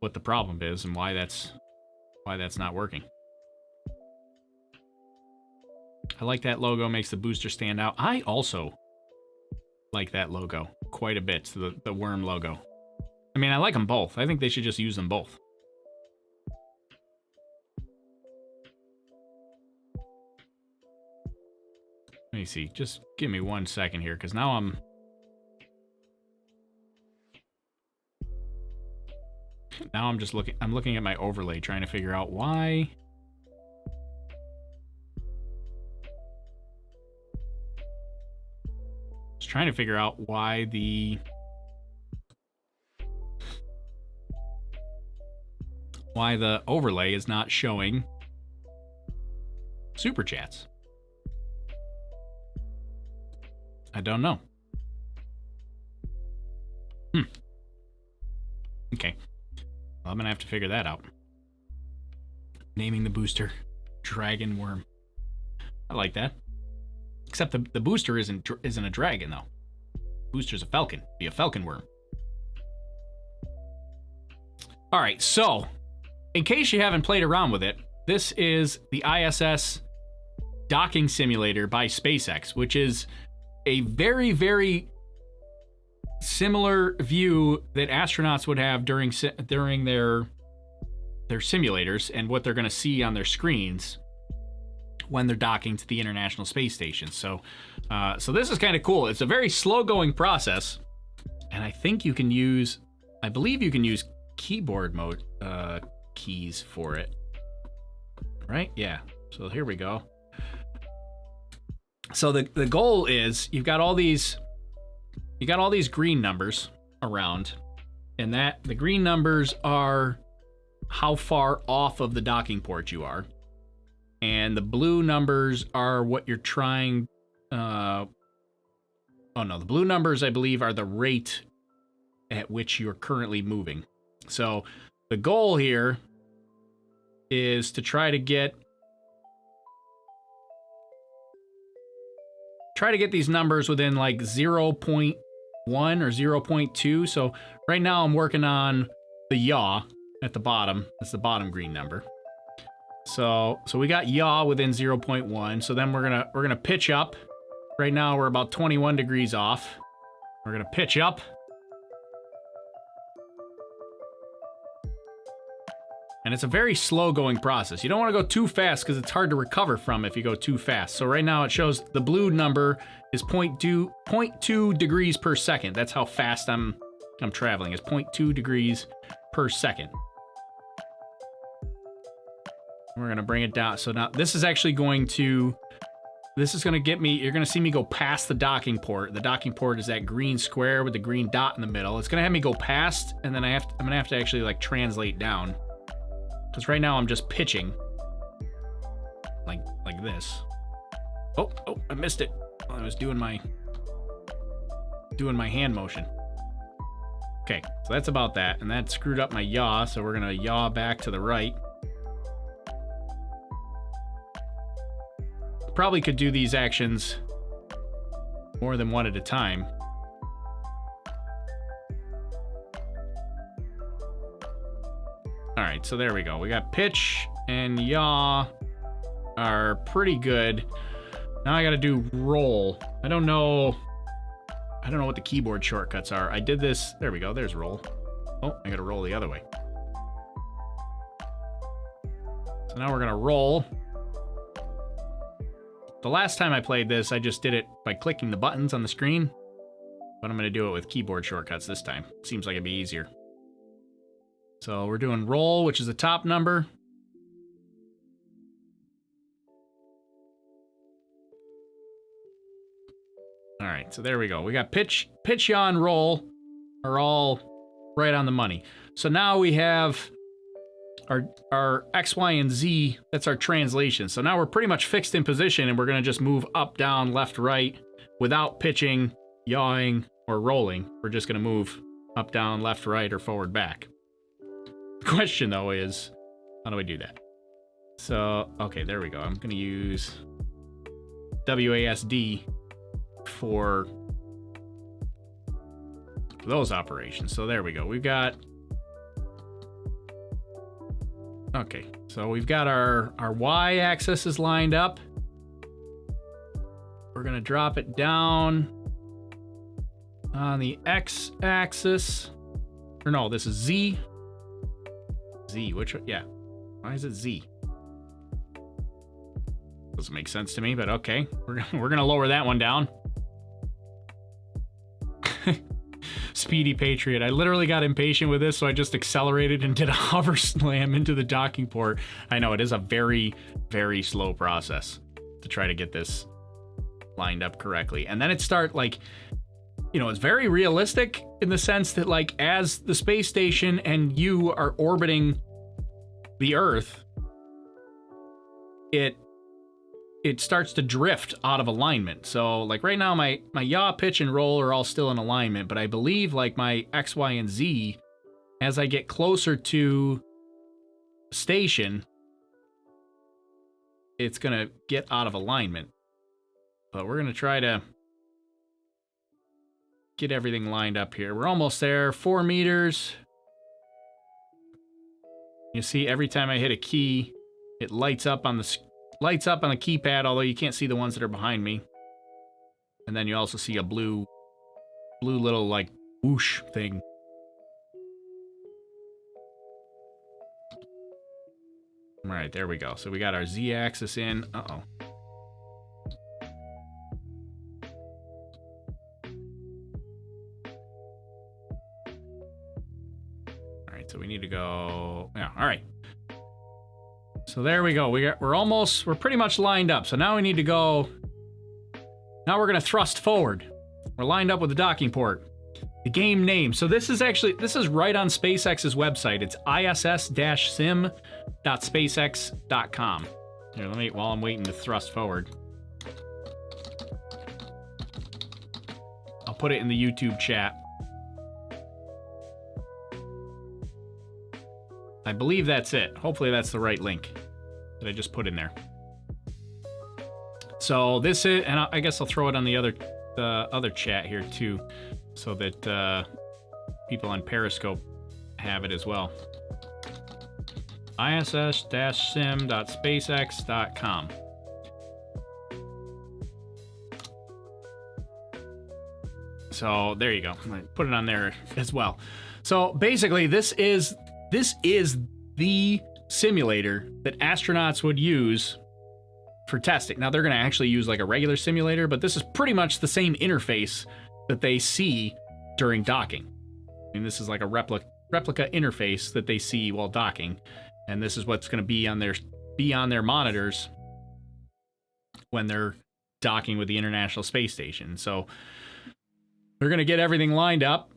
what the problem is and why that's not working. I like that logo, makes the booster stand out. I also like that logo quite a bit, the worm logo. I mean, I like them both. I think they should just use them both. Let me see. Just give me 1 second here, because now I'm just looking at my overlay, trying to figure out why. Just trying to figure out why the why the overlay is not showing super chats. I don't know. Okay. Well, I'm gonna have to figure that out. Naming the booster Dragon Worm. I like that. Except the booster isn't a dragon though. Booster's a falcon. Be a falcon worm. All right, so in case you haven't played around with it, this is the ISS docking simulator by SpaceX, which is a very, very similar view that astronauts would have during their simulators and what they're going to see on their screens when they're docking to the International Space Station. So this is kind of cool. It's a very slow-going process, and I believe you can use keyboard mode keys for it, right? Yeah. So here we go. So the goal is you got all these green numbers around, and that the green numbers are how far off of the docking port you are, and the blue numbers are what you're trying. The blue numbers I believe are the rate at which you're currently moving. So the goal here is to try to get these numbers within like 0.1 or 0.2. So right now I'm working on the yaw at the bottom. That's the bottom green number. So we got yaw within 0.1. So then we're gonna pitch up. Right now we're about 21 degrees off. We're gonna pitch up. And it's a very slow going process. You don't want to go too fast because it's hard to recover from if you go too fast. So right now it shows the blue number is 0.2 degrees per second. That's how fast I'm traveling. It's 0.2 degrees per second. We're gonna bring it down. So now this is actually going to get me, you're gonna see me go past the docking port. The docking port is that green square with the green dot in the middle. It's gonna have me go past, and then I'm gonna have to actually like translate down. Because right now I'm just pitching like this. Oh, I missed it. I was doing my hand motion. Okay, so that's about that, and that screwed up my yaw, so we're gonna yaw back to the right. Probably could do these actions more than one at a time. All right, so there we go. We got pitch and yaw are pretty good. Now I gotta do roll. I don't know what the keyboard shortcuts are. I did this, there we go, there's roll. Oh, I gotta roll the other way. So now we're gonna roll. The last time I played this, I just did it by clicking the buttons on the screen, but I'm gonna do it with keyboard shortcuts this time. Seems like it'd be easier. So we're doing roll, which is the top number. All right, so there we go. We got pitch, yaw, and roll are all right on the money. So now we have our X, Y, and Z. That's our translation. So now we're pretty much fixed in position, and we're gonna just move up, down, left, right without pitching, yawing, or rolling. We're just gonna move up, down, left, right, or forward, back. The question though is, how do I do that? So, okay, there we go. I'm gonna use WASD for those operations. So there we go. We've got, okay, so we've got our Y-axis is lined up. We're gonna drop it down on the X-axis. Or no, this is Z. Z, which one? Yeah. Why is it Z? Doesn't make sense to me, but okay. We're gonna lower that one down. Speedy Patriot. I literally got impatient with this, so I just accelerated and did a hover slam into the docking port. I know it is a very, very slow process to try to get this lined up correctly. And then it start like, you know, it's very realistic in the sense that like as the space station and you are orbiting the Earth, it starts to drift out of alignment. So like right now my yaw, pitch, and roll are all still in alignment, but I believe like my X, Y, and Z, as I get closer to station, it's gonna get out of alignment. But we're gonna try to get everything lined up here. We're almost there. 4 meters. You see, every time I hit a key, it lights up on the keypad, although you can't see the ones that are behind me. And then you also see a blue little like whoosh thing. All right, there we go. So we got our Z-axis in. Uh-oh. So we need to go, yeah, all right. So there we go. We're pretty much lined up. So now we need to go, now we're gonna thrust forward. We're lined up with the docking port. The game name. So this is right on SpaceX's website. It's iss-sim.spacex.com. Here, while I'm waiting to thrust forward. I'll put it in the YouTube chat. I believe that's it. Hopefully that's the right link that I just put in there. So this is, and I guess I'll throw it on the other chat here too, so that people on Periscope have it as well. iss-sim.spacex.com. So there you go. I put it on there as well. So basically, this is the simulator that astronauts would use for testing. Now, they're going to actually use like a regular simulator, but this is pretty much the same interface that they see during docking. I mean, this is like a replica interface that they see while docking, and this is what's going to be on their monitors when they're docking with the International Space Station. So they're going to get everything lined up.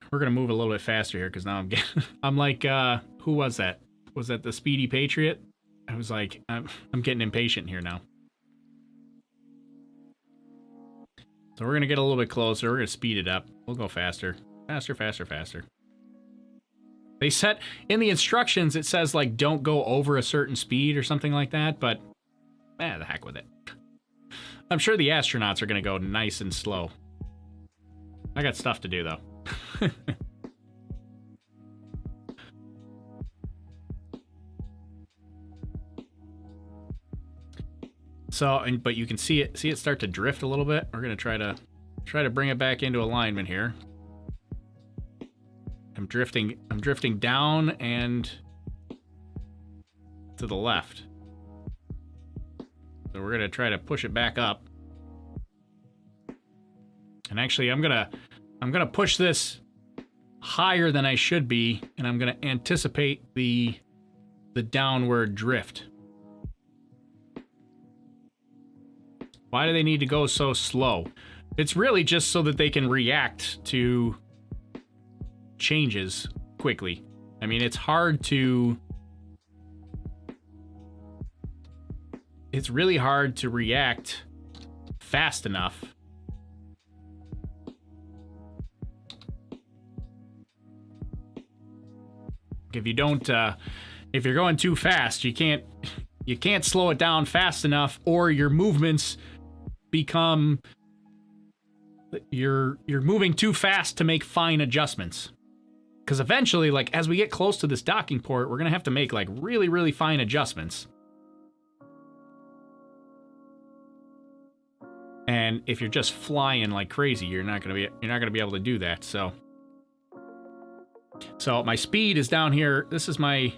We're gonna move a little bit faster here because now I'm like, who was that? Was that the Speedy Patriot? I was like, I'm getting impatient here now. So we're gonna get a little bit closer. We're gonna speed it up. We'll go faster, faster, faster, faster. They set in the instructions. It says like don't go over a certain speed or something like that. But the heck with it. I'm sure the astronauts are gonna go nice and slow. I got stuff to do though. So, but you can see it start to drift a little bit. We're gonna try to bring it back into alignment here. I'm drifting down and to the left. So we're gonna try to push it back up. And actually, I'm gonna push this higher than I should be, and I'm gonna anticipate the downward drift. Why do they need to go so slow? It's really just so that they can react to changes quickly. I mean, it's really hard to react fast enough. If you don't, if you're going too fast, you can't slow it down fast enough, or your movements become, you're moving too fast to make fine adjustments. Because eventually, like as we get close to this docking port, we're gonna have to make like really, really fine adjustments. And if you're just flying like crazy, you're not gonna be able to do that. So my speed is down here. This is my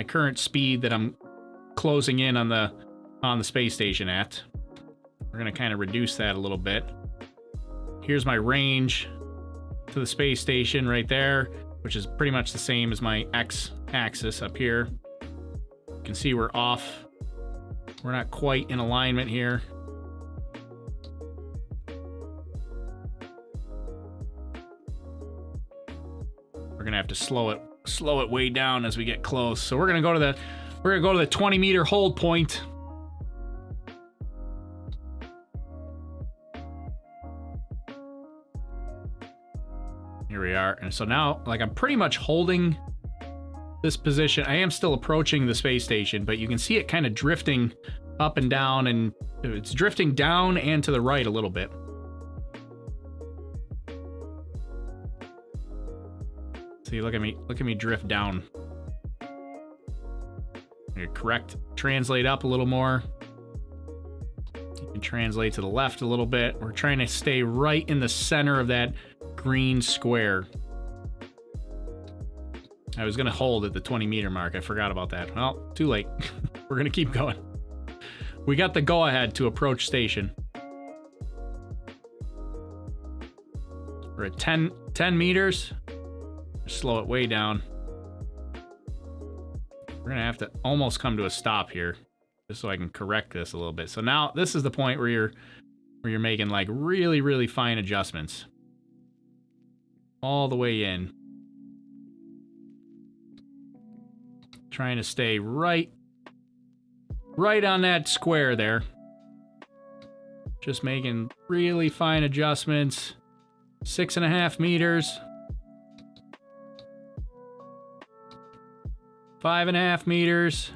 current speed that I'm closing in on the space station at. We're gonna kind of reduce that a little bit. Here's my range to the space station right there, which is pretty much the same as my x-axis up here. You can see we're off. We're not quite in alignment here. We're gonna have to slow it slow it way down as we get close. So we're gonna go to the 20-meter hold point. Here we are. And so now, like, I'm pretty much holding this position. I am still approaching the space station, but you can see it kind of drifting up and down, and it's drifting down and to the right a little bit. See, look at me drift down. Here, translate up a little more. You can translate to the left a little bit. We're trying to stay right in the center of that green square. I was gonna hold at the 20-meter mark. I forgot about that. Well, too late. We're gonna keep going. We got the go-ahead to approach station. We're at 10 meters. Slow it way down. We're gonna have to almost come to a stop here, just so I can correct this a little bit. So now this is the point where you're making like really, really fine adjustments. All the way in. Trying to stay right on that square there. Just making really fine adjustments. 6.5 meters. 5.5 meters.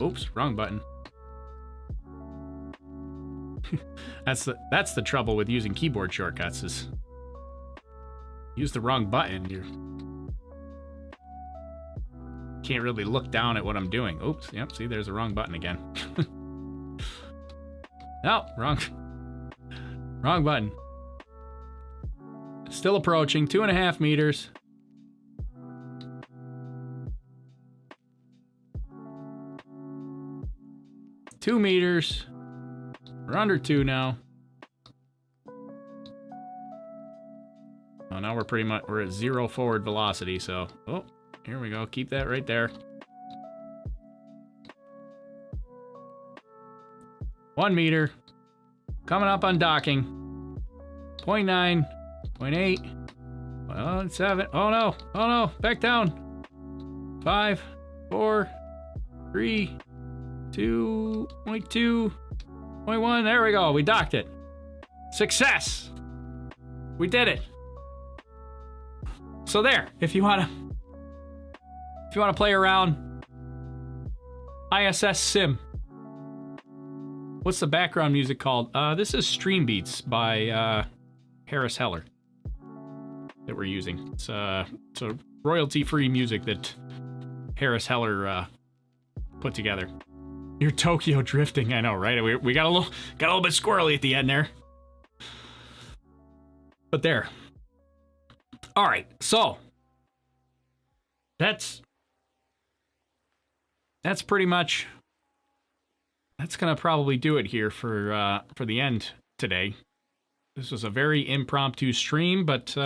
Oops, wrong button. That's the trouble with using keyboard shortcuts, is use the wrong button. You can't really look down at what I'm doing. Oops, yep, see, there's the wrong button again. No, wrong button. Still approaching, 2.5 meters. Two meters. We're under 2 now. Oh, now we're at 0 forward velocity, so, oh, here we go. Keep that right there. 1 meter. Coming up on docking. 0.9, 0.8, 7. Oh no, back down. 5, 4, 3, 2, 0.2, 0.1. There we go. We docked it. Success. We did it. So there, if you wanna play around, ISS Sim. What's the background music called? This is Stream Beats by Harris Heller that we're using. It's a royalty-free music that Harris Heller put together. You're Tokyo drifting, I know, right? We got a little bit squirrely at the end there. But there. All right, so that's pretty much. That's gonna probably do it here for the end today. This was a very impromptu stream, but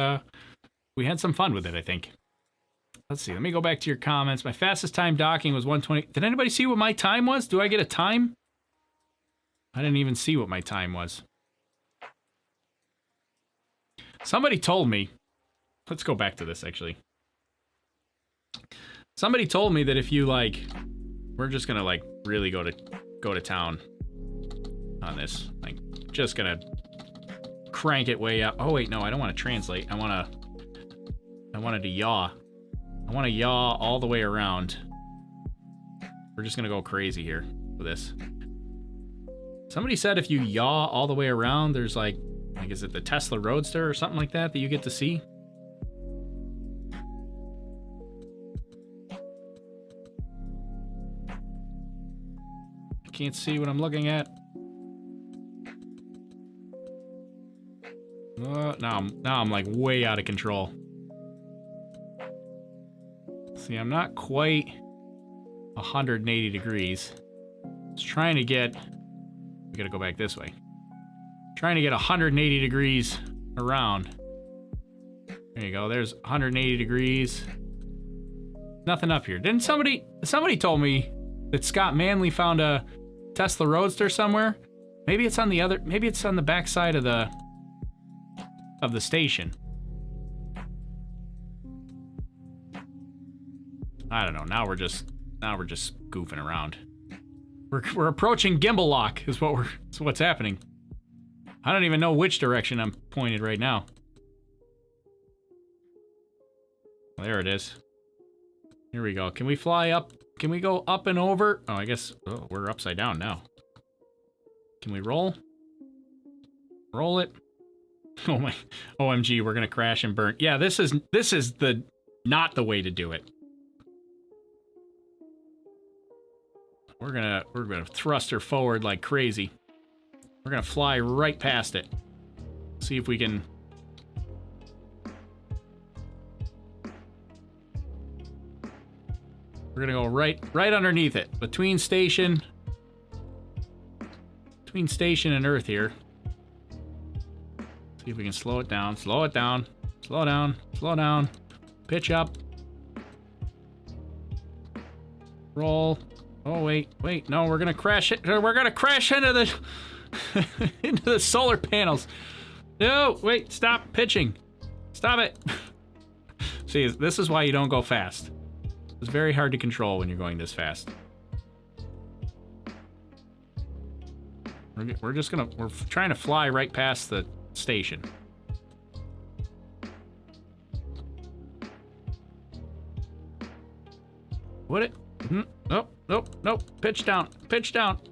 we had some fun with it, I think. Let's see. Let me go back to your comments. My fastest time docking was 1:20. Did anybody see what my time was? Do I get a time? I didn't even see what my time was. Somebody told me. Let's go back to this, actually. Somebody told me that if you, like, we're just gonna, like, really go to town on this. Like, just gonna crank it way up. Oh, wait, no, I don't want to translate. I wanted to yaw. I want to yaw all the way around. We're just gonna go crazy here with this. Somebody said if you yaw all the way around, there's like, is it the Tesla Roadster or something like that you get to see? Can't see what I'm looking at. Now I'm like way out of control. See, I'm not quite 180 degrees. I was trying to get. We gotta go back this way. Trying to get 180 degrees around. There you go. There's 180 degrees. Nothing up here. Didn't somebody told me that Scott Manley found a Tesla Roadster somewhere? Maybe it's on the back side of the of the station. I don't know. Now we're just goofing around. We're approaching gimbal lock is what's happening. I don't even know which direction I'm pointed right now. There it is. Here we go. Can we fly up? Can we go up and over? Oh, I guess we're upside down now. Can we roll? Roll it. Oh my, OMG, we're gonna crash and burn. Yeah, this is not the way to do it. We're gonna thrust her forward like crazy. We're gonna fly right past it. See if we can. We're gonna go right underneath it, between station and Earth here. See if we can slow it down, slow it down, slow down, slow down, pitch up, roll. Oh wait, no, we're gonna crash it. We're gonna crash into the into the solar panels. No, wait, stop pitching. Stop it. See, this is why you don't go fast. It's very hard to control when you're going this fast. We're trying to fly right past the station. What it? Nope. Pitch down.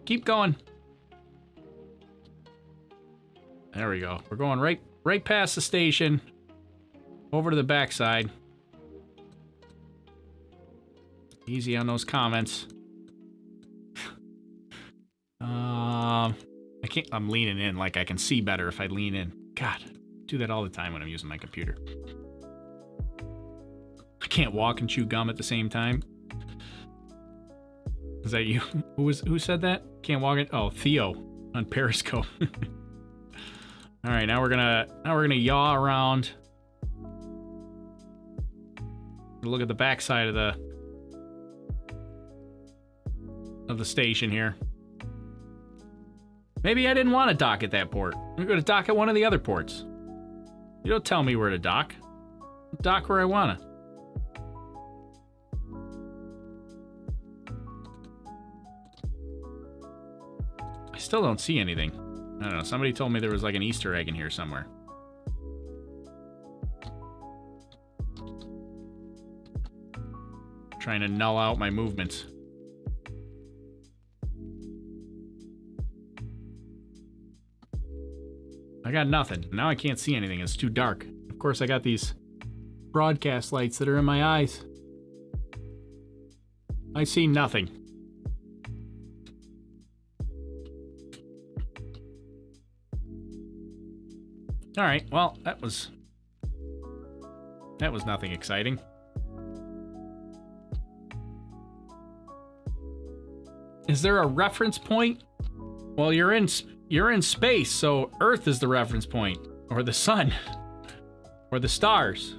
Keep going. There we go. We're going right past the station. Over to the backside. Easy on those comments. I can't. I'm leaning in like I can see better if I lean in. God, I do that all the time when I'm using my computer. I can't walk and chew gum at the same time. Is that you? Who said that? Can't walk it? Oh, Theo on Periscope. All right, now we're gonna yaw around. Look at the backside of the station here. Maybe I didn't want to dock at that port. I'm going to dock at one of the other ports. You don't tell me where to dock. Dock where I want to. I still don't see anything. I don't know. Somebody told me there was like an Easter egg in here somewhere. Trying to null out my movements. I got nothing. Now I can't see anything. It's too dark. Of course, I got these broadcast lights that are in my eyes. I see nothing. All right. Well, that was nothing exciting. Is there a reference point? Well, you're in space, so Earth is the reference point, or the sun, or the stars.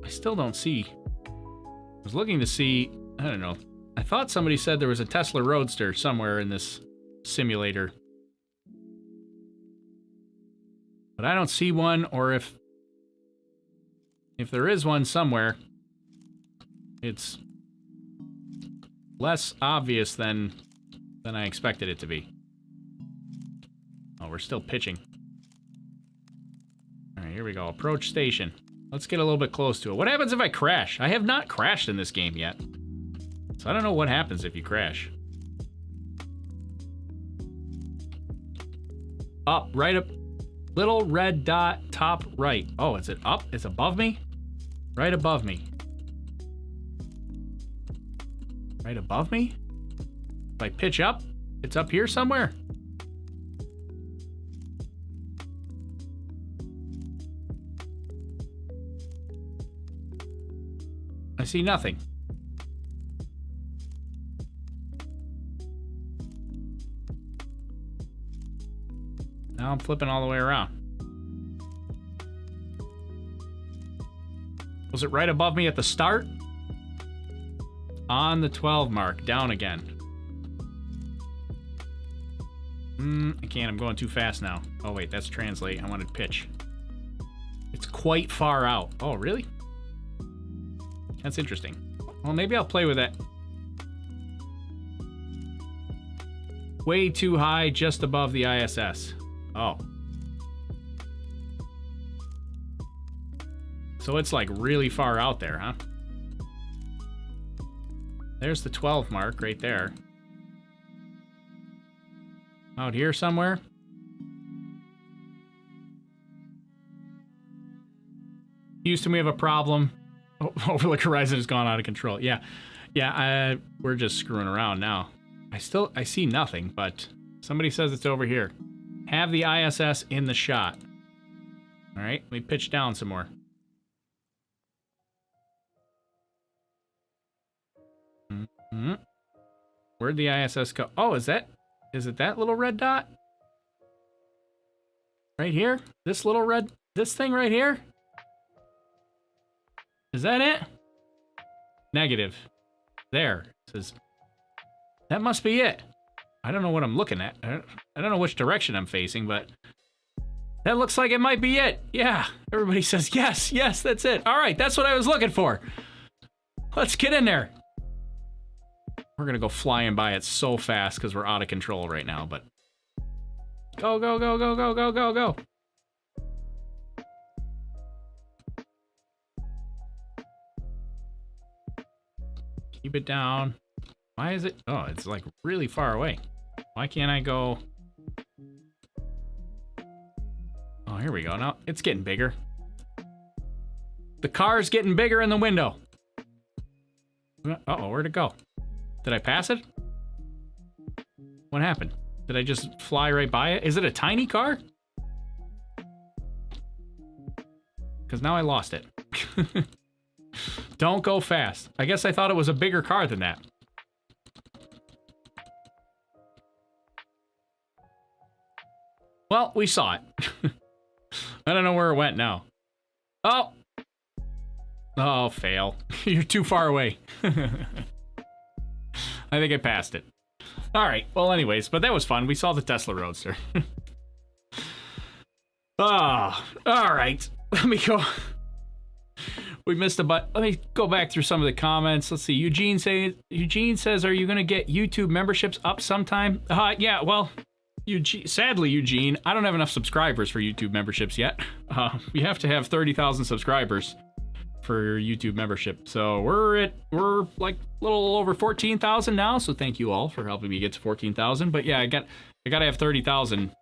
I still don't see. I was looking to see, I don't know. I thought somebody said there was a Tesla Roadster somewhere in this simulator. But I don't see one, or if there is one somewhere, it's less obvious than I expected it to be. Oh, we're still pitching. All right, here we go. Approach station. Let's get a little bit close to it. What happens if I crash? I have not crashed in this game yet. So I don't know what happens if you crash. Up, right up. Little red dot, top right. Oh, is it up? It's above me? Right above me. Right above me? If I pitch up, it's up here somewhere. I see nothing. Now I'm flipping all the way around. Was it right above me at the start? On the 12 mark, down again. I can't. I'm going too fast now. Oh, wait. That's translate. I wanted pitch. It's quite far out. Oh, really? That's interesting. Well, maybe I'll play with that. Way too high, just above the ISS. Oh. So it's like really far out there, huh? There's the 12 mark right there. Out here somewhere? Houston, we have a problem. Oh, Overlook Horizon has gone out of control. Yeah. Yeah, we're just screwing around now. I see nothing, but somebody says it's over here. Have the ISS in the shot. All right, let me pitch down some more. Where'd the ISS go? Oh, is it that little red dot? Right here? This thing right here? Is that it? Negative. There. It says, that must be it. I don't know what I'm looking at. I don't know which direction I'm facing, but that looks like it might be it. Yeah. Everybody says, yes, that's it. All right, that's what I was looking for. Let's get in there. We're going to go flying by it so fast because we're out of control right now, but go, go, go, go, go, go, go, go. Keep it down. Why is it? Oh, it's like really far away. Why can't I go? Oh, here we go. Now it's getting bigger. The car's getting bigger in the window. Uh-oh, where'd it go? Did I pass it? What happened? Did I just fly right by it? Is it a tiny car? Because now I lost it. Don't go fast. I guess I thought it was a bigger car than that. Well, we saw it. I don't know where it went now. Oh! Oh, fail. You're too far away. I think I passed it. All right. Well, anyways, but that was fun. We saw the Tesla Roadster. Ah, all right. Let me go. We missed a but. Let me go back through some of the comments. Let's see. Eugene says, "Are you going to get YouTube memberships up sometime?" Yeah. Well, sadly, Eugene, I don't have enough subscribers for YouTube memberships yet. We have to have 30,000 subscribers for YouTube membership. So we're like a little over 14,000 now. So thank you all for helping me get to 14,000. But yeah, I got to have 30,000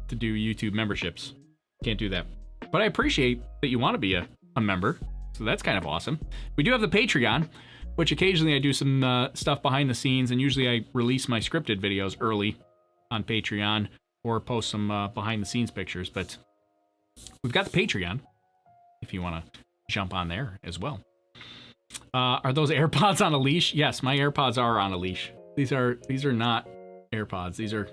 to do YouTube memberships. Can't do that. But I appreciate that you want to be a member. So that's kind of awesome. We do have the Patreon, which occasionally I do some stuff behind the scenes, and usually I release my scripted videos early on Patreon or post some behind the scenes pictures. But we've got the Patreon if you want to jump on there as well. Are those AirPods on a leash? Yes, my AirPods are on a leash. These are not AirPods. These are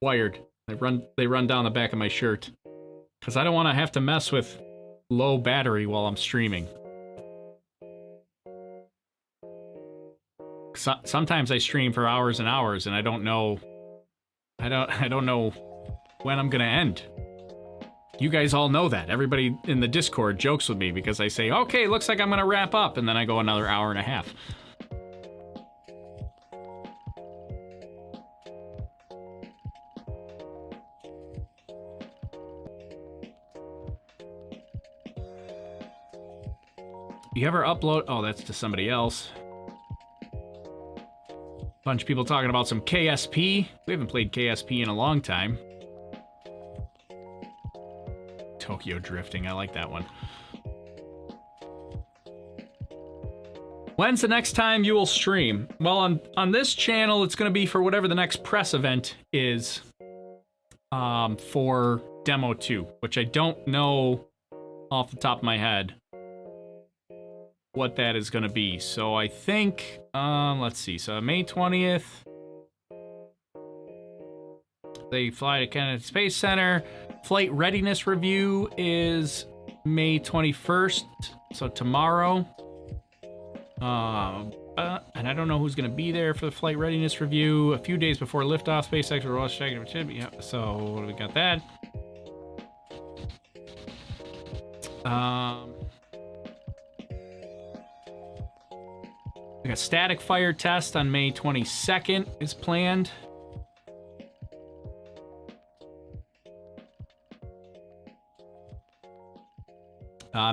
wired. They run down the back of my shirt because I don't want to have to mess with low battery while I'm streaming. Sometimes I stream for hours and hours, and I don't know when I'm gonna end. You guys all know that. Everybody in the Discord jokes with me because I say, okay, looks like I'm gonna wrap up, and then I go another hour and a half. You ever upload? Oh, that's to somebody else. Bunch of people talking about some KSP. We haven't played KSP in a long time. Tokyo drifting, I like that one. When's the next time you will stream? Well, on this channel, it's going to be for whatever the next press event is for Demo-2, which I don't know off the top of my head what that is going to be. So I think, let's see. So May 20th, they fly to Kennedy Space Center. Flight readiness review is May 21st, so tomorrow. and I don't know who's going to be there for the flight readiness review. A few days before liftoff, SpaceX will rush. Yeah, so we got that. We got static fire test on May 22nd is planned.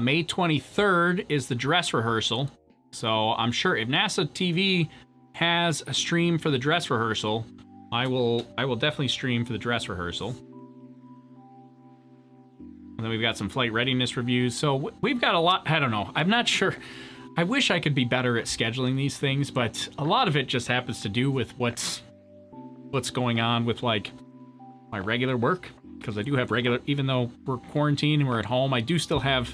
May 23rd is the dress rehearsal. So I'm sure if NASA TV has a stream for the dress rehearsal, I will definitely stream for the dress rehearsal. And then we've got some flight readiness reviews. So we've got a lot. I don't know. I'm not sure. I wish I could be better at scheduling these things, but a lot of it just happens to do with what's going on with like my regular work. Because I do have regular, even though we're quarantined and we're at home, I do still have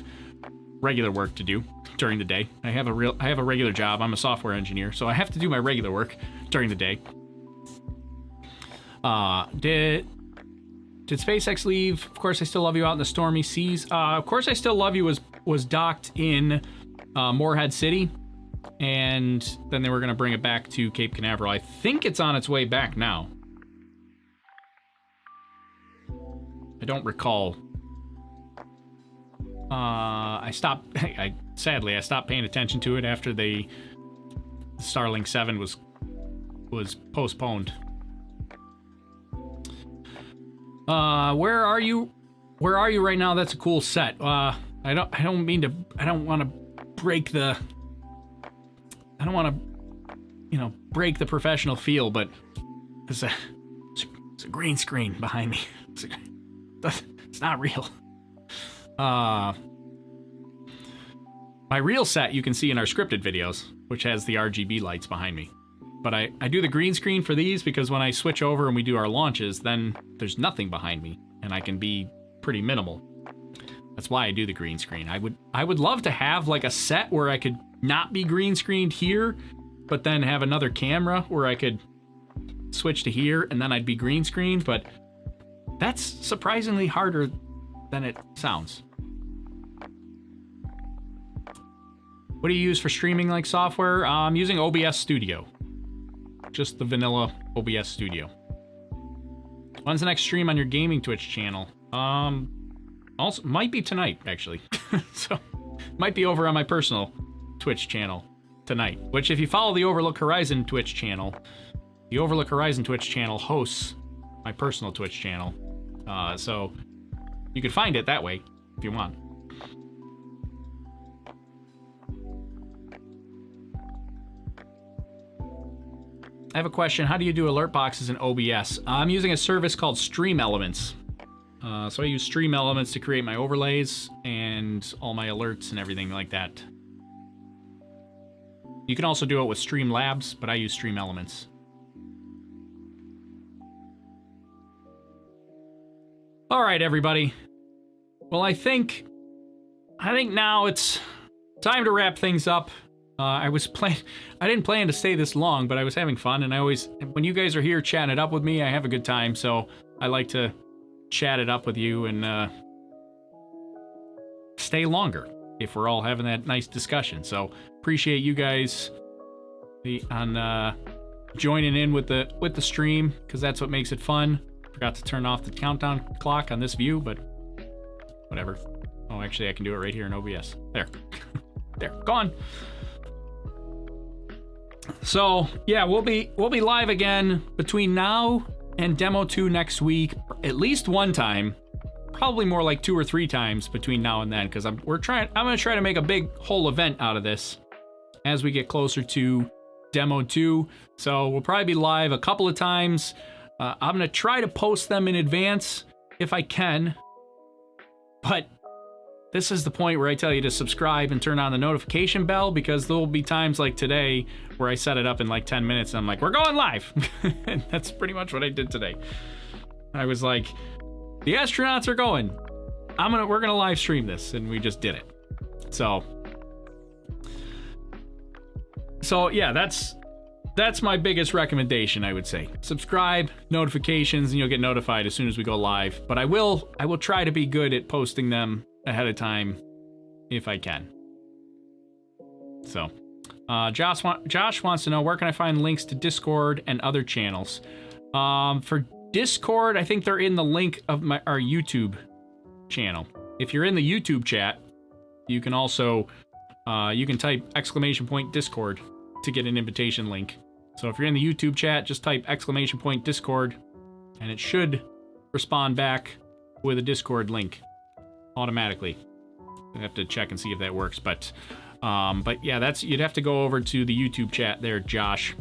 regular work to do during the day. I have a regular job. I'm a software engineer, so I have to do my regular work during the day. Did SpaceX leave? Of course, I still love you out in the stormy seas. Of course, I still love you was docked in Morehead City, and then they were gonna bring it back to Cape Canaveral. I think it's on its way back now. I don't recall. Sadly, I stopped paying attention to it after the Starlink 7 was postponed. Where are you right now? That's a cool set. I don't want to break the break the professional feel, but it's a green screen behind me. It's not real. My real set you can see in our scripted videos, which has the RGB lights behind me. But I do the green screen for these because when I switch over and we do our launches, then there's nothing behind me and I can be pretty minimal. That's why I do the green screen. I would love to have like a set where I could not be green screened here, but then have another camera where I could switch to here and then I'd be green screened, but that's surprisingly harder than it sounds. What do you use for streaming like software? I'm using OBS Studio. Just the vanilla OBS Studio. When's the next stream on your gaming Twitch channel? Also might be tonight, actually. So, might be over on my personal Twitch channel tonight. Which, if you follow the Overlook Horizon Twitch channel, the Overlook Horizon Twitch channel hosts my personal Twitch channel. So you can find it that way if you want. I have a question. How do you do alert boxes in OBS? I'm using a service called Stream Elements. So I use Stream Elements to create my overlays and all my alerts and everything like that. You can also do it with Streamlabs, but I use Stream Elements. All right, everybody. Well, I think now it's time to wrap things up. I didn't plan to stay this long, but I was having fun, and when you guys are here chatting it up with me, I have a good time, so I like to chat it up with you and stay longer if we're all having that nice discussion. So appreciate you guys on joining in with the stream, because that's what makes it fun. Forgot to turn off the countdown clock on this view, but whatever. Oh, actually, I can do it right here in OBS. There. There. Gone. So, yeah, we'll be live again between now and Demo 2 next week, at least one time. Probably more like 2 or 3 times between now and then, because I'm going to try to make a big whole event out of this as we get closer to Demo 2. So, we'll probably be live a couple of times. I'm going to try to post them in advance if I can. But this is the point where I tell you to subscribe and turn on the notification bell, because there will be times like today where I set it up in like 10 minutes and I'm like, we're going live. And that's pretty much what I did today. I was like, the astronauts are going. We're going to live stream this, and we just did it. So yeah, that's my biggest recommendation, I would say. Subscribe, notifications, and you'll get notified as soon as we go live. But I will try to be good at posting them ahead of time if I can. So, Josh wants to know, where can I find links to Discord and other channels? For Discord, I think they're in the link of our YouTube channel. If you're in the YouTube chat, you can also you can type !Discord to get an invitation link. So if you're in the YouTube chat, just type !Discord, and it should respond back with a Discord link automatically. I have to check and see if that works, but yeah, you'd have to go over to the YouTube chat there, Josh,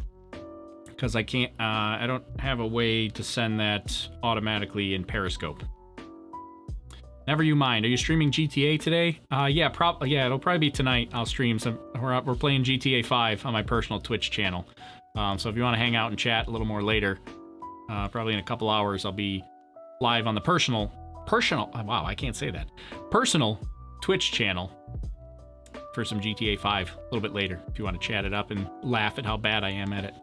because I can't. I don't have a way to send that automatically in Periscope. Never you mind. Are you streaming GTA today? Yeah, it'll probably be tonight. I'll stream some. We're playing GTA 5 on my personal Twitch channel. So if you want to hang out and chat a little more later, probably in a couple hours, I'll be live on the personal. Wow, I can't say that. Personal Twitch channel for some GTA 5 a little bit later. If you want to chat it up and laugh at how bad I am at it.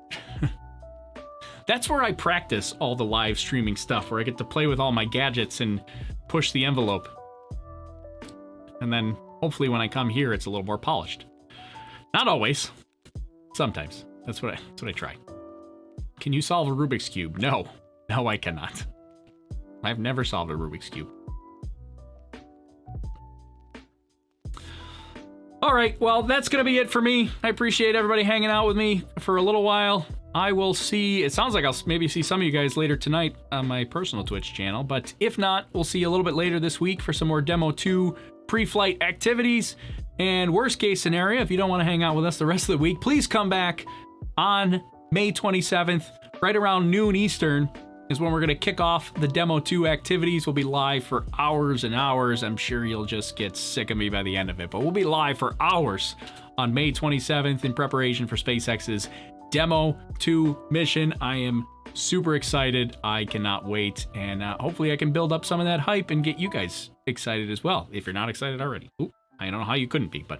That's where I practice all the live streaming stuff, where I get to play with all my gadgets and push the envelope. And then hopefully when I come here, it's a little more polished. Not always. Sometimes. That's what I try. Can you solve a Rubik's Cube? No. No, I cannot. I've never solved a Rubik's Cube. All right, well, that's going to be it for me. I appreciate everybody hanging out with me for a little while. I will see, it sounds like I'll maybe see some of you guys later tonight on my personal Twitch channel, but if not, we'll see you a little bit later this week for some more Demo 2 pre-flight activities. And worst case scenario, if you don't want to hang out with us the rest of the week, please come back on May 27th, right around noon Eastern, is when we're going to kick off the Demo 2 activities. We'll be live for hours and hours. I'm sure you'll just get sick of me by the end of it, but we'll be live for hours on May 27th in preparation for SpaceX's Demo 2 mission. I am super excited. I cannot wait, and hopefully I can build up some of that hype and get you guys excited as well, if you're not excited already. Ooh, I don't know how you couldn't be, but...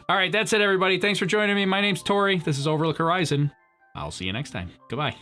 All right, that's it, everybody. Thanks for joining me. My name's Tori. This is Overlook Horizon. I'll see you next time. Goodbye.